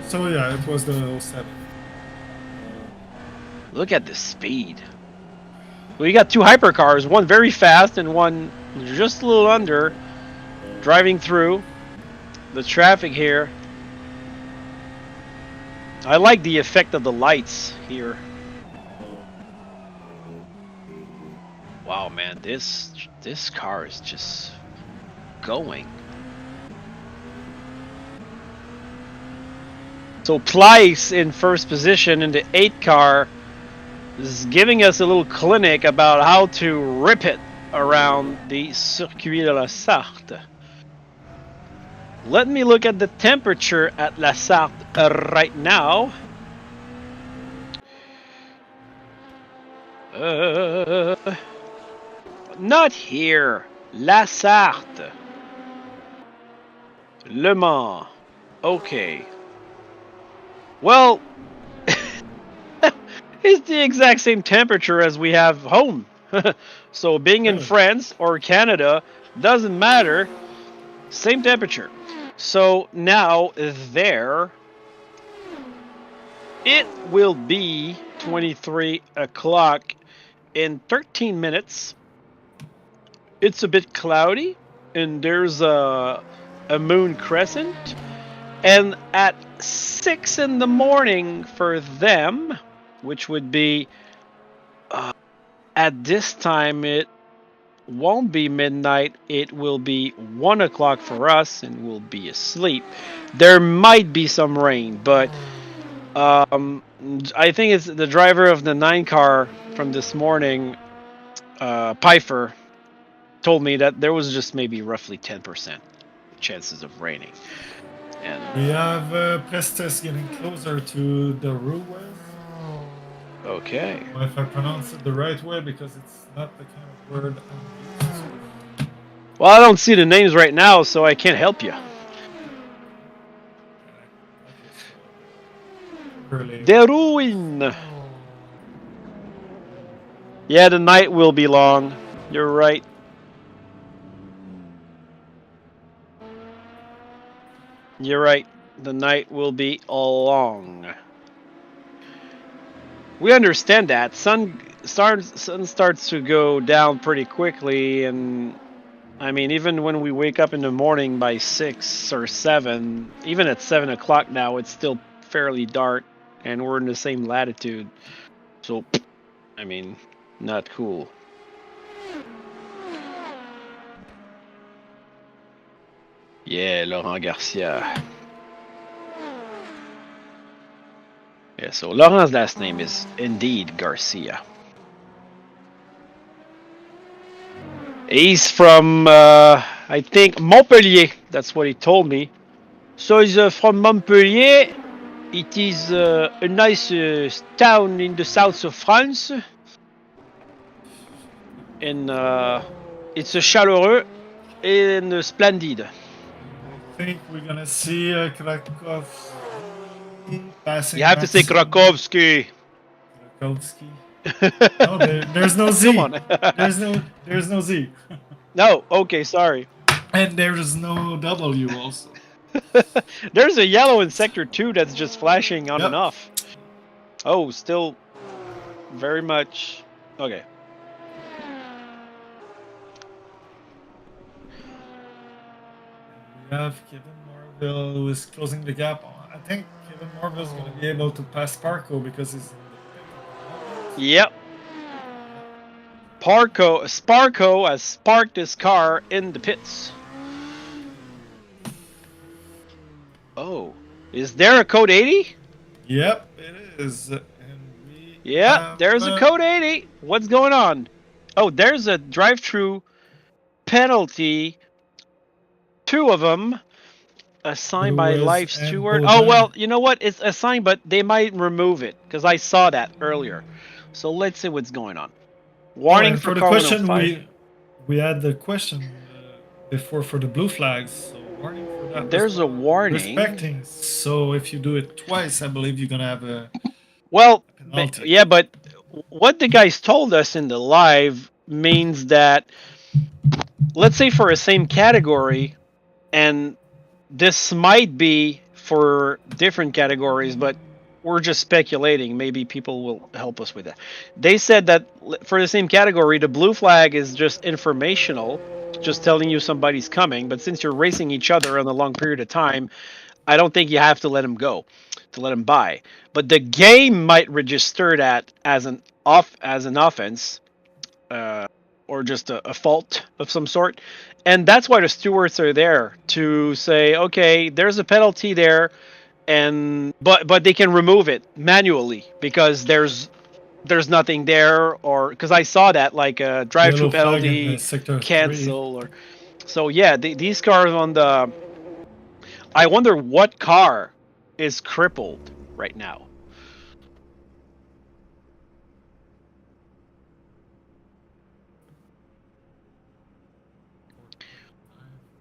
So yeah, it was the 07. Look at the speed. Well, you got 2 hypercars, one very fast and one just a little under, driving through the traffic here. I like the effect of the lights here. Wow, man, this car is just going. So Pleiss in first position in the 8 car is giving us a little clinic about how to rip it around the Circuit de la Sarthe. Let me look at the temperature at La Sarthe right now. Not here. La Sarthe. Le Mans. Okay. Well, it's the exact same temperature as we have home. So being in France or Canada doesn't matter. Same temperature. So now there, it will be 23 o'clock in 13 minutes. It's a bit cloudy and there's a moon crescent. And at 6 in the morning for them, which would be at this time, it won't be midnight. It will be 1 o'clock for us, and we'll be asleep. There might be some rain, but I think it's the driver of the 9 car from this morning, Pfeiffer, told me that there was just maybe roughly 10% chances of raining. And we have Prestes getting closer to the Roues. Okay. Well, if I pronounce it the right way, because it's not the kind of word I'm used to. Well, I don't see the names right now, so I can't help you. The Ruin. Yeah, the night will be long. You're right. You're right. The night will be long. We understand that. Sun starts to go down pretty quickly, and I mean, even when we wake up in the morning by 6 or 7, even at 7 o'clock now, it's still fairly dark, and we're in the same latitude. So, I mean, not cool. Yeah, Laurent Garcia. Yeah, so Laurent's last name is indeed Garcia. He's from, I think, Montpellier. That's what he told me. So he's from Montpellier. It is a nice town in the south of France. And it's a chaleureux and splendid. I think we're gonna see Krakow passing. You have to say Krakowski. Krakowski. No, there's no Z. Come on. there's no Z. No, okay, sorry. And there's no W also. There's a yellow in sector 2 that's just flashing on and off. Oh, still very much. Okay. We have Kevin Marville who is closing the gap. I think Kevin Marville is going to be able to pass Sparko because he's. Yep. Sparko has parked his car in the pits. Oh, is there a code 80? Yep, it is. And there's a code 80. What's going on? Oh, there's a drive-through penalty. 2 of them assigned by Life Steward. Oh, well, you know what? It's assigned, but they might remove it because I saw that earlier. So let's see what's going on. Warning for the question. We had the question before for the blue flags. So warning for that. There's a warning. Respecting. So if you do it twice, I believe you're gonna have a. Well, yeah, but what the guys told us in the live means that, let's say for a same category, and this might be for different categories, but we're just speculating. Maybe people will help us with that. They said that for the same category, the blue flag is just informational, just telling you somebody's coming. But since you're racing each other in a long period of time, I don't think you have to let them go, to let them by. But the game might register that as an offense, or just a fault of some sort. And that's why the stewards are there to say, okay, there's a penalty there, and but they can remove it manually because there's nothing there, or because I saw that like a drive-through Yellow flag in penalty, sector 3. cancel, or so. Yeah, these cars on the. I wonder what car is crippled right now.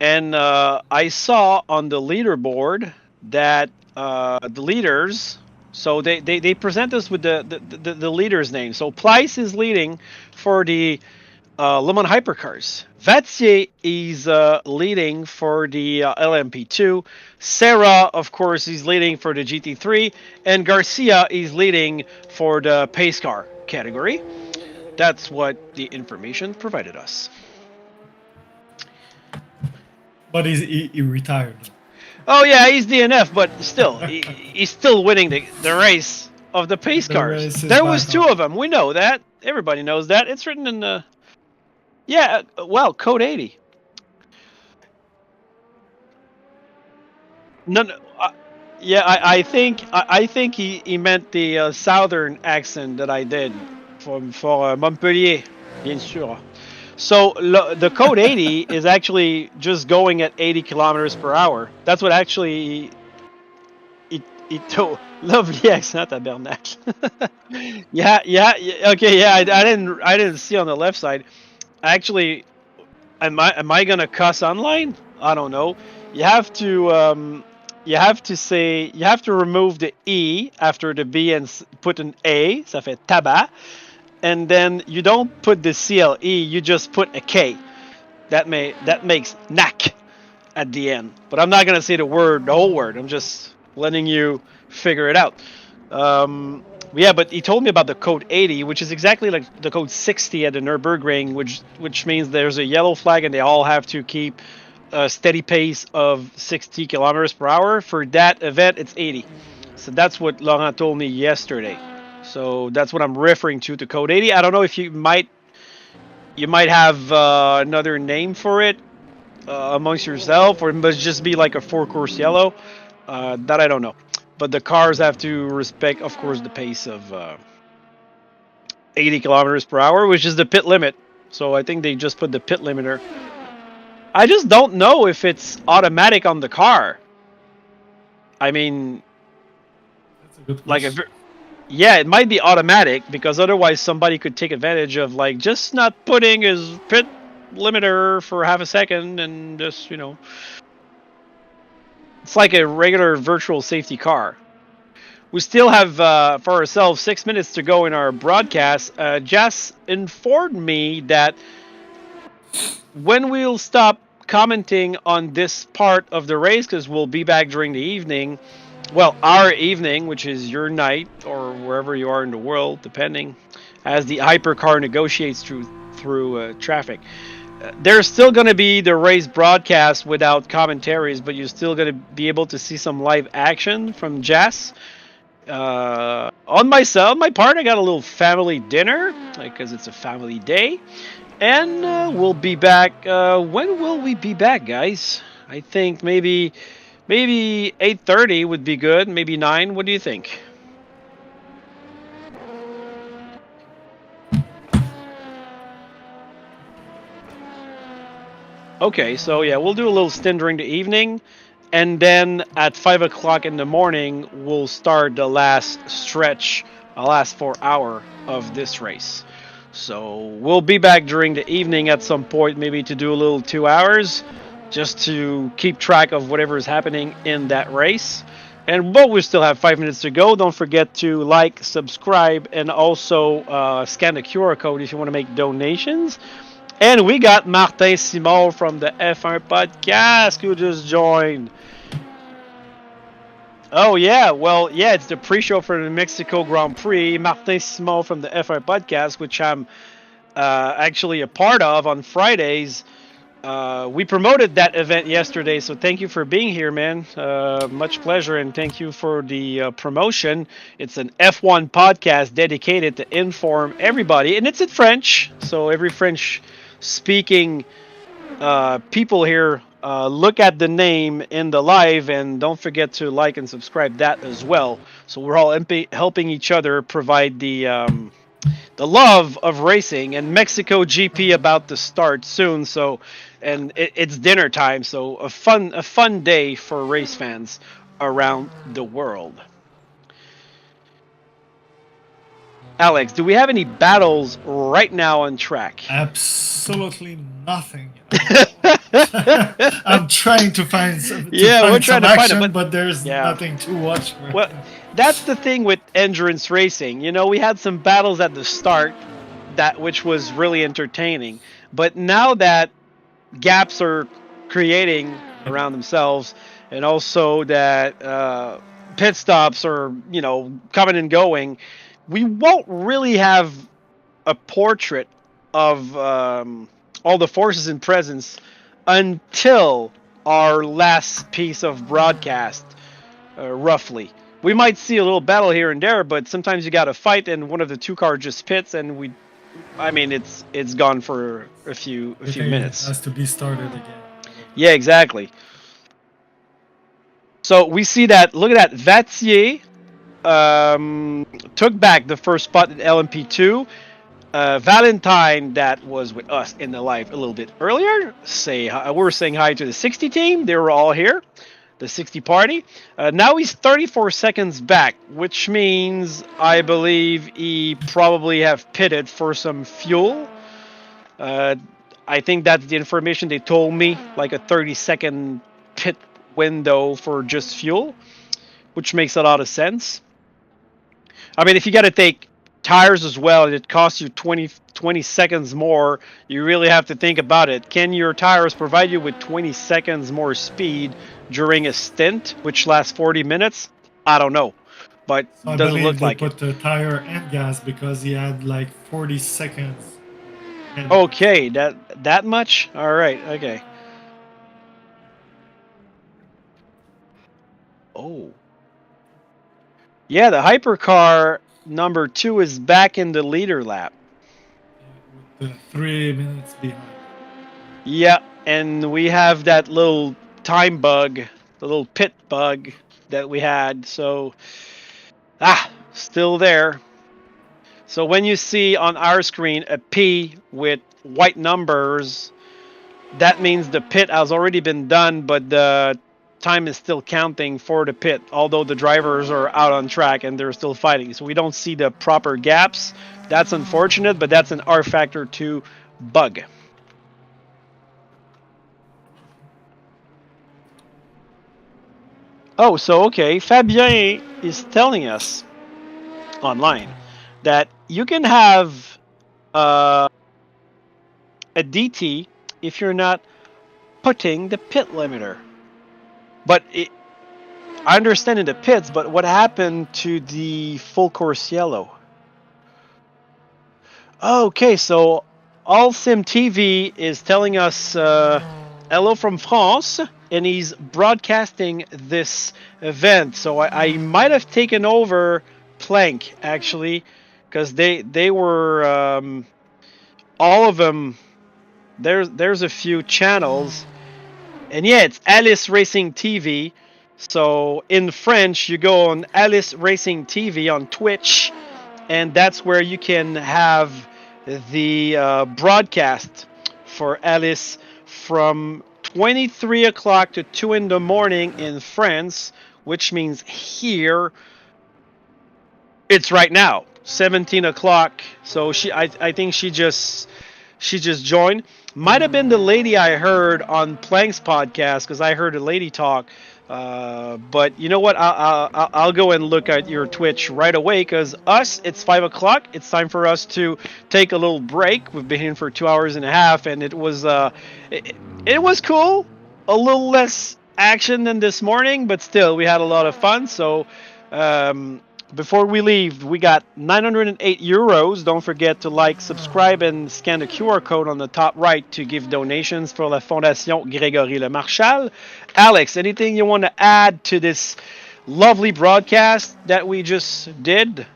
And I saw on the leaderboard that the leaders, so they present us with the leaders' name. So Pleiss is leading for the Le Mans hypercars. Vattier is leading for the LMP2. Serra, of course, is leading for the GT3. And Garcia is leading for the pace car category. That's what the information provided us. But he retired. Oh yeah, he's DNF, but still, he's still winning the race of the pace cars. There was two of them. We know that. Everybody knows that. It's written in the. Yeah, well, code 80. No, yeah, I think he meant the southern accent that I did for Montpellier, bien sûr. So the code 80 is actually just going at 80 kilometers per hour. That's what actually it told. Lovely accent, tabernacle. yeah, okay, yeah. I didn't see on the left side. Actually, am I gonna cuss online? I don't know. You have to remove the E after the B and put an A. Ça fait tabac. And then you don't put the CLE, you just put a K. That makes knack at the end. But I'm not gonna say the whole word. I'm just letting you figure it out. Yeah, but he told me about the code 80, which is exactly like the code 60 at the Nürburgring, which means there's a yellow flag and they all have to keep a steady pace of 60 kilometers per hour. For that event, it's 80. So that's what Laurent told me yesterday. So that's what I'm referring to code 80. I don't know if you might have another name for it amongst yourself, or it must just be like a 4-course yellow. That I don't know. But the cars have to respect, of course, the pace of 80 kilometers per hour, which is the pit limit. So I think they just put the pit limiter. I just don't know if it's automatic on the car. I mean, that's a good question. Yeah, it might be automatic because otherwise somebody could take advantage of like just not putting his pit limiter for half a second and just, it's like a regular virtual safety car. We still have for ourselves 6 minutes to go in our broadcast. Jess informed me that when we'll stop commenting on this part of the race, because we'll be back during the evening. Well, our evening, which is your night, or wherever you are in the world, depending, as the hypercar negotiates through traffic. There's still going to be the race broadcast without commentaries, but you're still going to be able to see some live action from Jess. On my part, I got a little family dinner, because it's a family day. And we'll be back. When will we be back, guys? I think maybe 8:30 would be good. Maybe 9. What do you think? Okay, so yeah, we'll do a little stint during the evening, and then at 5 o'clock in the morning, we'll start the last stretch, the last 4 hour of this race. So we'll be back during the evening at some point, maybe to do a little 2 hours, just to keep track of whatever is happening in that race. But we still have 5 minutes to go. Don't forget to like, subscribe, and also scan the QR code if you want to make donations. And we got Martin Simon from the F1 podcast who just joined. Oh, yeah. Well, yeah, it's the pre-show for the Mexico Grand Prix. Martin Simon from the F1 podcast, which I'm actually a part of on Fridays. We promoted that event yesterday, so thank you for being here, man. Much pleasure, and thank you for the promotion. It's an F1 podcast dedicated to inform everybody, and it's in French, so every French speaking people here, look at the name in the live, and don't forget to like and subscribe that as well. So we're all helping each other provide the love of racing. And Mexico GP about to start soon, so it's dinner time. So a fun day for race fans around the world. Alex, do we have any battles right now on track? Absolutely nothing. I'm trying to find some, we're trying to action, find it, but there's nothing to watch. Well, that's the thing with endurance racing. You know, we had some battles at the start which was really entertaining, but now that gaps are creating around themselves, and also that pit stops are, you know, coming and going, we won't really have a portrait of all the forces in presence until our last piece of broadcast, roughly. We might see a little battle here and there, but sometimes you got to fight, and one of the two cars just pits, and it's gone for a few minutes. It has to be started again. Yeah, exactly. So we see that. Look at that. Vatier took back the first spot in LMP2. Valentine, that was with us in the live a little bit earlier, we're saying hi to the 60 team. They were all here, the 60 party. Now he's 34 seconds back, which means I believe he probably have pitted for some fuel. I think that's the information they told me, like a 30-second pit window for just fuel, which makes a lot of sense. I mean, if you got to take tires as well, and it costs you 20 seconds more, you really have to think about it. Can your tires provide you with 20 seconds more speed during a stint, which lasts 40 minutes? I don't know, but so doesn't look like it. Put the tire and gas because he had like 40 seconds. Okay, that much? All right, okay. Oh. Yeah, the hypercar number 2 is back in the leader lap. With 3 minutes behind. Yeah, and we have that little time bug, the little pit bug that we had. So, still there. So when you see on our screen a P with white numbers, that means the pit has already been done, but the time is still counting for the pit, although the drivers are out on track and they're still fighting. So we don't see the proper gaps. That's unfortunate, but that's an R factor 2 bug. Oh, so okay, Fabien is telling us online that you can have a DT if you're not putting the pit limiter. But I understand in the pits, but what happened to the full course yellow? Okay, so All Sim TV is telling us hello from France, and he's broadcasting this event. So I might have taken over Plank, actually, because they were all of them. There's a few channels, and yeah, it's Alice Racing TV. So in French, you go on Alice Racing TV on Twitch, and that's where you can have the broadcast for Alice from 23 o'clock to 2 in the morning in France, which means here it's right now 17 o'clock. So I think she just joined. Might have been the lady I heard on Plank's podcast, because I heard a lady talk. But you know what? I'll go and look at your Twitch right away, because it's 5 o'clock. It's time for us to take a little break. We've been here for 2 hours and a half, and it was it was cool. A little less action than this morning, but still we had a lot of fun. So before we leave, we got 908 euros. Don't forget to like, subscribe, and scan the QR code on the top right to give donations for la Fondation Grégory Lemarchal. Alex, anything you want to add to this lovely broadcast that we just did?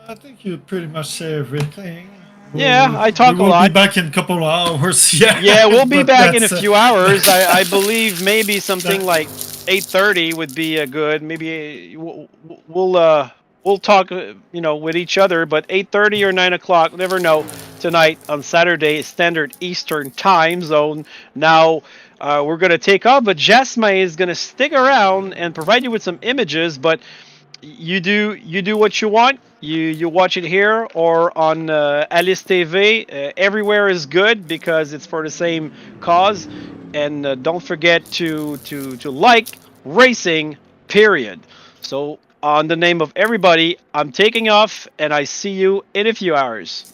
I think you pretty much say everything. Yeah, I we talk a will be lot. back in a couple of hours. Yeah. Yeah, we'll be but back in a that's few hours. I believe maybe something that, like 8:30 would be good. Maybe we'll talk, with each other. But 8:30 or 9 o'clock, never know. Tonight on Saturday, Standard Eastern Time Zone. Now we're gonna take off, but Jasmine is gonna stick around and provide you with some images. But you do what you want. You watch it here or on Alice TV. Everywhere is good because it's for the same cause. And don't forget to like racing. Period. So on the name of everybody, I'm taking off, and I see you in a few hours.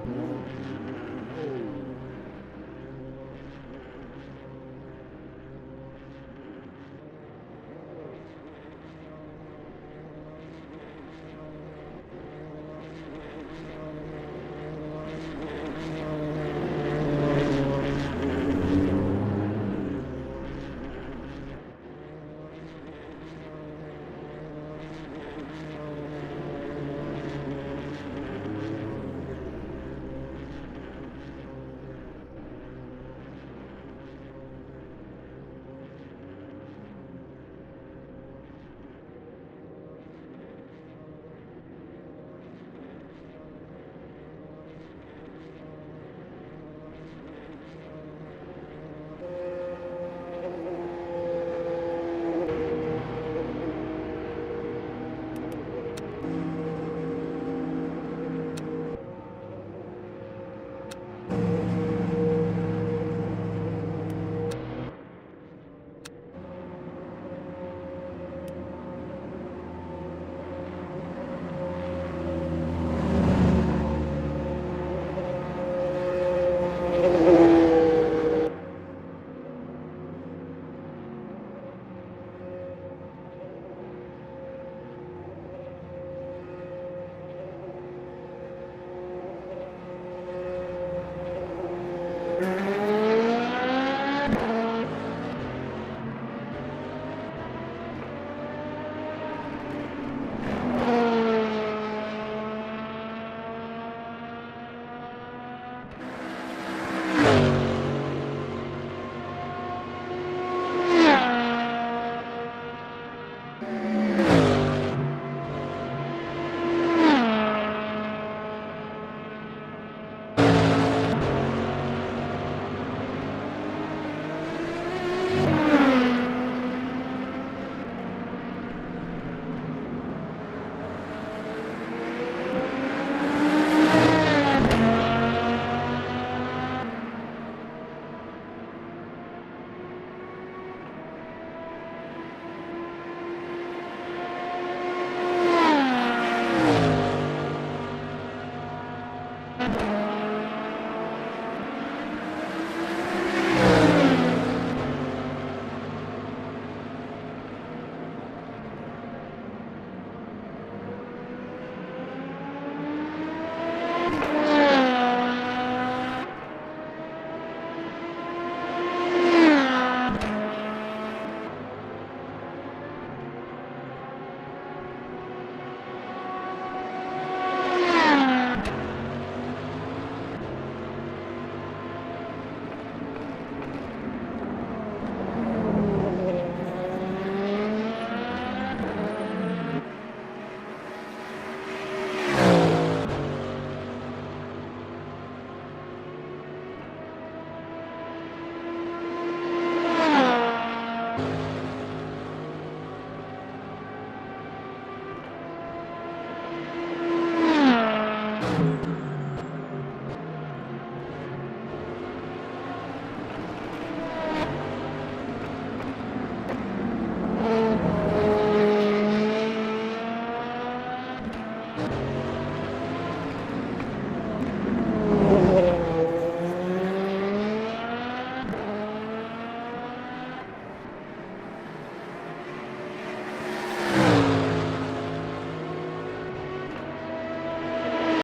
you